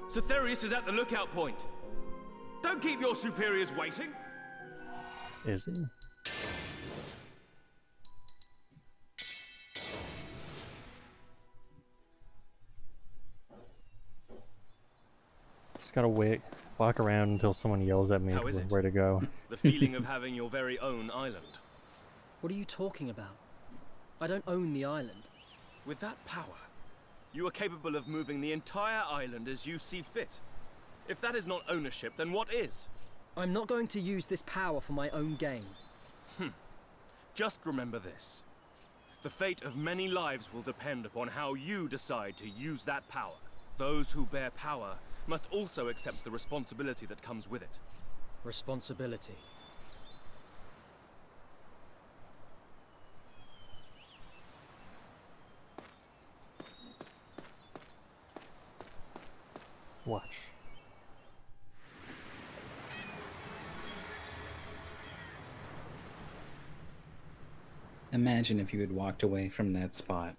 Cythereus is at the lookout point. Don't keep your superiors waiting. Is he? Just gotta walk around until someone yells at me How is it? where to go. The feeling of having your very own island. What are you talking about? I don't own the island. With that power, you are capable of moving the entire island as you see fit. If that is not ownership, then what is? I'm not going to use this power for my own gain. Just remember this. The fate of many lives will depend upon how you decide to use that power. Those who bear power must also accept the responsibility that comes with it. Responsibility. Watch. Imagine if you had walked away from that spot.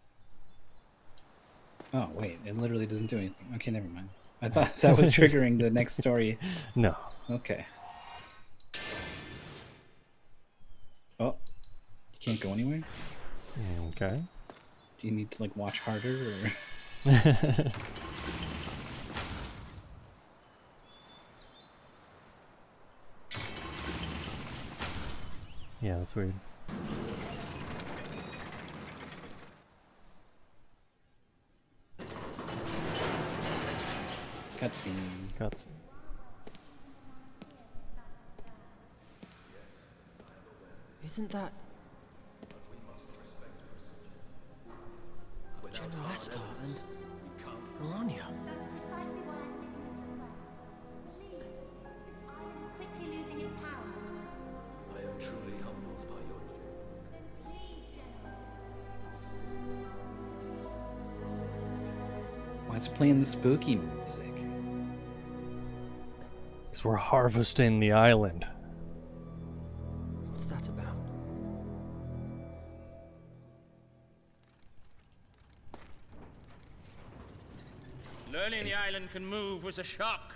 Oh, wait, it literally doesn't do anything. Okay, never mind. I thought that was triggering the next story. No. Okay. Oh, you can't go anywhere? Okay. Do you need to, like, watch harder, or...? Yeah, that's weird. Cutscene. Cutscene. Isn't that... General Lestar and Aronia? That's precisely why I'm making this request. Please, this island is quickly losing its power. I am truly humbled by your... Then please, General. Why is it playing the spooky music? Because we're harvesting the island. can move was a shock.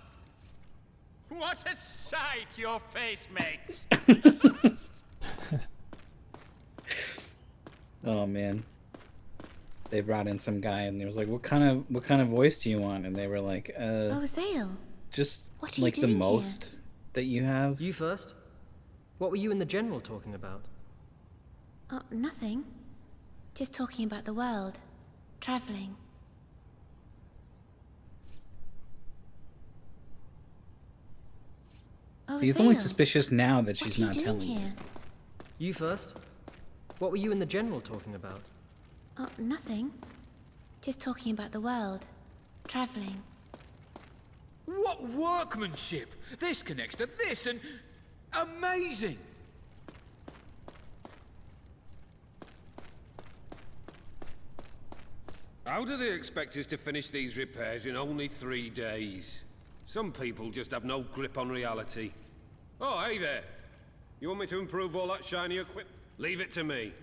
What a sight your face makes! Oh man. They brought in some guy and they was like, what kind of voice do you want? And they were like, Oh, Zale. just What are you like the doing most that you have. You first. What were you and the General talking about? Oh, nothing. Just talking about the world. Traveling. Oh, See, it's only Zale. suspicious now that What she's are you not doing telling you. here? You first. What were you and the General talking about? Oh, nothing. Just talking about the world. Traveling. What workmanship! This connects to this and... amazing! How do they expect us to finish these repairs in only 3 days? Some people just have no grip on reality. Oh, hey there. You want me to improve all that shiny equipment? Leave it to me.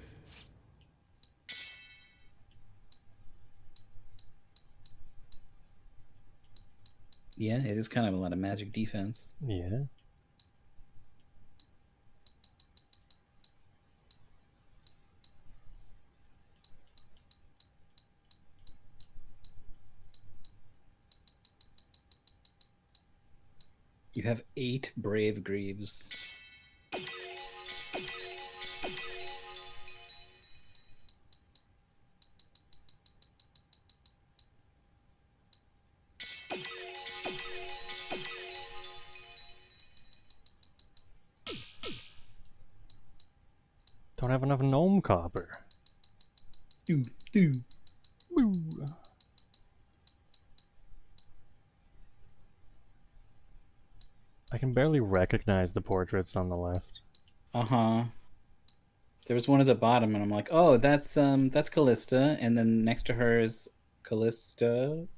Yeah, it is kind of a lot of magic defense. Yeah. You have 8 brave greaves. Don't have enough gnome copper. Do. Boo. I can barely recognize the portraits on the left. Uh-huh. There was one at the bottom and I'm like, oh, that's Callista, and then next to her is Callista.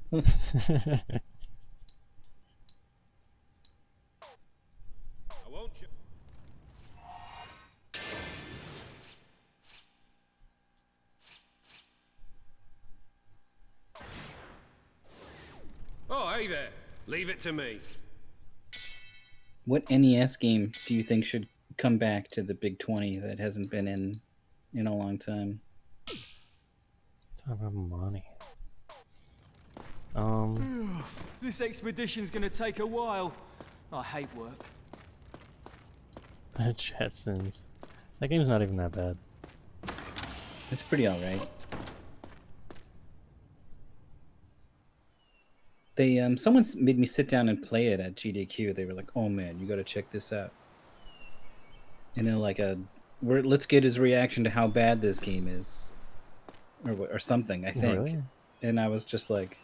Oh, hey there. Leave it to me. What NES game do you think should come back to the Big 20 that hasn't been in a long time? Talk about money. This expedition's gonna take a while. I hate work. The Jetsons. That game's not even that bad. It's pretty alright. They someone made me sit down and play it at GDQ. They were like, "Oh man, you got to check this out." And then like let's get his reaction to how bad this game is, or something. I think. Really? And I was just like,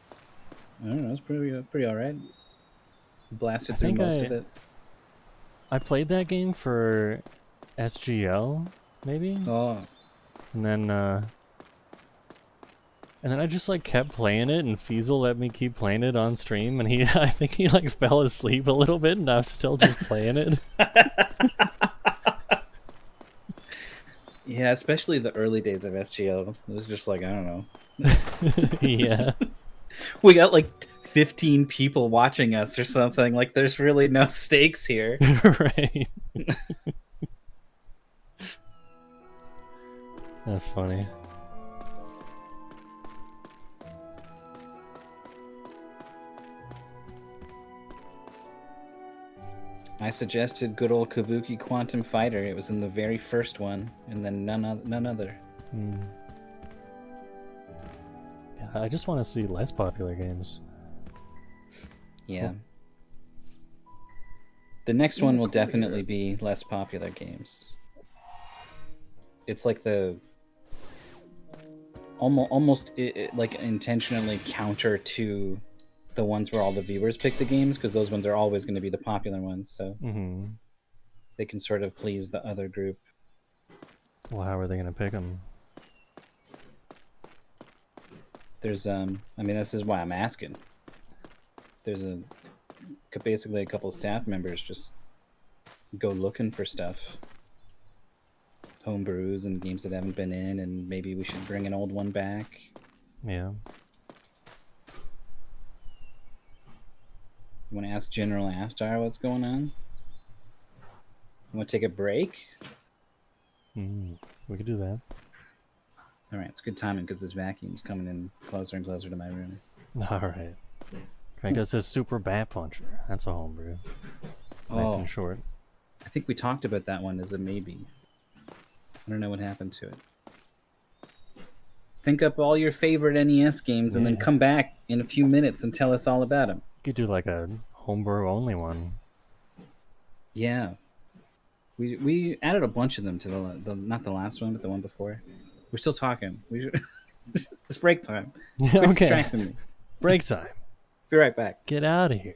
I don't know, it's pretty alright. Blasted through most of it. I played that game for SGL, maybe. Oh. And then I just like kept playing it, and Feasel let me keep playing it on stream, and I think he like fell asleep a little bit, and I was still just playing it. Yeah, especially the early days of SGL. It was just like, I don't know. Yeah. We got like 15 people watching us or something. Like, there's really no stakes here. Right. That's funny. I suggested good old Kabuki Quantum Fighter. It was in the very first one, and then none other. Yeah, I just want to see less popular games. Yeah. Cool. The next one will definitely be less popular games. It's like the almost like intentionally counter to the ones where all the viewers pick the games, because those ones are always going to be the popular ones, so they can sort of please the other group. Well, how are they going to pick them? There's I mean, this is why I'm asking. There's basically a couple of staff members just go looking for stuff, homebrews and games that haven't been in, and maybe we should bring an old one back. Yeah. You want to ask General Astar what's going on? You want to take a break? We could do that. All right, it's good timing because this vacuum's coming in closer and closer to my room. All right. Crank does his super bat puncher. That's a homebrew. Nice and short. I think we talked about that one as a maybe. I don't know what happened to it. Think up all your favorite NES games and then come back in a few minutes and tell us all about them. You could do like a homebrew only one. Yeah. We added a bunch of them to the not the last one, but the one before. We're still talking. It's break time. Quit distracting me. Break time. Be right back. Get out of here.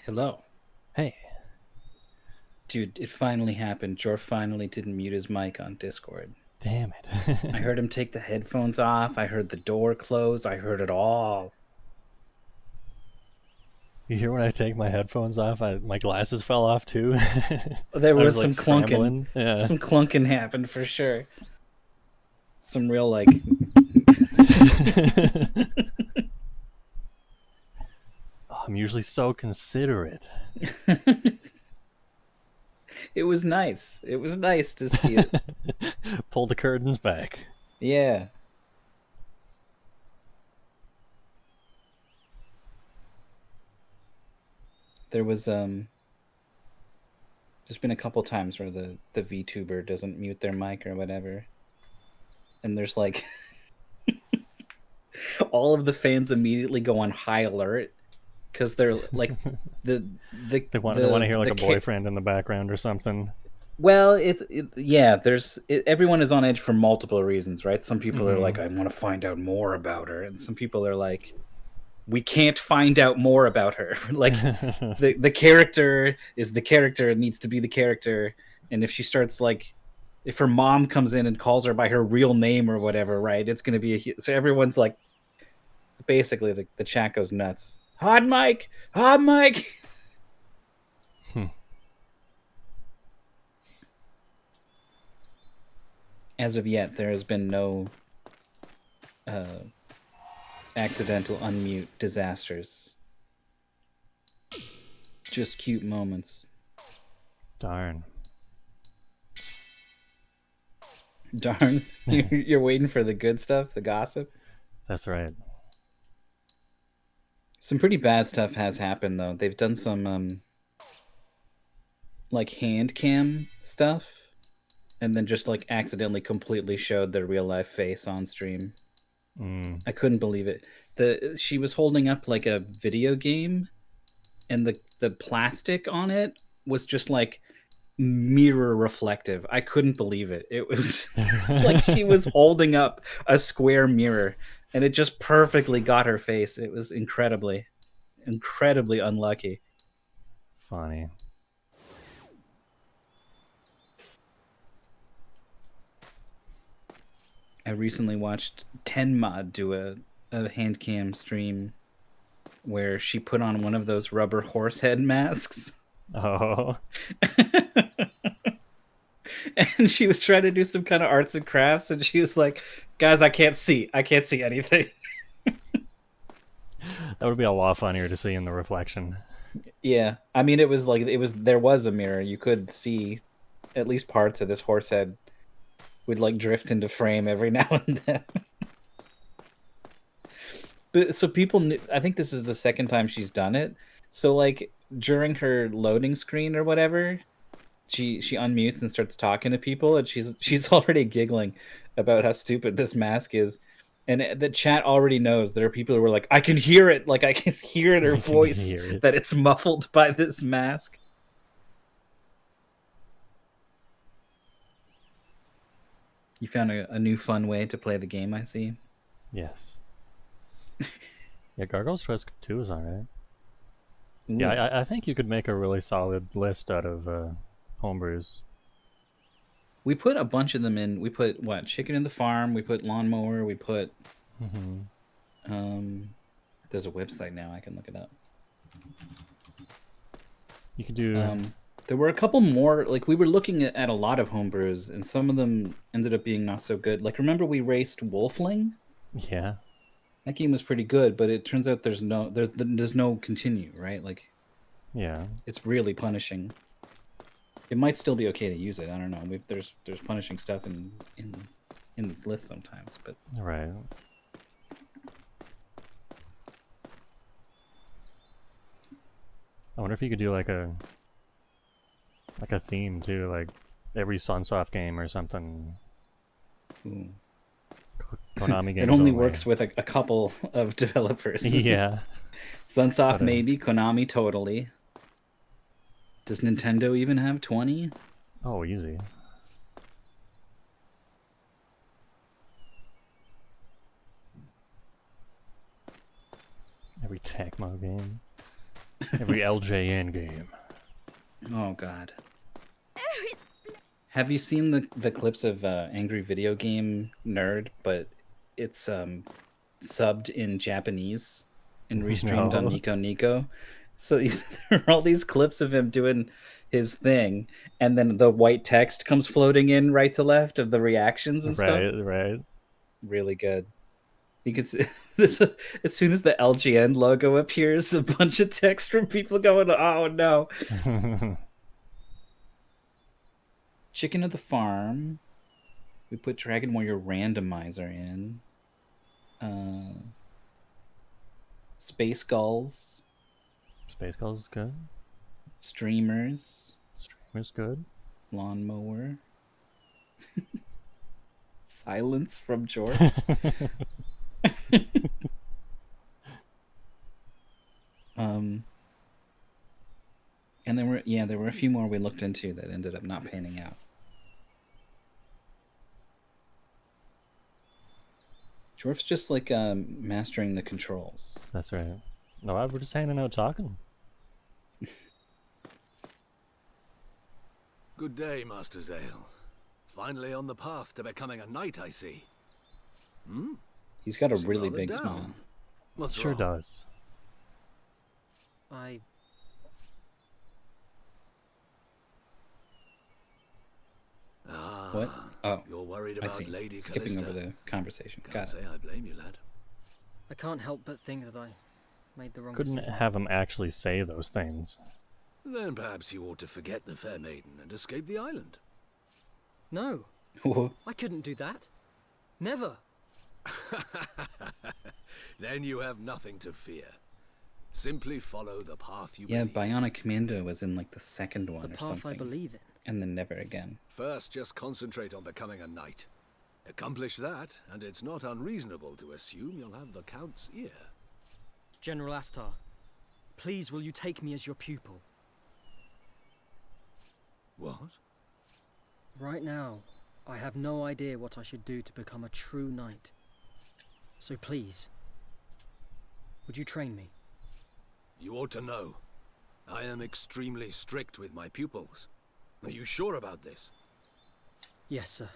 Hello. Hey. Dude, it finally happened. Jor finally didn't mute his mic on Discord. Damn it. I heard him take the headphones off. I heard the door close. I heard it all. You hear when I take my headphones off, my glasses fell off too. There was some like, clunking. Yeah. Some clunking happened for sure. Some real like... I'm usually so considerate. It was nice. It was nice to see it. Pull the curtains back. Yeah. There was there's been a couple times where the VTuber doesn't mute their mic or whatever. And there's like all of the fans immediately go on high alert because they're like they want to hear like a boyfriend in the background or something. Well, everyone is on edge for multiple reasons, right? Some people are like, I want to find out more about her, and some people are like, we can't find out more about her. Like the character is the character, it needs to be the character, and if she starts like, if her mom comes in and calls her by her real name or whatever, right? It's going to be so everyone's like, basically the chat goes nuts. Hot mic. As of yet, there has been no accidental unmute disasters. Just cute moments. Darn. You're waiting for the good stuff, the gossip? That's right. Some pretty bad stuff has happened, though. They've done some, like, hand cam stuff, and then just, like, accidentally completely showed their real-life face on stream. I couldn't believe it. She was holding up, like, a video game, and the plastic on it was just, like, mirror reflective. I couldn't believe it. It was like she was holding up a square mirror, and it just perfectly got her face. It was incredibly unlucky. Funny. I recently watched Tenmod do a hand cam stream where she put on one of those rubber horse head masks. Oh. And she was trying to do some kind of arts and crafts, and she was like, guys, I can't see anything. That would be a lot funnier to see in the reflection. Yeah. I mean, there was a mirror. You could see at least parts of this horse head would like drift into frame every now and then. But so I think this is the second time she's done it. So like during her loading screen or whatever, she unmutes and starts talking to people, and she's already giggling about how stupid this mask is. And the chat already knows there are people who are like, I can hear it. Like I can hear in her voice that it's muffled by this mask. You found a new fun way to play the game, I see. Yes. Yeah, Gargoyle's Trust 2 is alright. Ooh. Yeah, I think you could make a really solid list out of homebrews. We put a bunch of them in. We put Chicken in the Farm. We put Lawnmower. We put. There's a website now. I can look it up. You could do. There were a couple more. Like we were looking at a lot of homebrews, and some of them ended up being not so good. Like remember we raced Wolfling? Yeah. That game was pretty good, but it turns out there's no continue, right? Like. Yeah. It's really punishing. It might still be okay to use it. I don't know. There's punishing stuff in these lists sometimes, but right. I wonder if you could do like a theme too, like every Sunsoft game or something. Ooh. Konami games. It only works with a couple of developers. Yeah. Sunsoft maybe, Konami totally. Does Nintendo even have 20? Oh, easy. Every Tecmo game. Every LJN game. Oh god. Oh, it's Have you seen the clips of Angry Video Game Nerd, but it's subbed in Japanese and restreamed on No. Nico Nico? So there are all these clips of him doing his thing, and then the white text comes floating in right to left of the reactions and stuff. Right. Really good. You can see this as soon as the LGN logo appears, a bunch of text from people going, "Oh no!" Chicken of the farm. We put Dragon Warrior randomizer in. Space Gulls. Space Gulls is good. Streamers. Streamers good. Lawnmower. Silence from George. And there were a few more we looked into that ended up not panning out. Jorf's just like mastering the controls. That's right. No, we're just hanging out talking. Good day, Master Zale. Finally on the path to becoming a knight, I see. Hmm? He's got a Seem really rather big down. smile. What's Sure wrong? does. What? Oh, You're worried I about see. Lady Skipping Callista. over the conversation. Can't Got say it. I blame you, lad. I can't help but think that I made the wrong Couldn't decision. have him actually say those things. Then perhaps you ought to forget the fair maiden and escape the island. No. What? I couldn't do that. Never. Then you have nothing to fear. Simply follow the path you Yeah, believe. Bionic Commando was in like the second one The or path something. I believe in. And then never again. First, just concentrate on becoming a knight. Accomplish that, and it's not unreasonable to assume you'll have the Count's ear. General Astar, please will you take me as your pupil? What? Right now, I have no idea what I should do to become a true knight. So please, would you train me? You ought to know. I am extremely strict with my pupils. Are you sure about this? Yes, sir.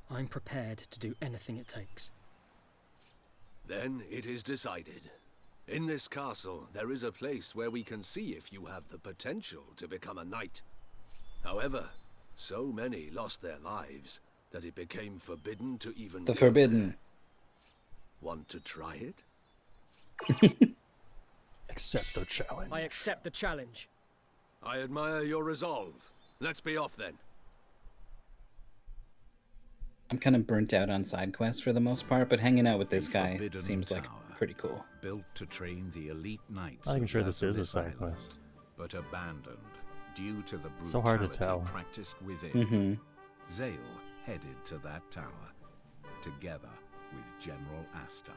I'm prepared to do anything it takes. Then it is decided. In this castle, there is a place where we can see if you have the potential to become a knight. However, so many lost their lives that it became forbidden to even The go forbidden. there. Want to try it? Accept the challenge. I accept the challenge. I admire your resolve. Let's be off then. I'm kind of burnt out on side quests for the most part, but hanging out with this guy Forbidden seems like Tower, pretty cool. Built to train the elite knights. I'm of sure this is a Lazarus side Island, quest. but abandoned due to the So hard to brutality tell. practiced within. Mhm. Zale headed to that tower, together with General Astar.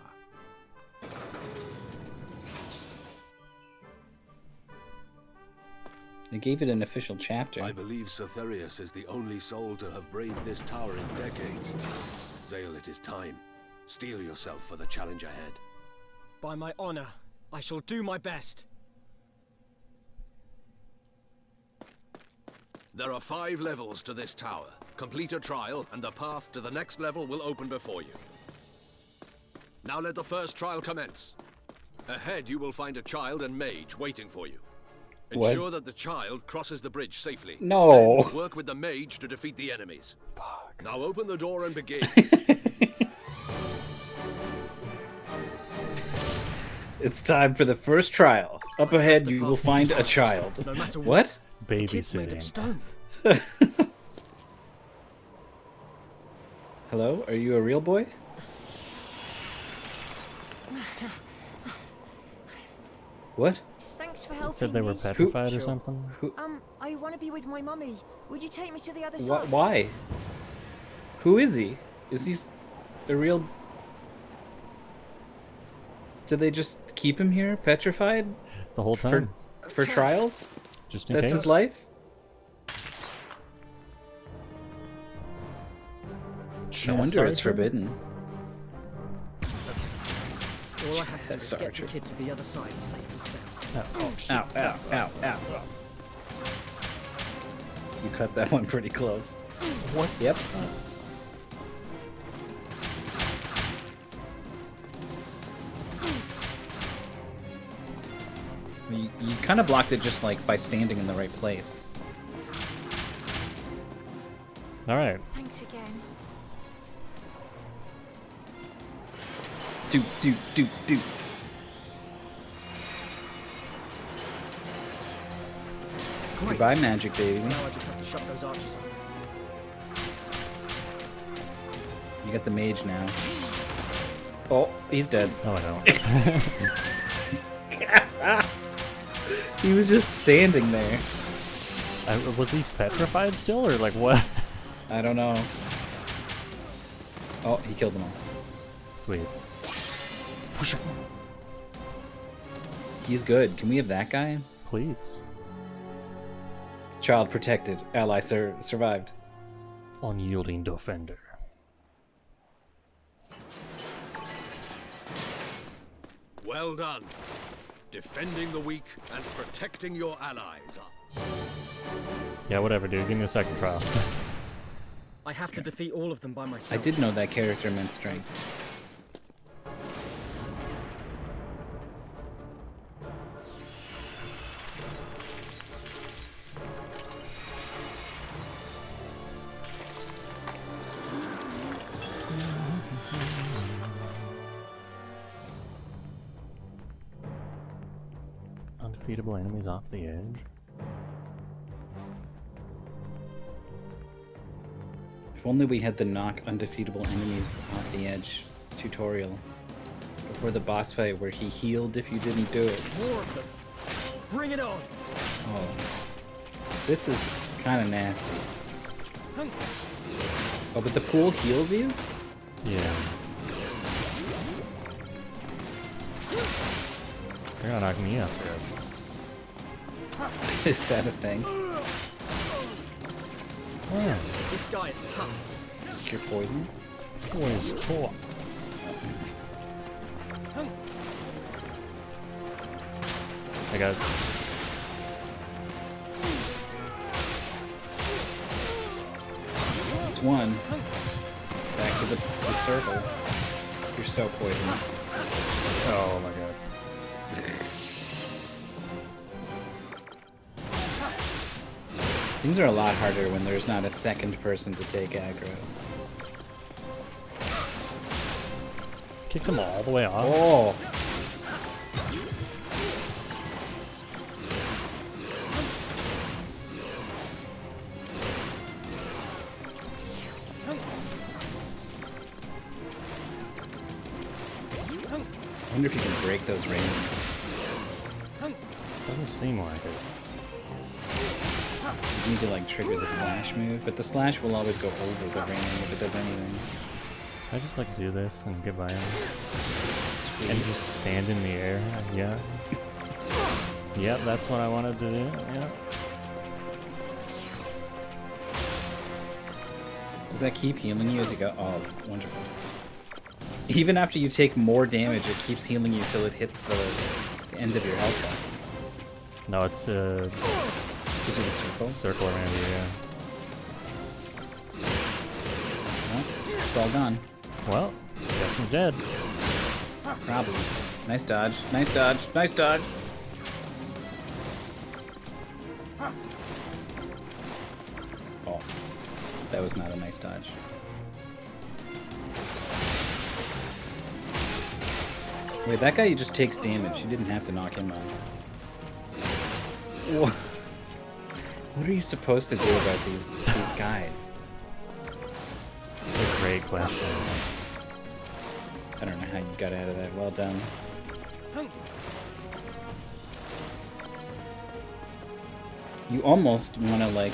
They gave it an official chapter. I believe Cythereus is the only soul to have braved this tower in decades. Zale, it is time. Steel yourself for the challenge ahead. By my honor, I shall do my best. There are 5 levels to this tower. Complete a trial, and the path to the next level will open before you. Now let the first trial commence. Ahead, you will find a child and mage waiting for you. What? Ensure that the child crosses the bridge safely. No. Then work with the mage to defeat the enemies. Now open the door and begin. It's time for the first trial. Up ahead, you will find a child. No matter What? The kid's made of Babysitting. stone. Hello? Are you a real boy? What? Thanks for helping Said they were me. petrified or Sure. something. I want to be with my mummy. Would you take me to the other Wh- side? why? Who is he? Is he a real... Do they just keep him here, petrified? The whole time. For trials? Just in That's case. his life? No wonder it's Sergeant? forbidden. All I have to do is get the kid to the other side safe and sound. Ow, ow, ow, ow. You cut that one pretty close. What? Yep. You kind of blocked it just like by standing in the right place. All right. Thanks again. Do. Great. Goodbye, magic baby. Now I just have to shut those arches up. You got the mage now. Oh, he's dead. No, I don't. He was just standing there. Was he petrified still, or like what? I don't know. Oh, he killed them all. Sweet. He's good. Can we have that guy? Please. Child protected. Ally survived. Unyielding defender. Well done. Defending the weak and protecting your allies. Yeah, whatever, dude. Give me a second trial. I have to defeat all of them by myself. I did know that character meant strength. Undefeatable enemies off the edge. If only we had the knock undefeatable enemies off the edge tutorial before the boss fight where he healed if you didn't do it. More of them. Bring it on. Oh, this is kind of nasty. Oh, but the pool heals you? Yeah. You're gonna knock me up there. Is that a thing? Yeah. This guy is tough. Is this cure poison? Poison. Cool. Hey guys. It's one. Back to the circle. You're so poisoned. Oh my god. Things are a lot harder when there's not a second person to take aggro. Kick them all the way off. Oh! I wonder if you can break those rings. Doesn't seem like it. You need to like trigger the slash move, but the slash will always go over the ring if it does anything. I just like to do this and get by him. Sweet. And just stand in the air. Yeah. Yep, that's what I wanted to do. Yeah. Does that keep healing you as you go? Oh, wonderful. Even after you take more damage, it keeps healing you till it hits the end of your health bar. No, it's Gives you the circle? Circle around you, yeah. Well, it's all gone. Well, guess I'm dead. Probably. Nice dodge. Nice dodge. Nice dodge. Oh. That was not a nice dodge. Wait, that guy just takes damage. You didn't have to knock him out. What? What are you supposed to do about these guys? It's a great question. I don't know how you got out of that. Well done. You almost want to like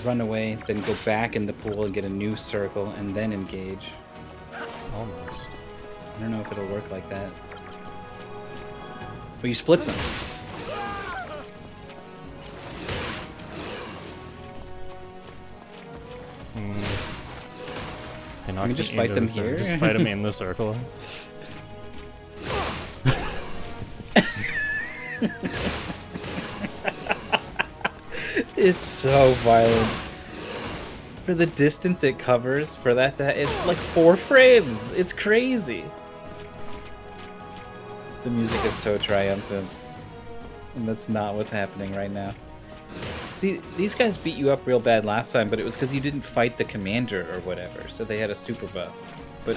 run away, then go back in the pool and get a new circle and then engage. Almost. I don't know if it'll work like that. But you split them. Can we just fight them here? Just fight them in the circle. It's so violent. For the distance it covers, for that to it's like 4 frames. It's crazy. The music is so triumphant. And that's not what's happening right now. See, these guys beat you up real bad last time, but it was because you didn't fight the commander or whatever, so they had a super buff. But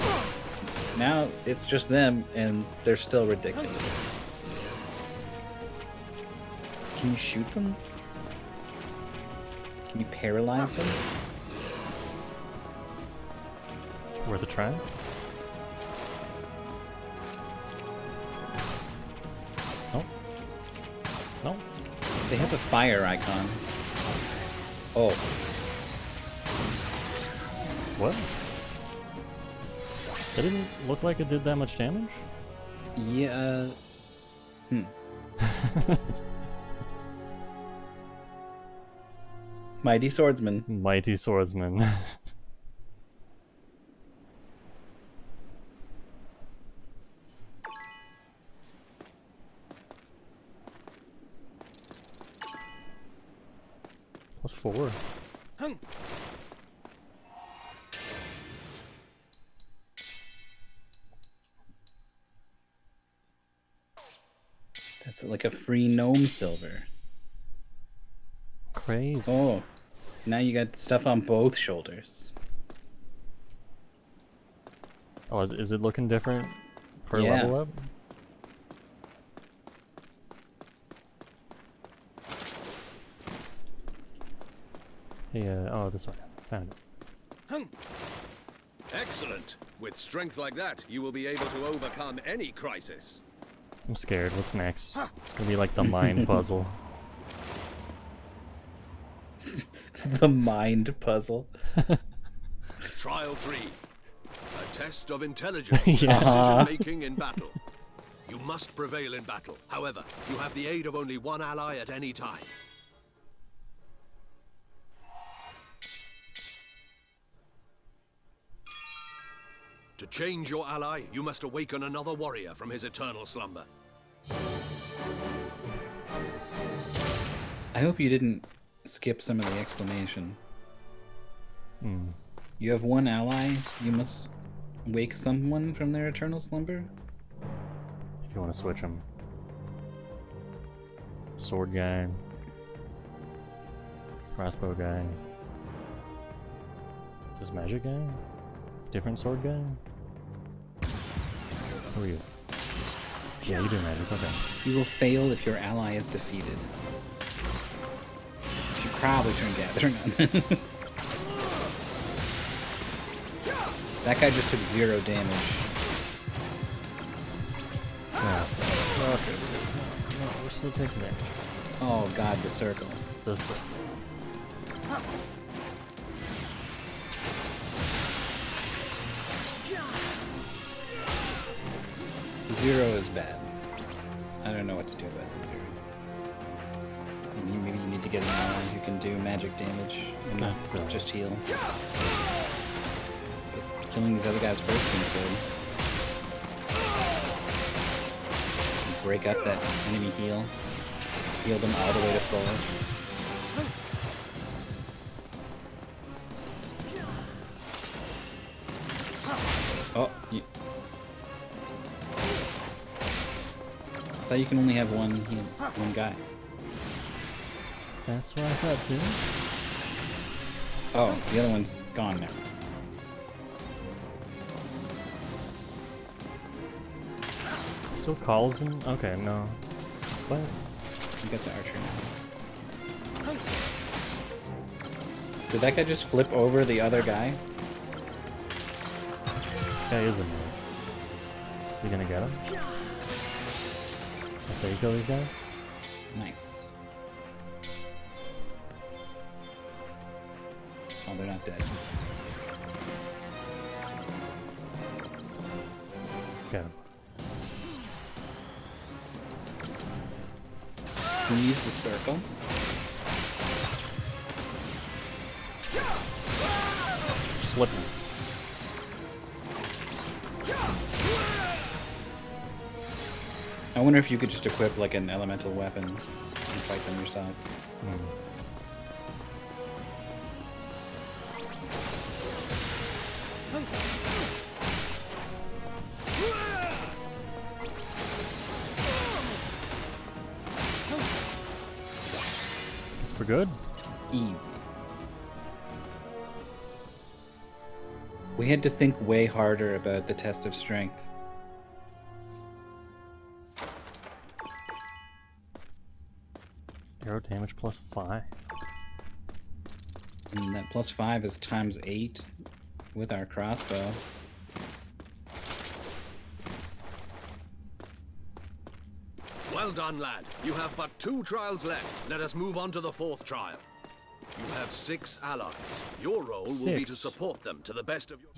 now it's just them, and they're still ridiculous. Can you shoot them? Can you paralyze them? Worth a try? No. No. They have a fire icon. Oh. What? It didn't look like it did that much damage? Yeah. Mighty swordsman. Mighty swordsman. +4. That's like a free gnome silver. Crazy. Oh, now you got stuff on both shoulders. Oh, is it looking different per Yeah. level up? Hey, oh, this way. Found it. Excellent. With strength like that, you will be able to overcome any crisis. I'm scared. What's next? It's gonna be like the mind puzzle. The mind puzzle. Trial 3. A test of intelligence Yeah. and decision-making in battle. You must prevail in battle. However, you have the aid of only one ally at any time. To change your ally, you must awaken another warrior from his eternal slumber. I hope you didn't skip some of the explanation. You have one ally, you must wake someone from their eternal slumber? If you want to switch them. Sword guy. Crossbow guy. Is this magic guy? Different sword guy? Who are you? Yeah, you do magic, okay. You will fail if your ally is defeated. You should probably turn gathering on. That guy just took 0 damage. Yeah. Okay. No, we're still taking damage. Oh god, the circle. The circle. 0 is bad. I don't know what to do about the 0. Maybe you need to get an ally who can do magic damage and not just heal. But killing these other guys first seems good. Break up that enemy heal. Heal them all the way to full. Oh, I thought you can only have one guy. That's what I thought too. Oh, the other one's gone now. Still calls him? Okay, no. What? You got the archer now. Did that guy just flip over the other guy? This guy is a move. You gonna get him? That's how you kill these guys? Nice. Oh, they're not dead. Got him. Can you use the circle? Flip him. I wonder if you could just equip like an elemental weapon and fight them yourself. We're good. Easy. We had to think way harder about the test of strength. Arrow damage +5. And that +5 is times 8 with our crossbow. Well done, lad. You have but 2 trials left. Let us move on to the 4th trial. You have 6 allies. Your role will be to support them to the best of your...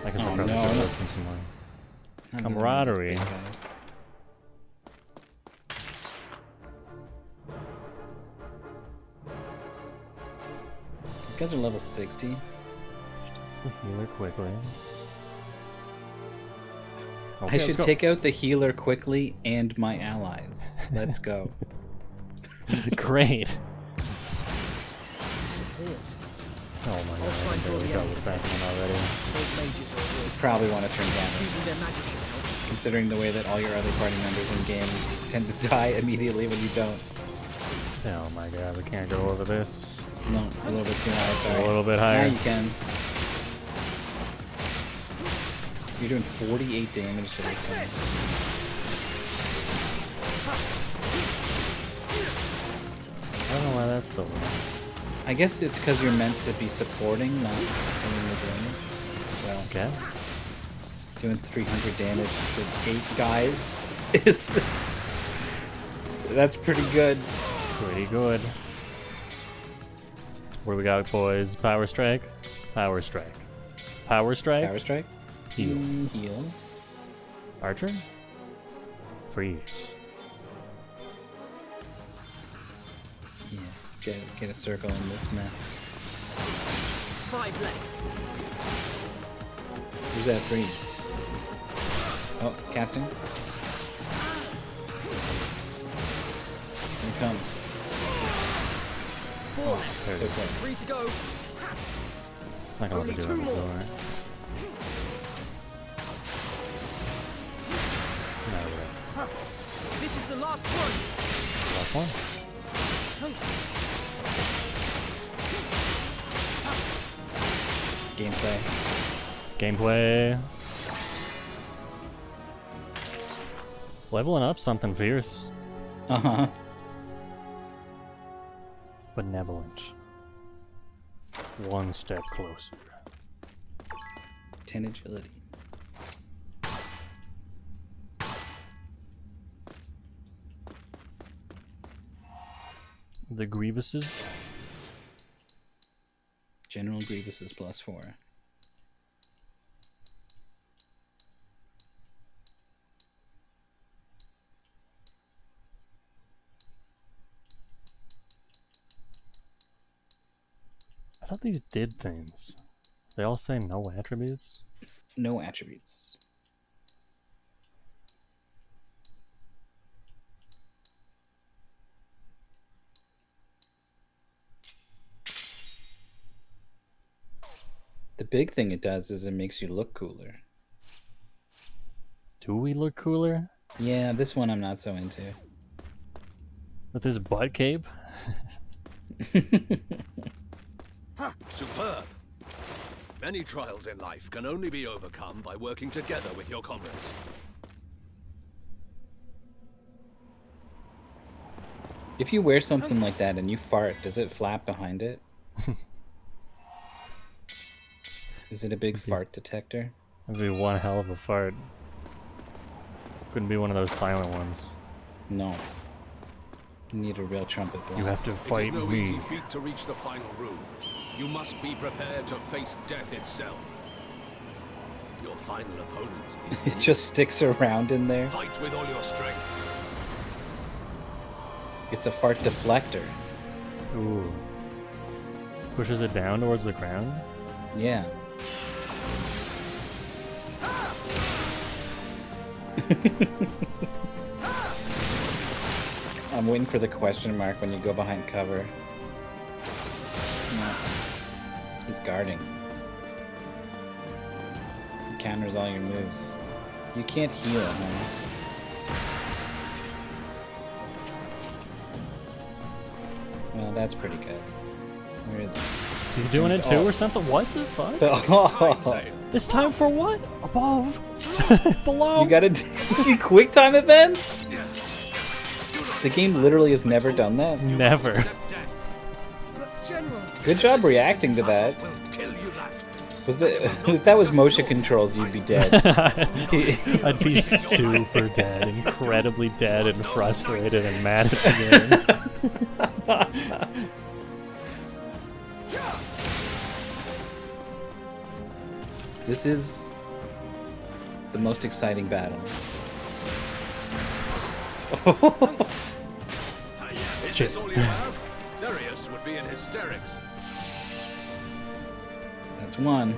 I guess I'll probably start listening some more. Camaraderie. You guys are level 60. Healer quickly. Okay, I should take out the healer quickly and my allies. Let's go. Great. Support. Oh my god, I barely got what's happening already. You probably want to turn damage. Considering the way that all your other party members in game tend to die immediately when you don't. Oh my god, we can't go over this. No, it's a little bit too high, sorry. A little bit higher. Now you can. You're doing 48 damage to this guy. I don't know why that's so low. I guess it's because you're meant to be supporting, not doing the damage. So, okay. Doing 300 damage to 8 guys is... That's pretty good. Pretty good. What do we got, boys? Power strike? Power strike. Power strike? Power strike? Heal. Heal. Archer? Freeze. Yeah, get a circle in this mess. 5 left. Who's that freeze? Oh, casting. Here it comes. 4 Oh, left. so close. 3 to go. It's not gonna let me do it before. No, This is the last one. last one. Gameplay. Gameplay. Leveling up something fierce. Uh-huh. Benevolent. One step closer. 10 agility. The Grievuses. General Grievuses +4. I thought these did things. They all say no attributes? No attributes. The big thing it does is it makes you look cooler. Do we look cooler? Yeah, this one I'm not so into. With this butt cape? Superb! Many trials in life can only be overcome by working together with your comrades. If you wear something like that and you fart, does it flap behind it? Is it a big fart detector? That'd be one hell of a fart. Couldn't be one of those silent ones. No. You need a real trumpet blast. You have to fight It is no me. easy feat to reach the final room. You must be prepared to face death itself. Your final opponent is It just sticks around in there. Fight with all your strength. It's a fart deflector. Ooh. Pushes it down towards the ground? Yeah. I'm waiting for the question mark when you go behind cover. No. He's guarding. He counters all your moves. You can't heal him. Well, that's pretty good. Where is he? He's doing it too or something? What the fuck? It's time for what? Above? Below? You gotta do quick time events? The game literally has never done that. Never. Good job reacting to that. Was if that was motion controls, you'd be dead. I'd be super dead, incredibly dead and frustrated and mad at the game. This is the most exciting battle. Is this all you have? Darius would be in hysterics. That's one.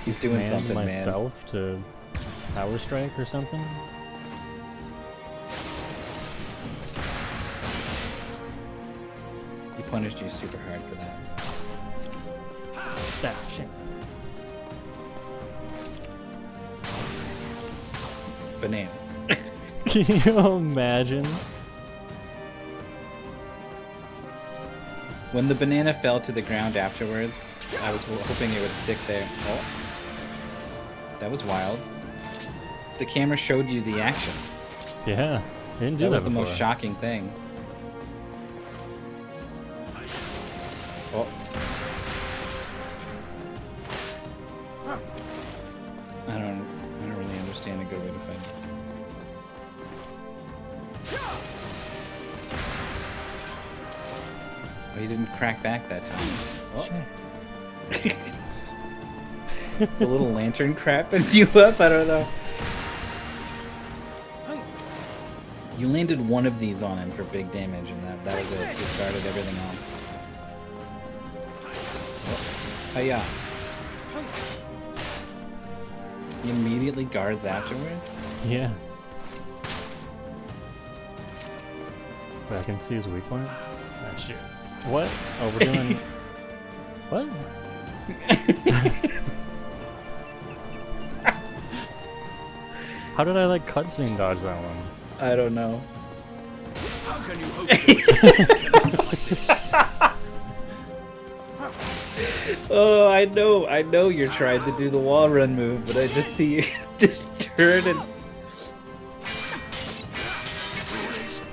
He's doing something, man. Myself to power strike or something. He punished you super hard for that. Ah, shit. Banana. Can you imagine? When the banana fell to the ground afterwards, I was hoping it would stick there. Oh. That was wild. The camera showed you the action. Yeah, didn't do that was the before. most shocking thing. Oh. I don't really understand a good way to fight. Oh, he didn't crack back that time. Oh. It's a little lantern crapping you up, I don't know. You landed one of these on him for big damage, and that was it. Discarded everything else. Oh, yeah. He immediately guards afterwards? Yeah. But I can see his weak point. Ah, shit. What? Oh, we're doing... What? How did I, like, cutscene dodge that one? I don't know. How can you hope Oh, I know you're trying to do the wall run move, but I just see you just turn and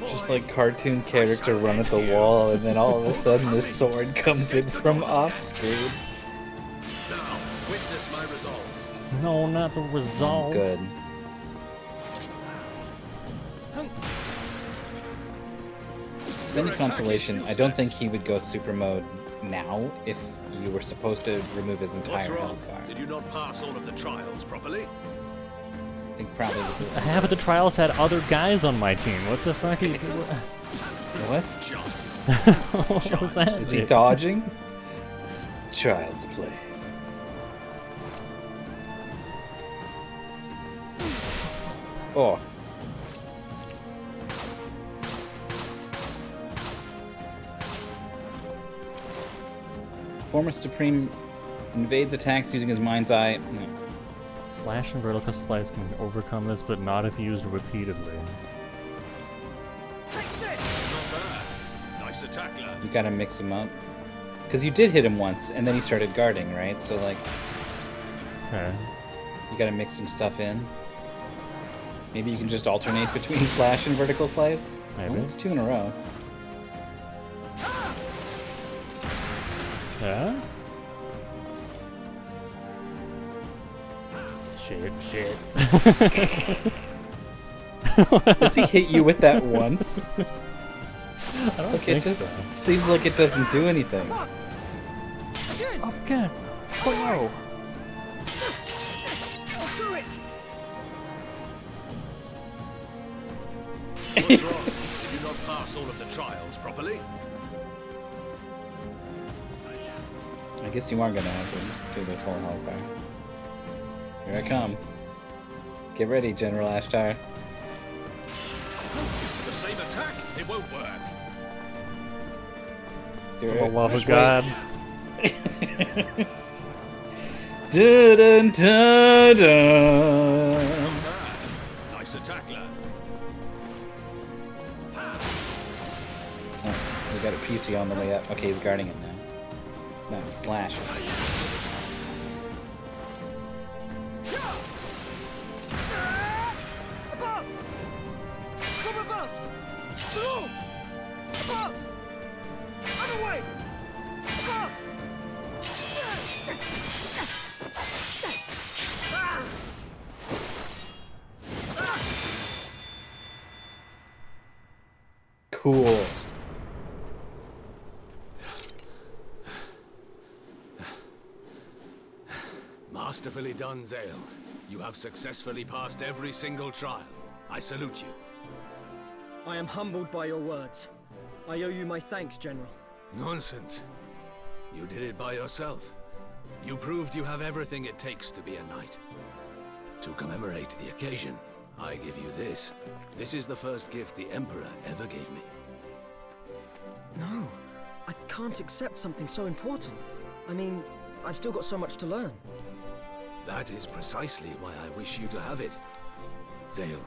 just like cartoon character run at the wall, and then all of a sudden this sword comes in from off screen. Now, witness my resolve. No, not the resolve. Good. If there's any consolation, I don't think he would go super mode now if you were supposed to remove his entire What's wrong? health bar. Did you not pass all of the trials properly? I think probably this is Half of the trials had other guys on my team. What the fuck? What? What was that? Is he dodging? Child's play. Oh. Former Supreme invades attacks using his mind's eye. No. Slash and vertical slice can overcome this, but not if used repeatedly. Nice attack, lad. You gotta mix him up. Because you did hit him once, and then he started guarding, right? So, like... Okay. You gotta mix some stuff in. Maybe you can just alternate between slash and vertical slice? Maybe. Well, it's 2 in a row. Yeah? Shit. Does he hit you with that once? I don't Look, think it just so. seems like it doesn't do anything. Okay. Whoa. I'll do it. What's wrong? Did you not pass all of the trials properly? I guess you are gonna have to do this whole hellfire. Here I come. Get ready, General Ashtar. The same attack, it won't work. For the love of God. Dun, dun, dun, dun. Nice attack, lad. Oh, we got a PC on the way up. Okay, he's guarding it now. It's not slash. Above! From above! Below! Above! Other way! Above! Cool. Masterfully done, Zale. You have successfully passed every single trial. I salute you. I am humbled by your words. I owe you my thanks, General. Nonsense. You did it by yourself. You proved you have everything it takes to be a knight. To commemorate the occasion, I give you this. This is the first gift the Emperor ever gave me. No, I can't accept something so important. I mean, I've still got so much to learn. That is precisely why I wish you to have it. Zale,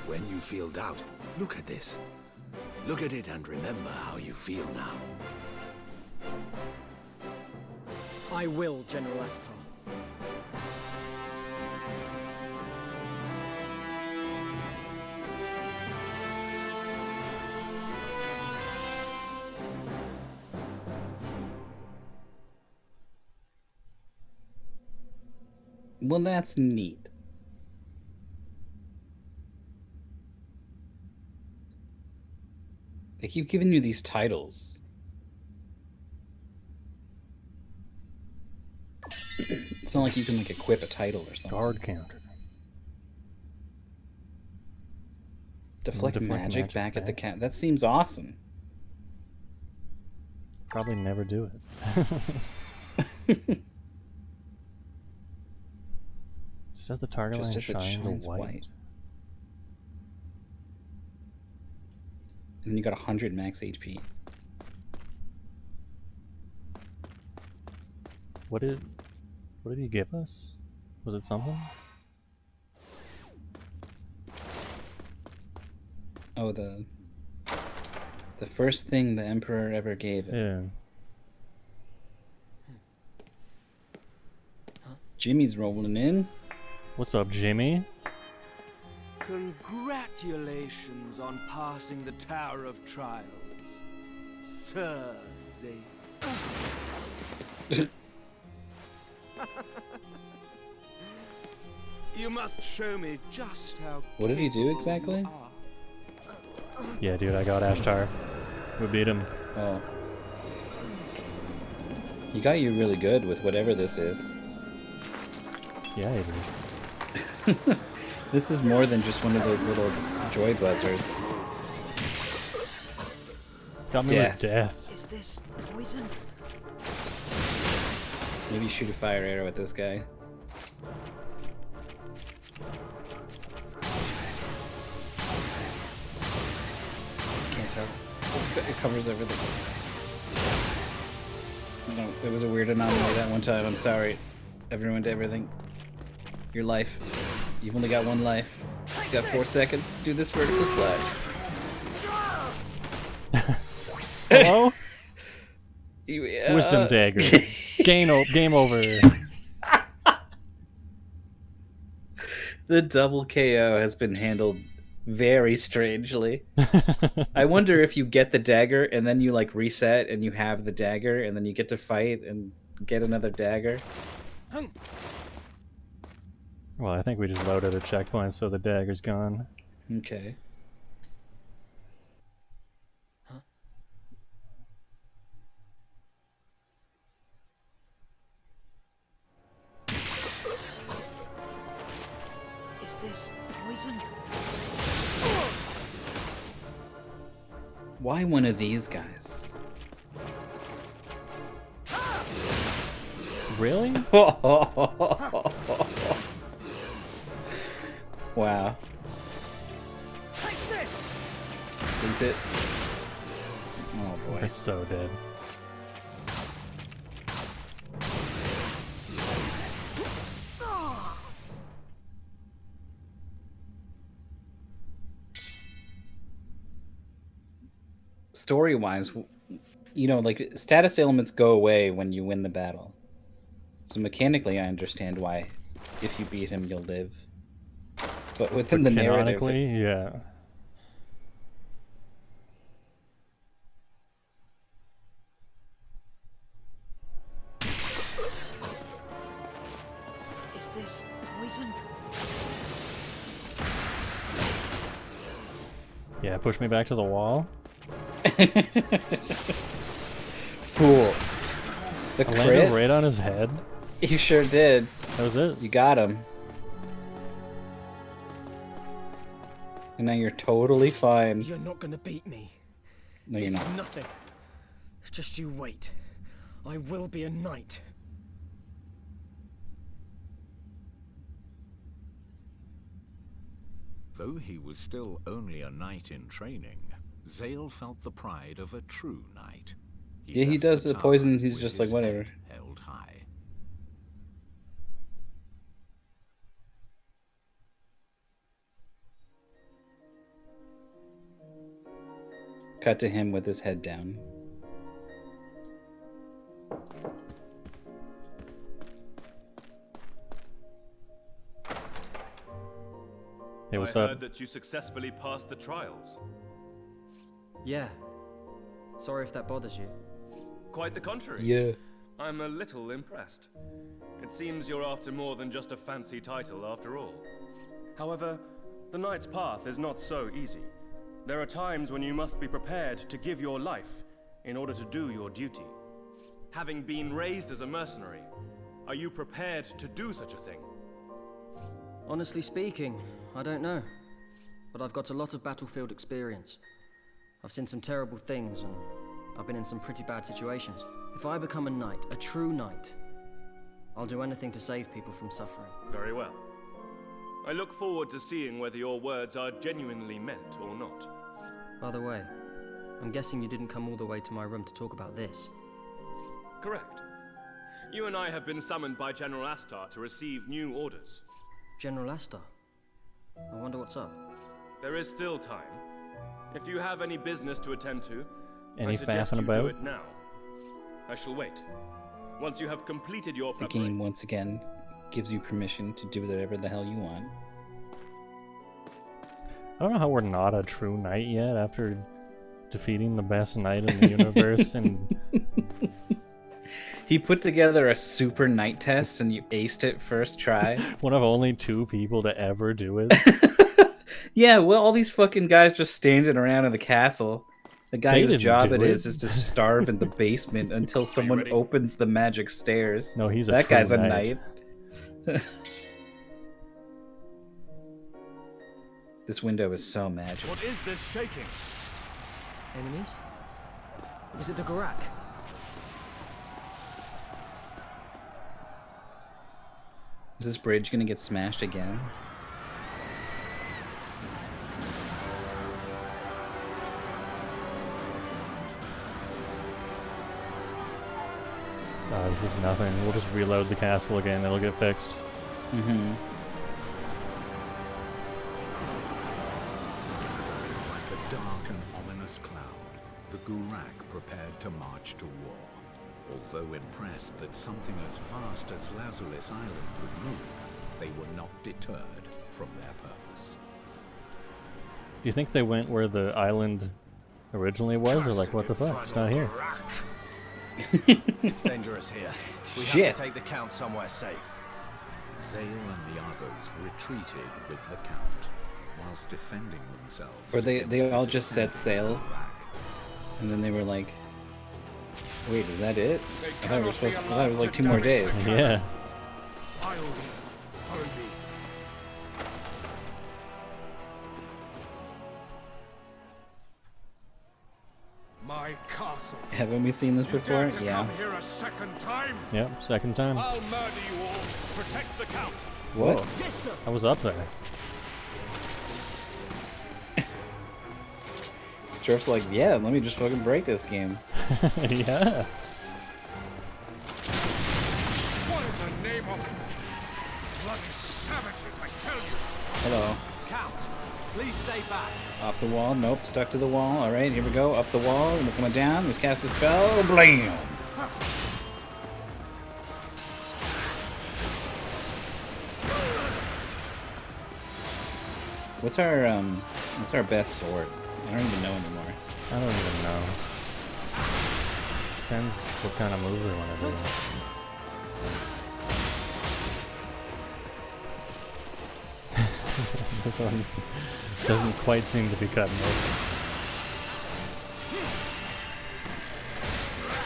when you feel doubt, look at this. Look at it and remember how you feel now. I will, General Astar. Well, that's neat. They keep giving you these titles. It's not like you can like equip a title or something. Guard counter. Deflect magic back at the cat. That seems awesome. Probably never do it. Set the target line shines white. And then you got 100 max HP. What did he give us? Was it something? Oh, the first thing the Emperor ever gave it. Yeah. Jimmy's rolling in. What's up, Jimmy? Congratulations on passing the Tower of Trials, Sir Zane. You must show me just how. What did he do exactly? Yeah, dude, I got Ashtar. We beat him. Oh. He got you really good with whatever this is. Yeah, he did. This is more than just one of those little joy buzzers. Got me with death. Is this poison? Maybe shoot a fire arrow at this guy. Can't tell. It covers everything. No, it was a weird anomaly that one time. I'm sorry. Everyone to everything. Your life. You've only got one life. You got 4 seconds to do this vertical slide. Hello? Yeah. Wisdom dagger. Game over. The double KO has been handled very strangely. I wonder if you get the dagger and then you like reset and you have the dagger and then you get to fight and get another dagger. Well, I think we just loaded a checkpoint, so the dagger's gone. Okay. Is this poison? Why one of these guys? Really? Wow. Take this! Is it? Oh boy. We're so dead. Story-wise, you know, like, status ailments go away when you win the battle. So mechanically, I understand why, if you beat him, you'll live. But within the narrative... Canonically, yeah. Is this poison? Yeah, push me back to the wall. Fool. The I landed crit? right on his head. You sure did. That was it. You got him. And now you're totally fine. You're not gonna beat me. No, you're This not. is nothing. Just you wait. I will be a knight. Though he was still only a knight in training, Zale felt the pride of a true knight. Yeah, he left does the tower poisons, he's with just his like, whatever. head held high. Cut to him with his head down. Hey, what's I up? heard that you successfully passed the trials. Yeah. Sorry if that bothers you. Quite the contrary. Yeah. I'm a little impressed. It seems you're after more than just a fancy title after all. However, the knight's path is not so easy. There are times when you must be prepared to give your life in order to do your duty. Having been raised as a mercenary, are you prepared to do such a thing? Honestly speaking, I don't know. But I've got a lot of battlefield experience. I've seen some terrible things, and I've been in some pretty bad situations. If I become a knight, a true knight, I'll do anything to save people from suffering. Very well. I look forward to seeing whether your words are genuinely meant or not. By the way, I'm guessing you didn't come all the way to my room to talk about this. Correct. You and I have been summoned by General Astar to receive new orders. General Astar? I wonder what's up. There is still time. If you have any business to attend to, Any I suggest faffing you do about? it now. I shall wait. Once you have completed your The preparation. game, once again, gives you permission to do whatever the hell you want. I don't know how we're not a true knight yet after defeating the best knight in the universe and He put together a super knight test and you aced it first try. one of only 2 people to ever do it. Yeah, well, all these fucking guys just standing around in the castle. The guy They whose didn't job do it it. is to starve in the basement until someone ready? opens the magic stairs. No, he's a that true guy's a knight. knight. This window is so magic. What is this shaking? Enemies? Is it the Garak? Is this bridge gonna get smashed again? Oh, this is nothing. We'll just reload the castle again. It'll get fixed. Mm-hmm. Like a dark and ominous cloud, the Gurak prepared to march to war. Although impressed that something as vast as Lazulis Island could move, they were not deterred from their purpose. Do you think they went where the island originally was, or like, what the fuck? It's not here. It's dangerous here. We Shit. have to take the Count somewhere safe. Zale and the others retreated with the Count, whilst defending themselves. Or they against all the just set descending sail, and then they were like, wait, is that it? I thought it was like 2 more days. Yeah. Follow me. My castle. Haven't we seen this before? Dare to Yeah. come here a second time? Yep, second time. I'll murder you all. Protect the Count. What? Whoa. I was up there. Drift's like, yeah, let me just fucking break this game. Yeah. What in the name of bloody savages, I tell you! Hello. Count, please stay back. Off the wall. Nope, stuck to the wall. Alright, here we go. Up the wall. We're coming down. Let's cast a spell. Blam! What's our best sword? I don't even know anymore. I don't even know. Depends what kind of move we want to do. This one doesn't quite seem to be cutting open.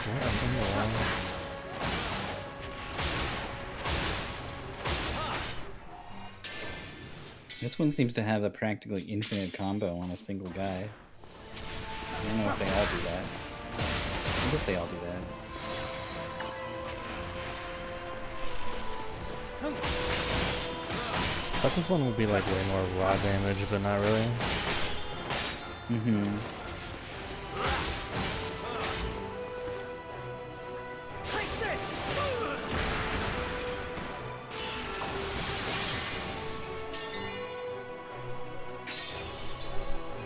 Yeah, I'm in the wrong. This one seems to have a practically infinite combo on a single guy. I don't know if they all do that. I guess they all do that. I thought this one would be like way more raw damage, but not really. Mm-hmm.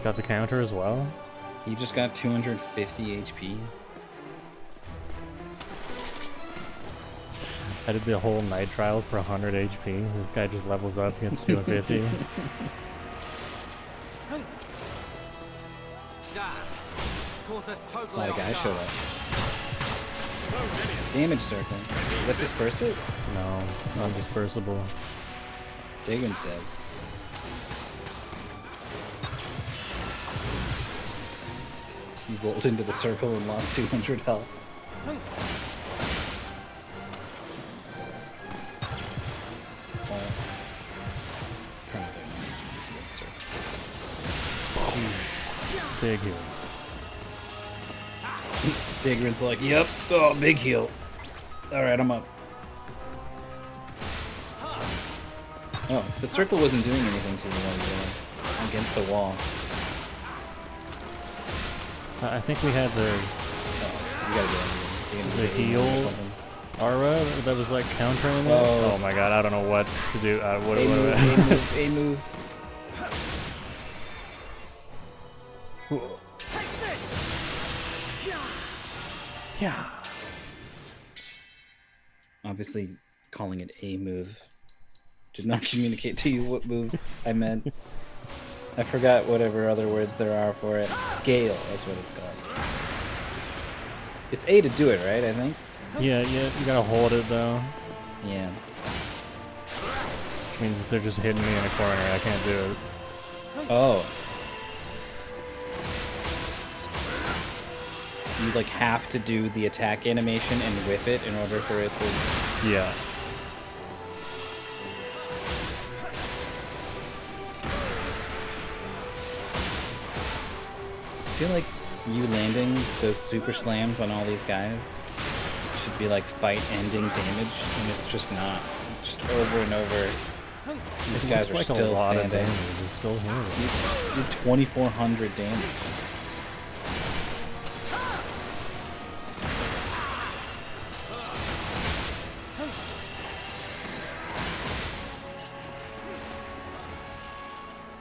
Got the counter as well? He just got 250 HP. I did the whole night trial for 100 HP. This guy just levels up, gets 250. A lot of guys showed up. Damage circle. Does that disperse it? No, undispersible. Dagon's dead. He rolled into the circle and lost 200 health. Big heal. Digrin's like, yep, oh, big heal. Alright, I'm up. Oh, the circle wasn't doing anything to you while you were against the wall. I think we had the heal aura that was like countering it. Oh my god, I don't know what to do. What A move. Yeah. Obviously, calling it a move did not communicate to you what move I meant. I forgot whatever other words there are for it. Gale, that's what it's called. It's A to do it, right, I think? Yeah, you gotta hold it though. Yeah. Which means if they're just hitting me in a corner, I can't do it. Oh. You like have to do the attack animation and whiff it in order for it to... Yeah. I feel like you landing those super slams on all these guys should be like fight-ending damage, and it's just not. Just over and over. These guys are like still a lot standing. of damage. It's still here. You did 2,400 damage.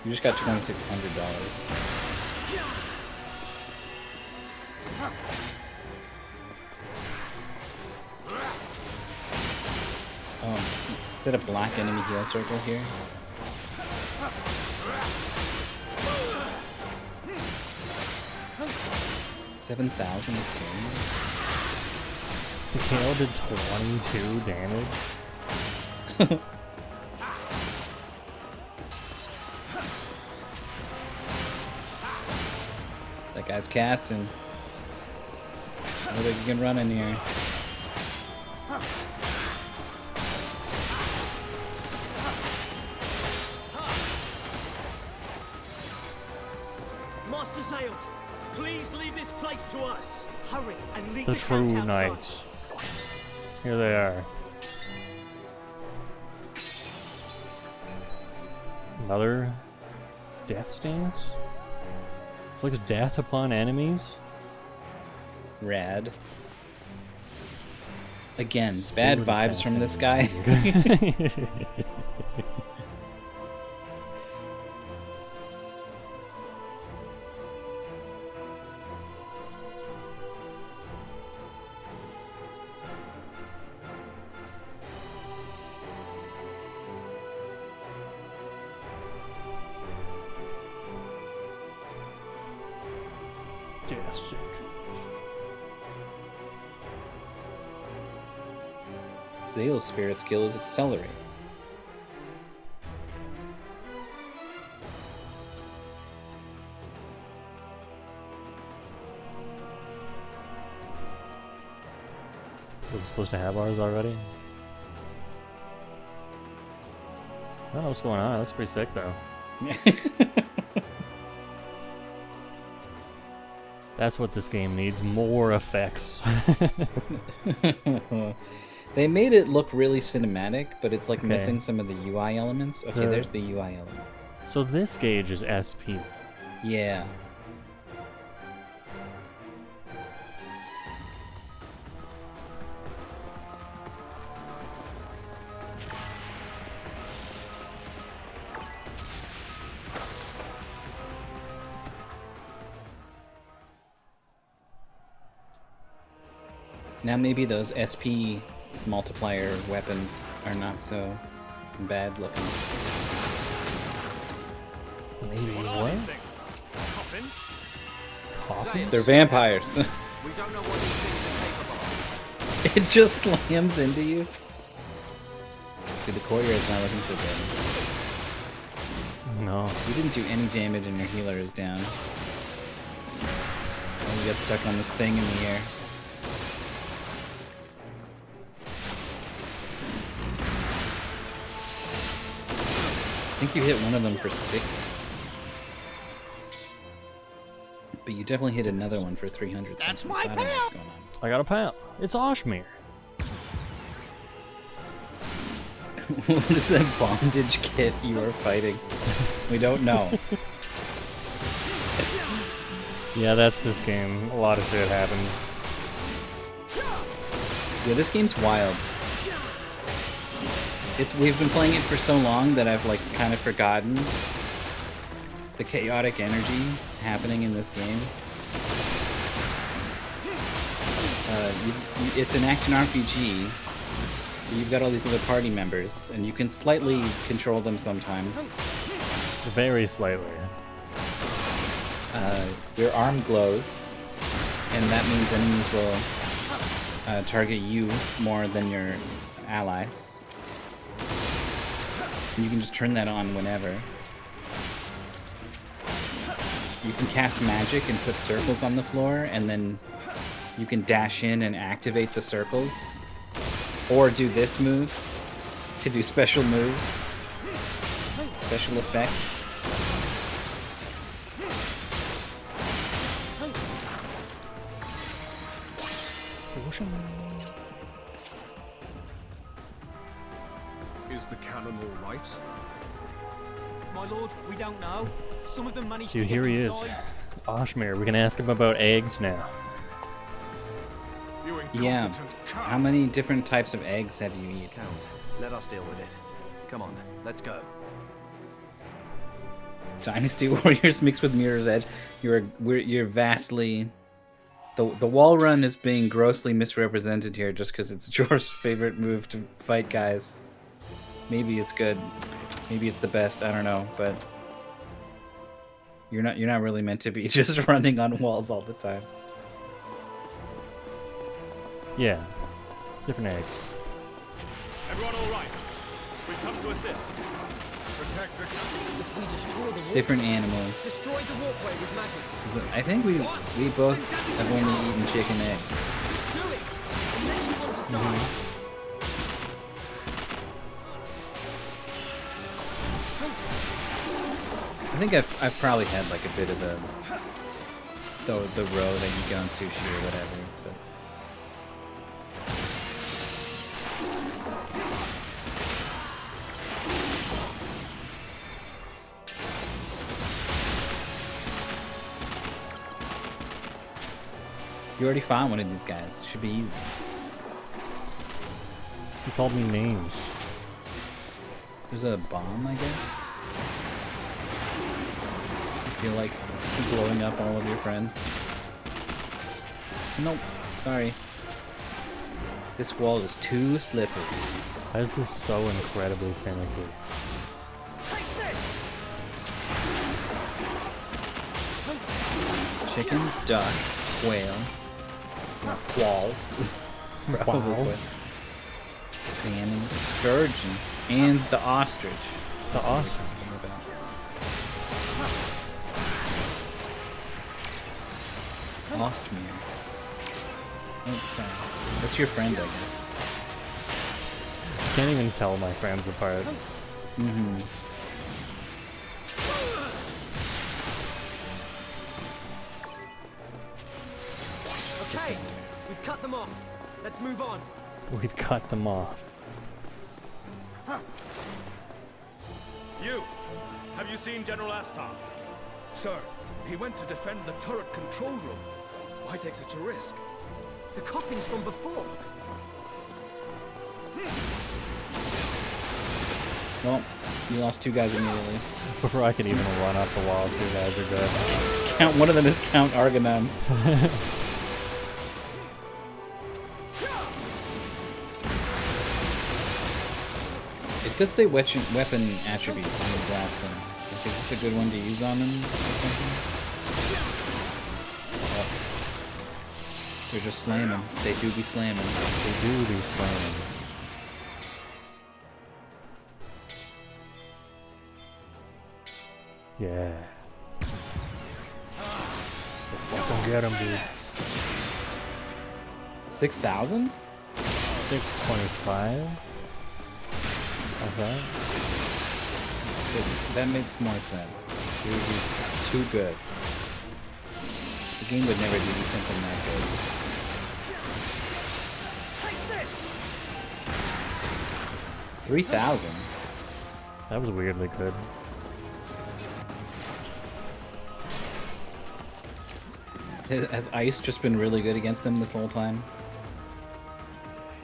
You just got $2,600. Oh, is that a black enemy heal circle here? $7,000 experience. The KO did 22 damage. That guy's casting. I don't think you can run in here. Master Zale, please leave this place to us. Hurry and leave The the true cat outside. knights. Here they are. Another Death stance? Inflicts death upon enemies? Rad. Again, bad vibes from this guy. Death sentence. Zale's spirit skill is Accelerate. We're supposed to have ours already? I don't know what's going on. It looks pretty sick though. That's what this game needs. More effects. They made it look really cinematic, but it's like Okay. missing some of the UI elements. Okay, The- there's the UI elements. So this gauge is SP. Yeah. Now maybe those SP multiplier weapons are not so bad looking. Maybe what? Coffin? They're vampires. We don't know what these things are capable of. It just slams into you. Dude, the courtyard's not looking so good. No. You didn't do any damage and your healer is down. Oh, you got stuck on this thing in the air. I think you hit one of them for 60. But you definitely hit another one for 300. That's my pal! I got a pal. It's Oshmere. What is that bondage kit you are fighting? We don't know. Yeah, that's this game. A lot of shit happens. Yeah, this game's wild. We've been playing it for so long that I've like kind of forgotten the chaotic energy happening in this game. It's an action RPG. You've got all these other party members, and you can slightly control them sometimes. Very slightly. Your arm glows, and that means enemies will target you more than your allies. And you can just turn that on whenever. You can cast magic and put circles on the floor, and then you can dash in and activate the circles. Or do this move to do special moves. Special effects. Is the cannon all right? My lord, we don't know. Some of them managed Dude, to get here he is. inside. Oshmere. We can ask him about eggs now. Yeah. How many different types of eggs have you eaten? Count, let us deal with it. Come on, let's go. Dynasty Warriors mixed with Mirror's Edge. You're vastly. The wall run is being grossly misrepresented here just because it's Jor's favorite move to fight guys. Maybe it's good. Maybe it's the best. I don't know, but you're not really meant to be just running on walls all the time. Yeah. Different eggs. Everyone all right? We've come to assist. Protect the camp. If we destroy the walkway, Different animals. destroy the walkway with magic. I think we both have only eaten chicken eggs. Just do it, unless you want to die. I think I've probably had like a bit of the roe that you get on sushi or whatever. But You already found one of these guys. Should be easy. He called me names. There's a bomb, I guess. You feel like blowing up all of your friends. Nope. Sorry. This wall is too slippery. Why is this so incredibly finicky? Chicken, duck, quail, not qual, probably. Salmon, sturgeon, and the ostrich. The ostrich. Ostmere. Oh, sorry. That's your friend, I guess. Can't even tell my friends apart. Mm-hmm. Okay, we've cut them off. Let's move on. We've cut them off. You! Have you seen General Astar? Sir, he went to defend the turret control room. Why take such a risk? The coffins from before. Well, you lost 2 guys immediately. Before I could even run up the wall, 2 guys are dead. Count one of them is Count Argonon. It does say weapon attribute on the blaster. Like, is this a good one to use on them or something? Oh. They're just slamming. They do be slamming. They do be slamming. Yeah. Fucking get him, dude. 6,000? 625. Okay. That makes more sense. It would be too good. The game would never do something that good. Take this. 3,000. That was weirdly good. Has Ice just been really good against them this whole time?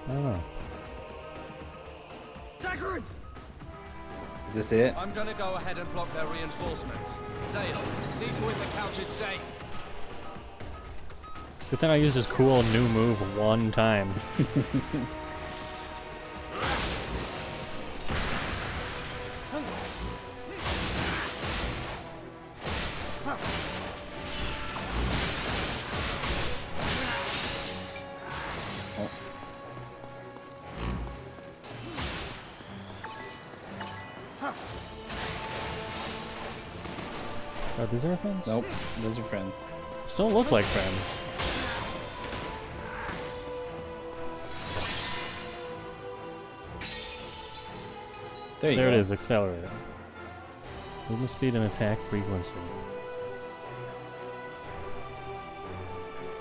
I don't know. Daggerin! Is this it? I'm gonna go ahead and block their reinforcements. Zale, see to it the count is safe. But then I used this cool new move 1 time. Oh, these are friends? Nope, those are friends. These don't look like friends. There you go. go. It is, accelerator. Movement speed and attack frequency.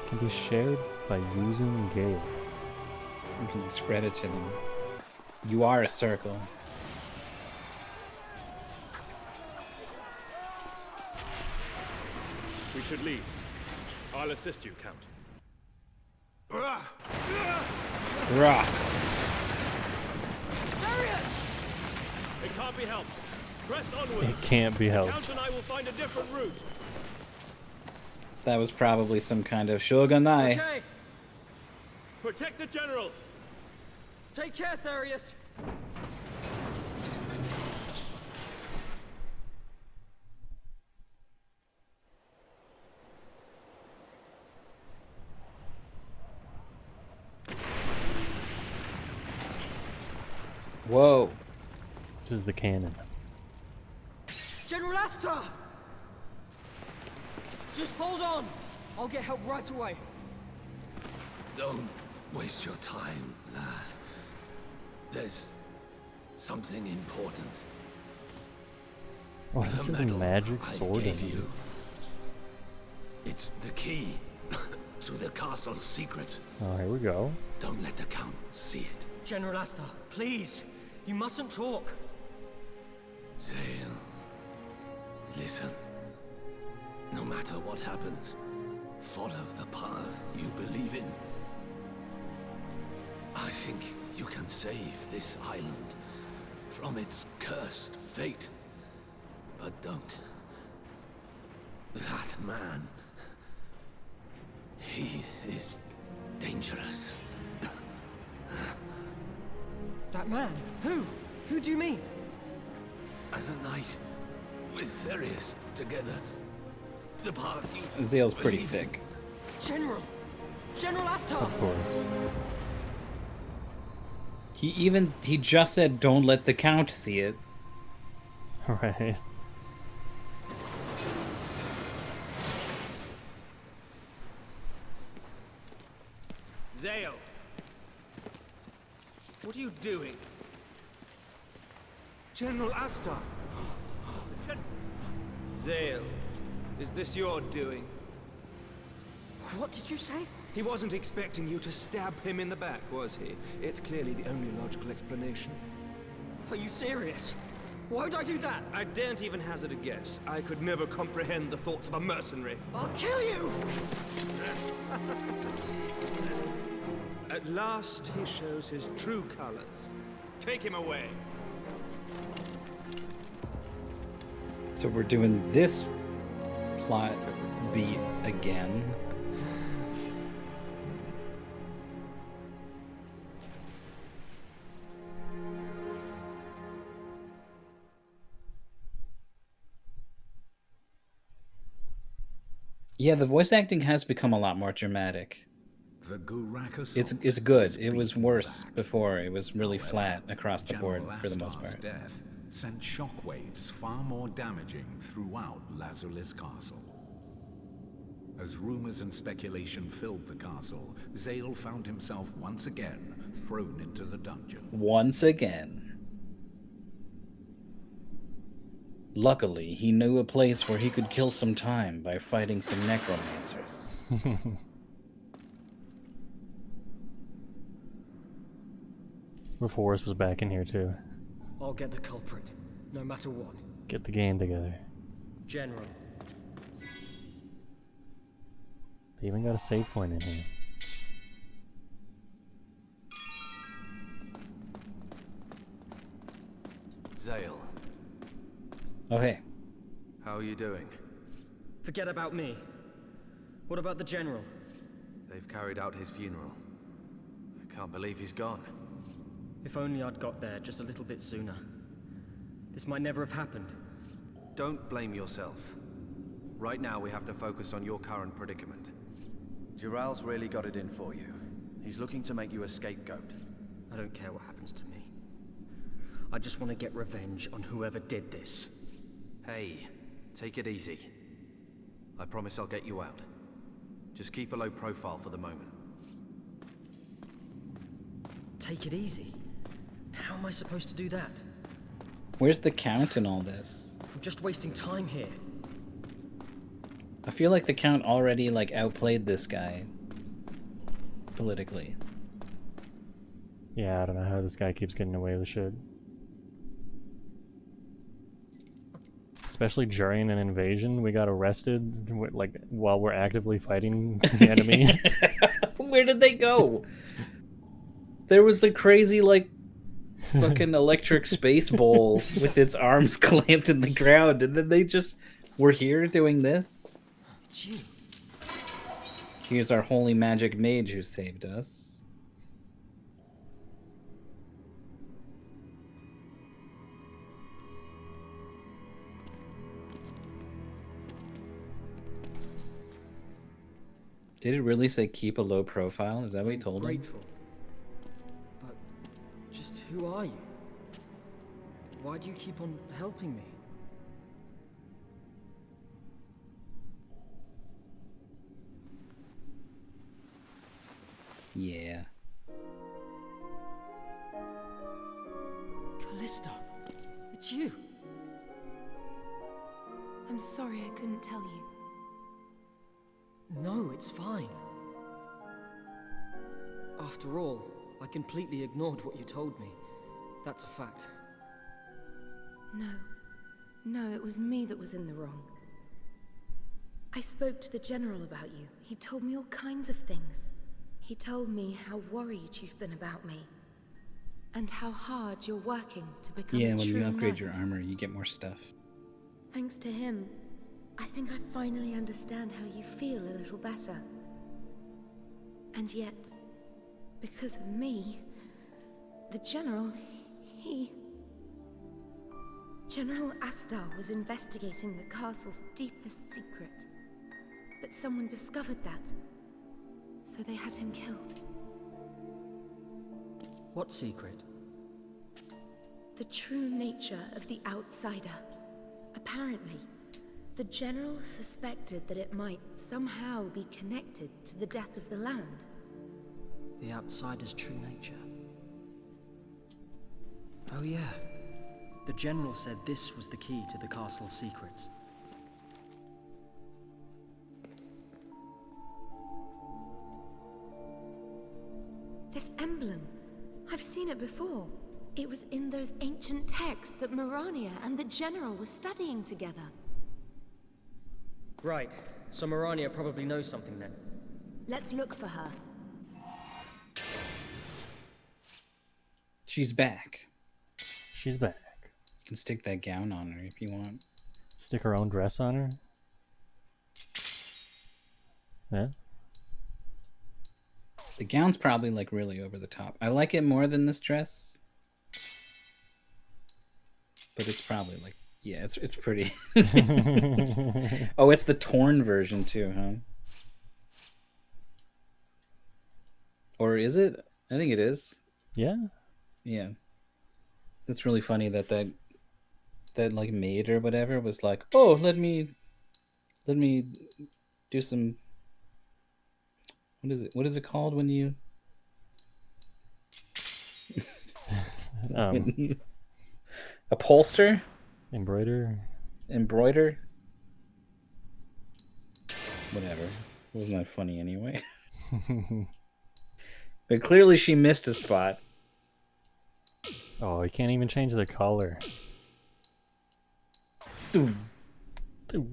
Can be shared by using Gale. You can spread it to them. You are a circle. We should leave. I'll assist you, Count. Rah. Darius! It can't be helped. Press onwards. It can't be helped. Count and I will find a different route. That was probably some kind of shogunai. Okay. Protect the general. Take care, Darius. Whoa. This is the cannon. General Astar! Just hold on. I'll get help right away. Don't waste your time, lad. There's something important. Oh, this is a magic sword. Gave you. It's the key to the castle's secrets. Oh, here we go. Don't let the Count see it. General Astar, please. You mustn't talk. Zale, listen. No matter what happens, Follow the path you believe in. I think you can save this island from its cursed fate. But don't. That man. He is dangerous. That man? Who? Who do you mean? As a knight, with Therius together, the path you Zale's pretty believe thick. General! General Astar! Of course. He just said don't let the Count see it. Right. Zale! What are you doing? General Astar! Zale, is this your doing? What did you say? He wasn't expecting you to stab him in the back, was he? It's clearly the only logical explanation. Are you serious? Why would I do that? I daren't even hazard a guess. I could never comprehend the thoughts of a mercenary. I'll kill you! At last, he shows his true colors. Take him away. So we're doing this plot beat again. Yeah, the voice acting has become a lot more dramatic. The Gurak It's good. It was worse before. It was really flat across the board for the most Astar's part. death sent shockwaves far more damaging throughout Lazarus Castle. As rumors and speculation filled the castle, Zale found himself once again thrown into the dungeon. Once again. Luckily, he knew a place where he could kill some time by fighting some necromancers. Forrest was back in here too. I'll get the culprit, no matter what. Get the game together. General. They even got a save point in here. Zale. Oh, hey. How are you doing? Forget about me. What about the General? They've carried out his funeral. I can't believe he's gone. If only I'd got there just a little bit sooner. This might never have happened. Don't blame yourself. Right now we have to focus on your current predicament. Jiral's really got it in for you. He's looking to make you a scapegoat. I don't care what happens to me. I just want to get revenge on whoever did this. Hey, take it easy. I promise I'll get you out. Just keep a low profile for the moment. Take it easy? How am I supposed to do that? Where's the Count in all this? I'm just wasting time here. I feel like the Count already, like, outplayed this guy. Politically. Yeah, I don't know how this guy keeps getting away with shit. Especially during an invasion, we got arrested, like, while we're actively fighting the enemy. Where did they go? There was a crazy, like, fucking electric space bowl with its arms clamped in the ground, and then they just were here doing this. It's you. Here's our holy magic mage who saved us. Did it really say keep a low profile? Is that what he told him? Grateful. But just who are you? Why do you keep on helping me? Yeah. Callista, it's you. I'm sorry I couldn't tell you. No, it's fine. After all, I completely ignored what you told me. That's a fact. No. No, it was me that was in the wrong. I spoke to the General about you. He told me all kinds of things. He told me how worried you've been about me. And how hard you're working to become Yeah, a when true you upgrade knight. your armor, you get more stuff. Thanks to him, I think I finally understand how you feel a little better. And yet, because of me, the General, General Astar was investigating the castle's deepest secret. But someone discovered that, so they had him killed. What secret? The true nature of the outsider. Apparently, the General suspected that it might somehow be connected to the death of the land. The outsider's true nature. Oh yeah. The General said this was the key to the castle's secrets. This emblem. I've seen it before. It was in those ancient texts that Mirania and the General were studying together. Right. So Mirania probably knows something then. Let's look for her. She's back. She's back. You can stick that gown on her if you want. Stick her own dress on her? Yeah. The gown's probably like really over the top. I like it more than this dress. But it's probably like, yeah, it's pretty. Oh, it's the torn version too, huh? Or is it? I think it is. Yeah. Yeah. That's really funny that like maid or whatever was like, "Oh, let me do some, what is it called when you upholster? Embroider? Whatever. It wasn't that funny anyway. But clearly she missed a spot. Oh, you can't even change the color. Doof. Doof.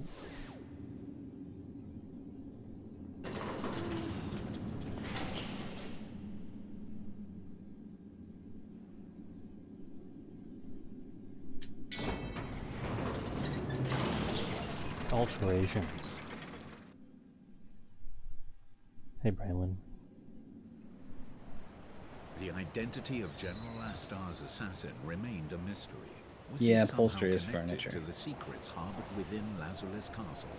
Alterations. Hey, Braylon. The identity of General Astar's assassin remained a mystery. Was Yeah, he somehow upholstery is connected furniture. to the secrets harbored within Lazarus Castle?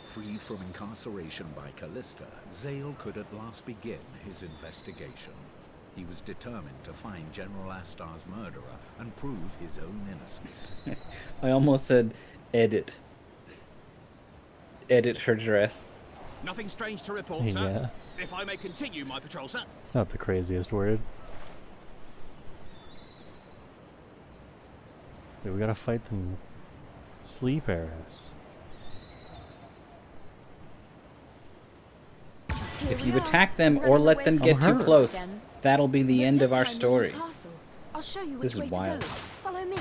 Freed from incarceration by Callista, Zale could at last begin his investigation. He was determined to find General Astar's murderer and prove his own innocence. I almost said edit. Edit her dress. Nothing strange to report, sir. Yeah. If I may continue my patrol, sir. It's not the craziest word. Dude, we gotta fight them sleep arrows. If you attack them or let them get too close, that'll be the end of our story. I'll show you This which is way wild. to go. Follow me.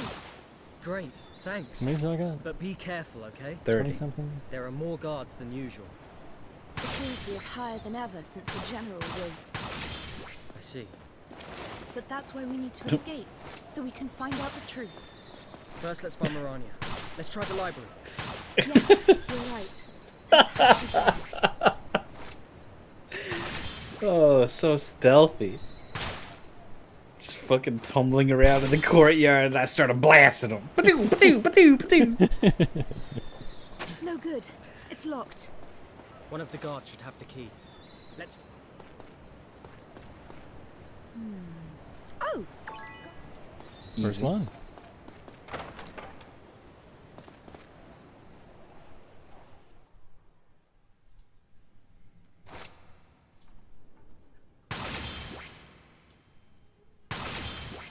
Great, thanks. How many do I got? But be careful, okay? 30. Something? There are more guards than usual. Security is higher than ever since the General was... I see. But that's why we need to escape, so we can find out the truth. First, let's find Mirania. Let's try the library. Yes, you're right. Let's hide his eye. Oh, so stealthy. Just fucking tumbling around in the courtyard and I started blasting them. Ba-doo, ba-doo, ba-doo, ba-doo. No good. It's locked. One of the guards should have the key. Let's... Oh! First Easy. one.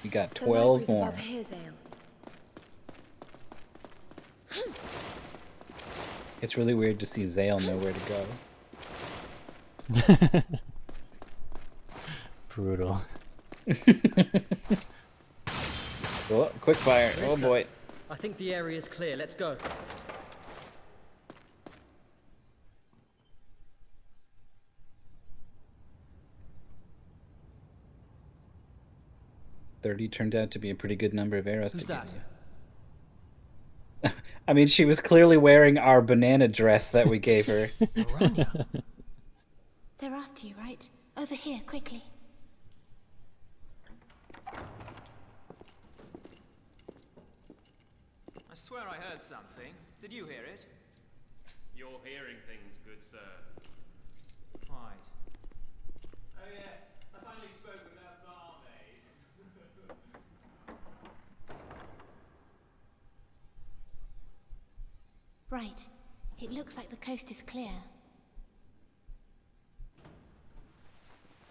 You got The 12 library's more. above here, Zale. It's really weird to see Zale know where to go. Brutal. Oh, quick fire. Oh Calista, boy. I think the area is clear. Let's go. 30 turned out to be a pretty good number of arrows Who's to give that? you. I mean, she was clearly wearing our banana dress that we gave her. They're after you, right? Over here, quickly. I swear I heard something. Did you hear it? You're hearing things, good sir. Right. Oh yes, I finally spoke with that barmaid. Right. It looks like the coast is clear.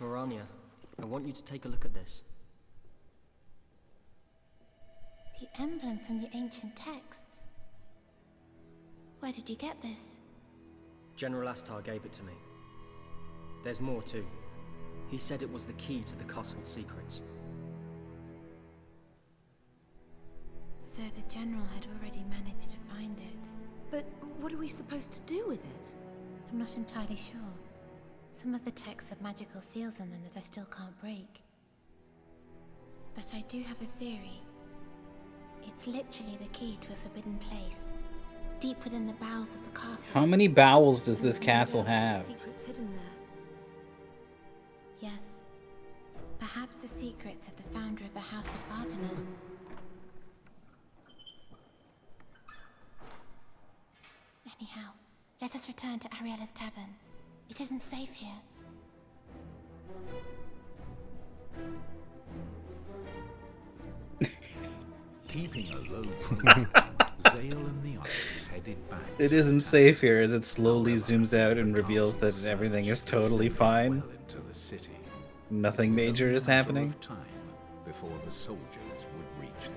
Mirania, I want you to take a look at this. The emblem from the ancient texts. Where did you get this? General Astar gave it to me. There's more too. He said it was the key to the castle's secrets. So the general had already managed to find it. But what are we supposed to do with it? I'm not entirely sure. Some of the texts have magical seals on them that I still can't break. But I do have a theory. It's literally the key to a forbidden place, deep within the bowels of the castle. How many bowels does this castle have? Secrets hidden there. Yes. Perhaps the secrets of the founder of the House of Argonon. Anyhow, let us return to Ariella's tavern. It isn't safe here. Keeping a low profile, Zale and the others headed back. It isn't safe here as it slowly zooms out and reveals that everything is totally fine. Into the city. Nothing major is happening. Of time before the soldiers would reach them.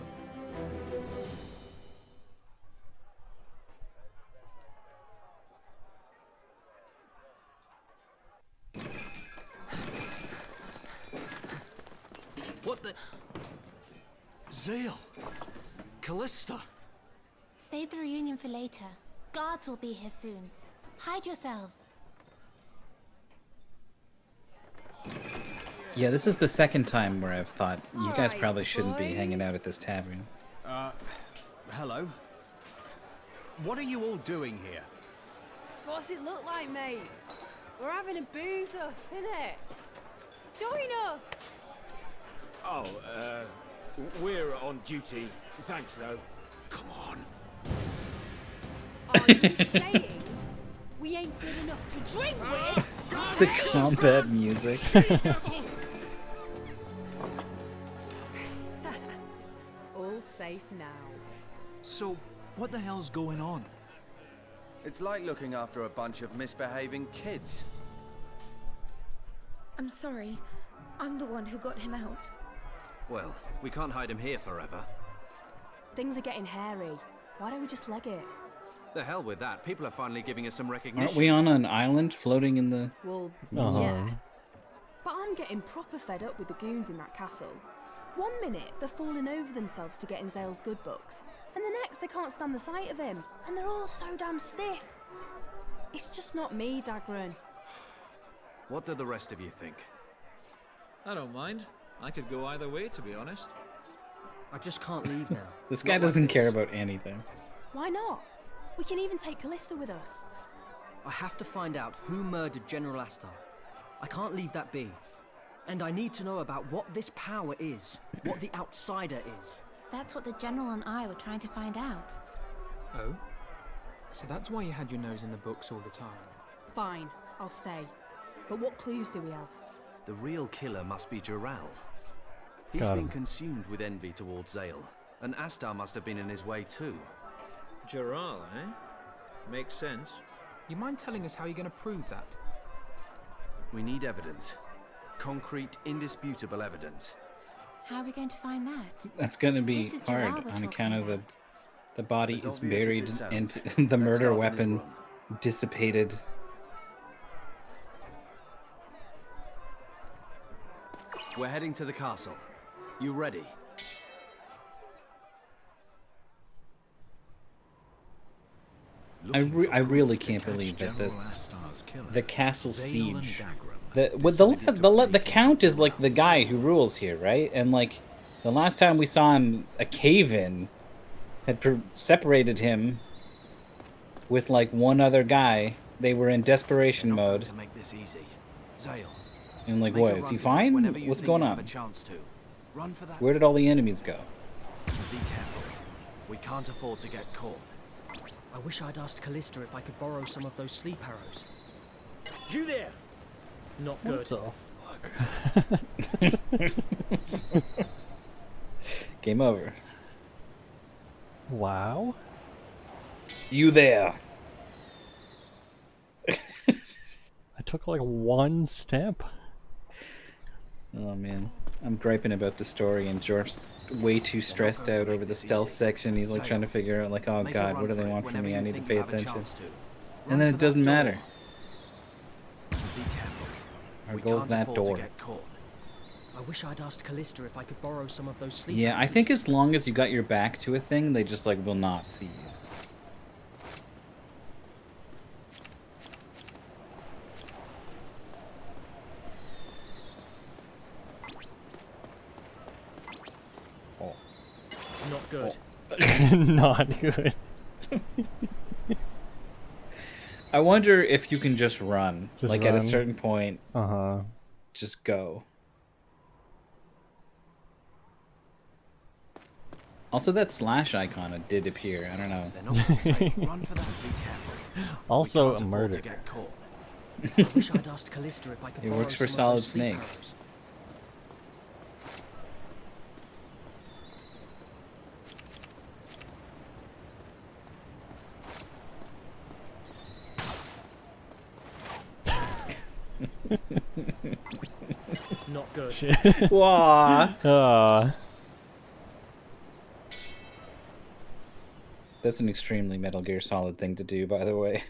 What the... Zale! Callista! Save the reunion for later. Guards will be here soon. Hide yourselves. Yeah, this is the second time where I've thought you guys probably shouldn't be hanging out at this tavern. Hello? What are you all doing here? What's it look like, mate? We're having a booze up, innit? Join us! Oh, we're on duty. Thanks, though. Come on. Are you saying we ain't good enough to drink with? The combat music. All safe now. So, what the hell's going on? It's like looking after a bunch of misbehaving kids. I'm sorry. I'm the one who got him out. Well, we can't hide him here forever. Things are getting hairy. Why don't we just leg it? The hell with that. People are finally giving us some recognition. Aren't we on an island floating in the... Well, Uh-huh. yeah. But I'm getting proper fed up with the goons in that castle. One minute, they're falling over themselves to get in Zale's good books. And the next, they can't stand the sight of him. And they're all so damn stiff. It's just not me, Dagran. What do the rest of you think? I don't mind. I could go either way, to be honest. I just can't leave now. This guy doesn't care about anything. Why not? We can even take Callista with us. I have to find out who murdered General Astar. I can't leave that be. And I need to know about what this power is, what the outsider is. That's what the general and I were trying to find out. Oh? So that's why you had your nose in the books all the time? Fine, I'll stay. But what clues do we have? The real killer must be Joral. He's Got been him. consumed with envy towards Zale, and Astar must have been in his way too. Joral, eh? Makes sense. You mind telling us how you're going to prove that? We need evidence. Concrete, indisputable evidence. How are we going to find that? That's gonna be This is hard Joral we're on talking account of the body As is obvious as buried it sounds, and let's the murder start in his weapon room. dissipated. We're heading to the castle. You ready? I really can't believe that the castle siege. The count is like the guy who rules here, right? And like The last time we saw him, a cave-in had separated him with like one other guy. They were in desperation mode. To make this easy. Zale, And like, make what? a Is run he for it fine? whenever you What's think going you have on? a chance to. Run for that. Where did all the enemies go? Be careful. We can't afford to get caught. I wish I'd asked Callista if I could borrow some of those sleep arrows. You there? Not good. What the fuck? Game over. Wow. You there? I took like one step. Oh man, I'm griping about the story, and George's way too stressed out over the stealth section. He's like trying to figure out, like, oh god, what do they want from me? I need to pay attention. And then it doesn't matter. Our goal's that door. I wish I'd asked Callista if I could borrow some of those sleep Yeah, I arrows. think as long as you got your back to a thing, they just like will not see you. Not good. Not good. I wonder if you can just run. Just like run. at a certain point. Uh-huh. Just go. Also, that slash icon did appear. I don't know. Run for that. Be careful. Also a murder. I wish I'd asked Callista if I could It borrow works for some of Solid those sleep Snake. arrows. Not good. Wah. That's an extremely Metal Gear Solid thing to do, by the way.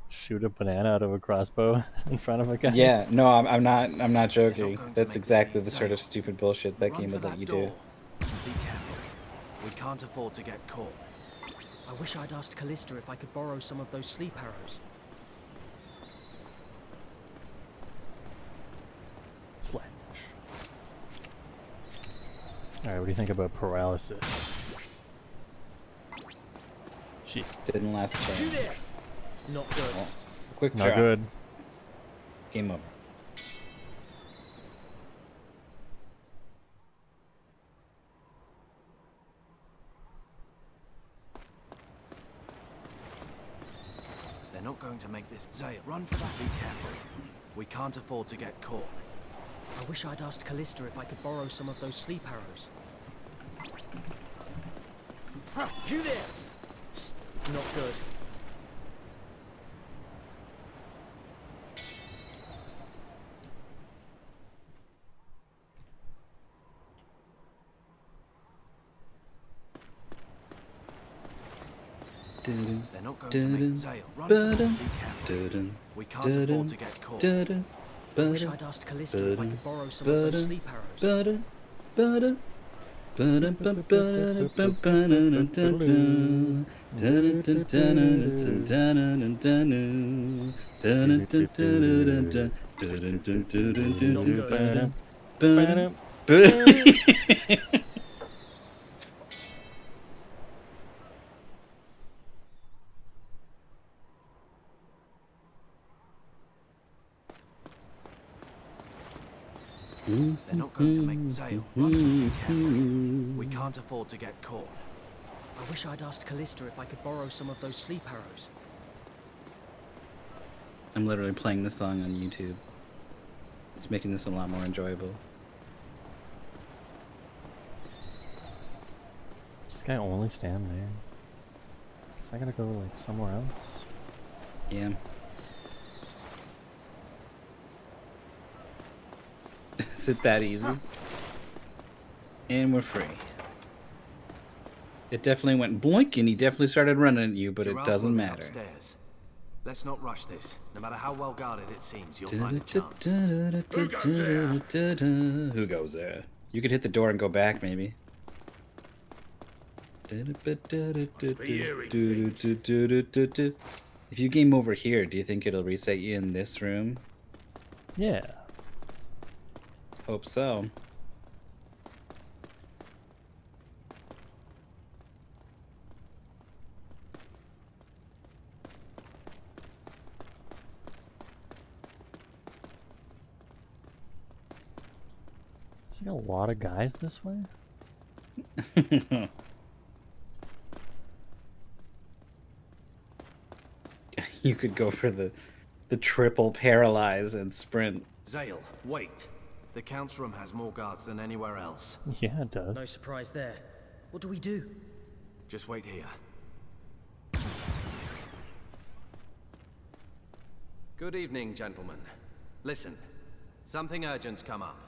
Shoot a banana out of a crossbow in front of a guy. Yeah, no, I'm not joking. That's exactly the sort of stupid bullshit that game would let you do. Be careful. We can't afford to get caught. I wish I'd asked Callista if I could borrow some of those sleep arrows. Slash. Alright, what do you think about paralysis? Shit. Didn't last turn. Not good. Well, quick Not drop. good. Game over. They're not going to make this. Zaya, run for that. Be careful. We can't afford to get caught. I wish I'd asked Callista if I could borrow some of those sleep arrows. You there? Not good. They're not going to make Zaya, run for that. Be careful. We can't afford to get caught. I wish I'd asked Callista if I could borrow some of those sleep arrows. They're not going to make Zaya, run for that. Be careful. We can't afford to get caught. I wish I'd asked Callista if I could borrow some of those sleep arrows. I'm literally playing this song on YouTube. It's making this a lot more enjoyable. Does this guy only stand there? Is I gotta go like somewhere else? Yeah. Is it that easy? And we're free. It definitely went boink, and he definitely started running at you, but it Giraffe's doesn't room is matter. upstairs. Let's not rush this. No matter how well guarded it seems, you'll find a chance. Who goes there? You could hit the door and go back, maybe. If you game over here, do you think it'll reset you in this room? Yeah. Hope so. Is there a lot of guys this way? You could go for the triple paralyze and sprint. Zale, wait. The Count's room has more guards than anywhere else. Yeah, it does. No surprise there. What do we do? Just wait here. Good evening, gentlemen. Listen, something urgent's come up.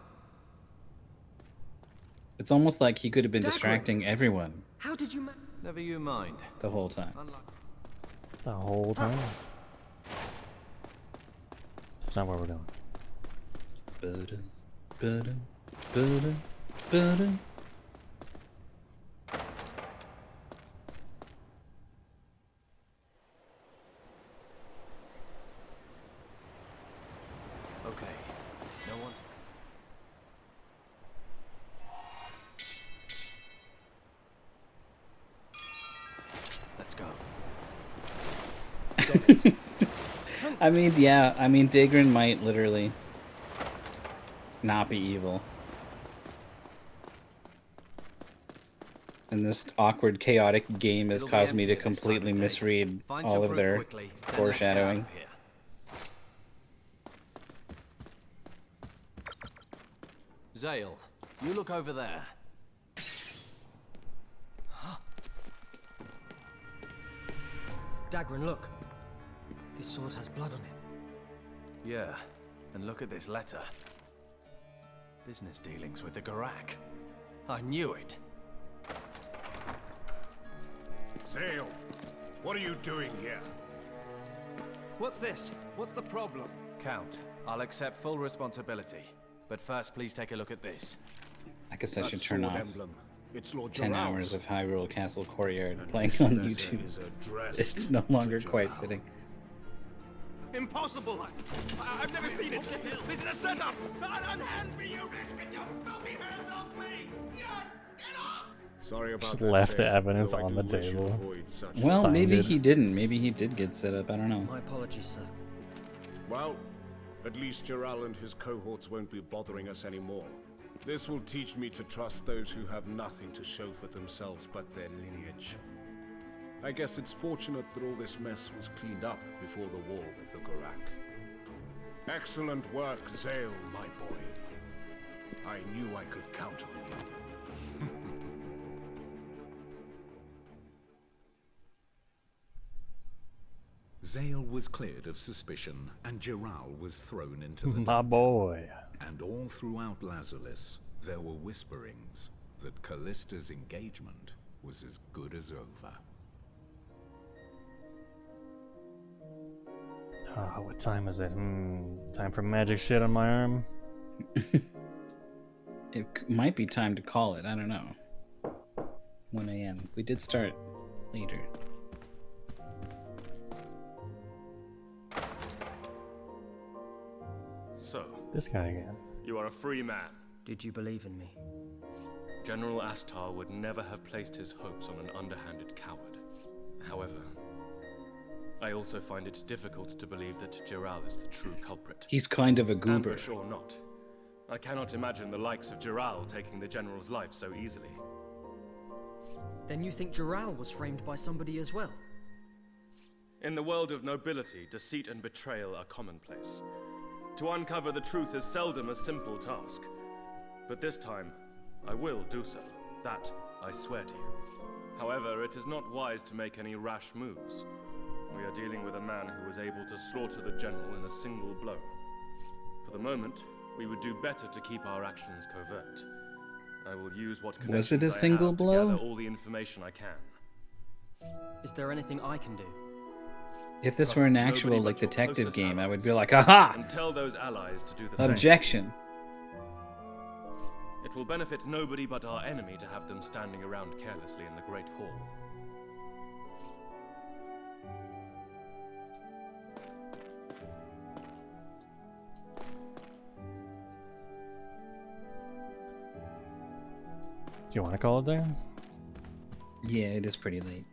It's almost like he could have been distracting everyone. How did you Never you mind. The whole time. The whole time? That's not where we're going. Okay. No one's... Let's go. I mean, yeah. I mean, Dagrin might literally not be evil. And this awkward, chaotic game has caused me to completely misread all of their foreshadowing. Zale, you look over there. Dagrin, look. This sword has blood on it. Yeah, and look at this letter. Business dealings with the Garak. I knew it. Zale, what are you doing here? What's this? What's the problem? Count, I'll accept full responsibility. But first, please take a look at this. I guess I should turn off It's Lord 10 Geralt's. hours of Hyrule Castle Courtyard And playing this on letter YouTube. is addressed It's no longer to quite Geralt. fitting. Impossible! I've never seen it! This is a setup! Unhand me, you wretch! Get your filthy hands off me! Get off! Sorry about Just that, left the Zale, evidence though I on do the wish you table. avoid such Well, Signed maybe it. he didn't. Maybe he did get set up. I don't know. My apologies, sir. Well, at least Geralt and his cohorts won't be bothering us anymore. This will teach me to trust those who have nothing to show for themselves but their lineage. I guess it's fortunate that all this mess was cleaned up before the war with the Garak. Excellent work, Zale, my boy. I knew I could count on you. Zale was cleared of suspicion, and Geralt was thrown into the My boy. And all throughout Lazulis, there were whisperings that Callista's engagement was as good as over. Ah, what time is it? Time for magic shit on my arm? Might be time to call it. I don't know. 1 a.m. We did start later. So, This guy again. you are a free man. Did you believe in me? General Astar would never have placed his hopes on an underhanded coward. However, I also find it difficult to believe that Geralt is the true culprit. He's kind of a goober. Ambush or not, I cannot imagine the likes of Geralt taking the General's life so easily. Then you think Geralt was framed by somebody as well? In the world of nobility, deceit and betrayal are commonplace. To uncover the truth is seldom a simple task. But this time, I will do so. That I swear to you. However, it is not wise to make any rash moves. We are dealing with a man who was able to slaughter the General in a single blow. For the moment, we would do better to keep our actions covert. I will use what Was it a connections I single have to blow? gather all the information I can. Is there anything I can do? If this Trust were an nobody actual but like your detective closest game, I would allies. be like, aha! And tell those allies to do the same. Objection. It will benefit nobody but our enemy to have them standing around carelessly in the Great Hall. Do you want to call it there? Yeah, it is pretty late.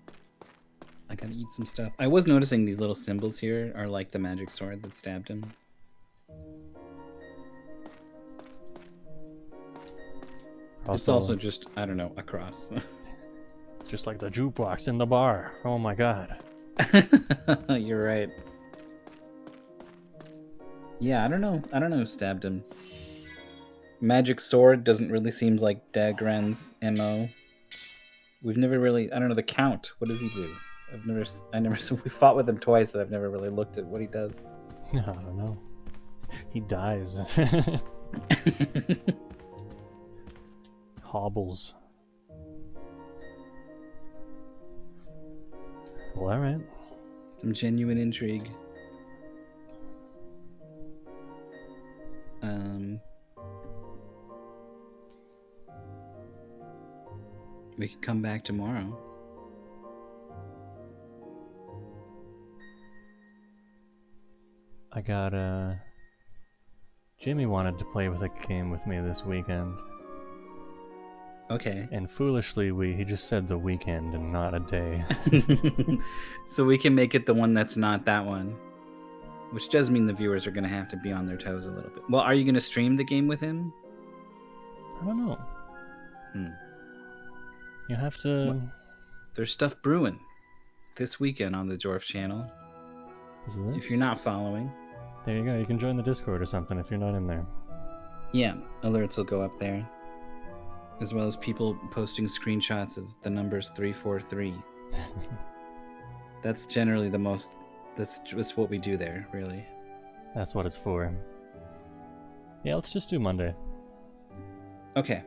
I gotta eat some stuff. I was noticing these little symbols here are like the magic sword that stabbed him. It's also just, I don't know, a cross. It's just like the jukebox in the bar. Oh my god. You're right. Yeah, I don't know. I don't know who stabbed him. Magic sword doesn't really seem like Dagran's MO. We've never really, I don't know, the Count. What does he do? We fought with him twice and I've never really looked at what he does. I don't know. He dies. Hobbles. Well, alright. Some genuine intrigue. We could come back tomorrow. I got, Jimmy wanted to play with a game with me this weekend. Okay. And foolishly, he just said the weekend and not a day. So we can make it the one that's not that one. Which does mean the viewers are going to have to be on their toes a little bit. Well, are you going to stream the game with him? I don't know. You have to... Well, there's stuff brewing this weekend on the Jorf channel. Is this? If you're not following. There you go. You can join the Discord or something if you're not in there. Yeah, alerts will go up there. As well as people posting screenshots of the numbers 343. That's generally the most... That's just what we do there, really. That's what it's for. Yeah, let's just do Monday. Okay.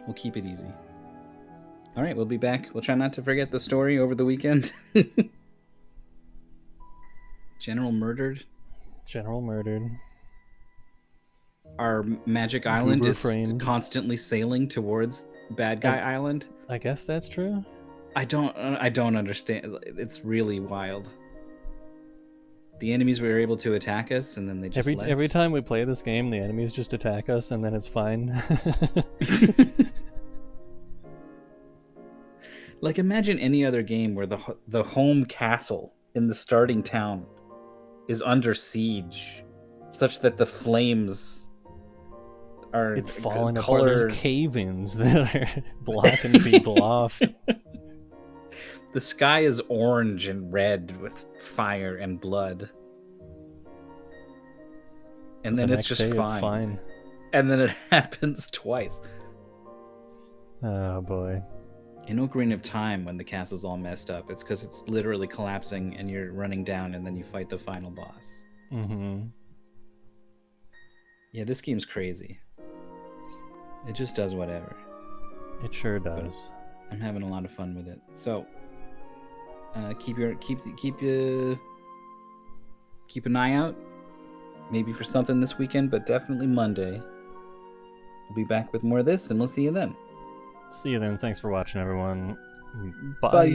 We'll keep it easy. Alright, we'll be back. We'll try not to forget the story over the weekend. General murdered. General murdered. Our magic island is constantly sailing towards Bad Guy Island. I guess that's true. I don't understand. It's really wild. The enemies were able to attack us, and then they just left. Every time we play this game, the enemies just attack us, and then it's fine. Like, imagine any other game where the home castle in the starting town is under siege, such that the flames are it's falling apart. There's cave-ins that are blocking people off. The sky is orange and red with fire and blood. And then it's just fine. And then it happens twice. Oh boy. In Ocarina of Time, when the castle's all messed up, it's because it's literally collapsing and you're running down and then you fight the final boss. Mm-hmm. Yeah, this game's crazy. It just does whatever. It sure does. But I'm having a lot of fun with it. So, keep an eye out, maybe for something this weekend, but definitely Monday. We'll be back with more of this, and we'll see you then. See you then. Thanks for watching, everyone. Bye.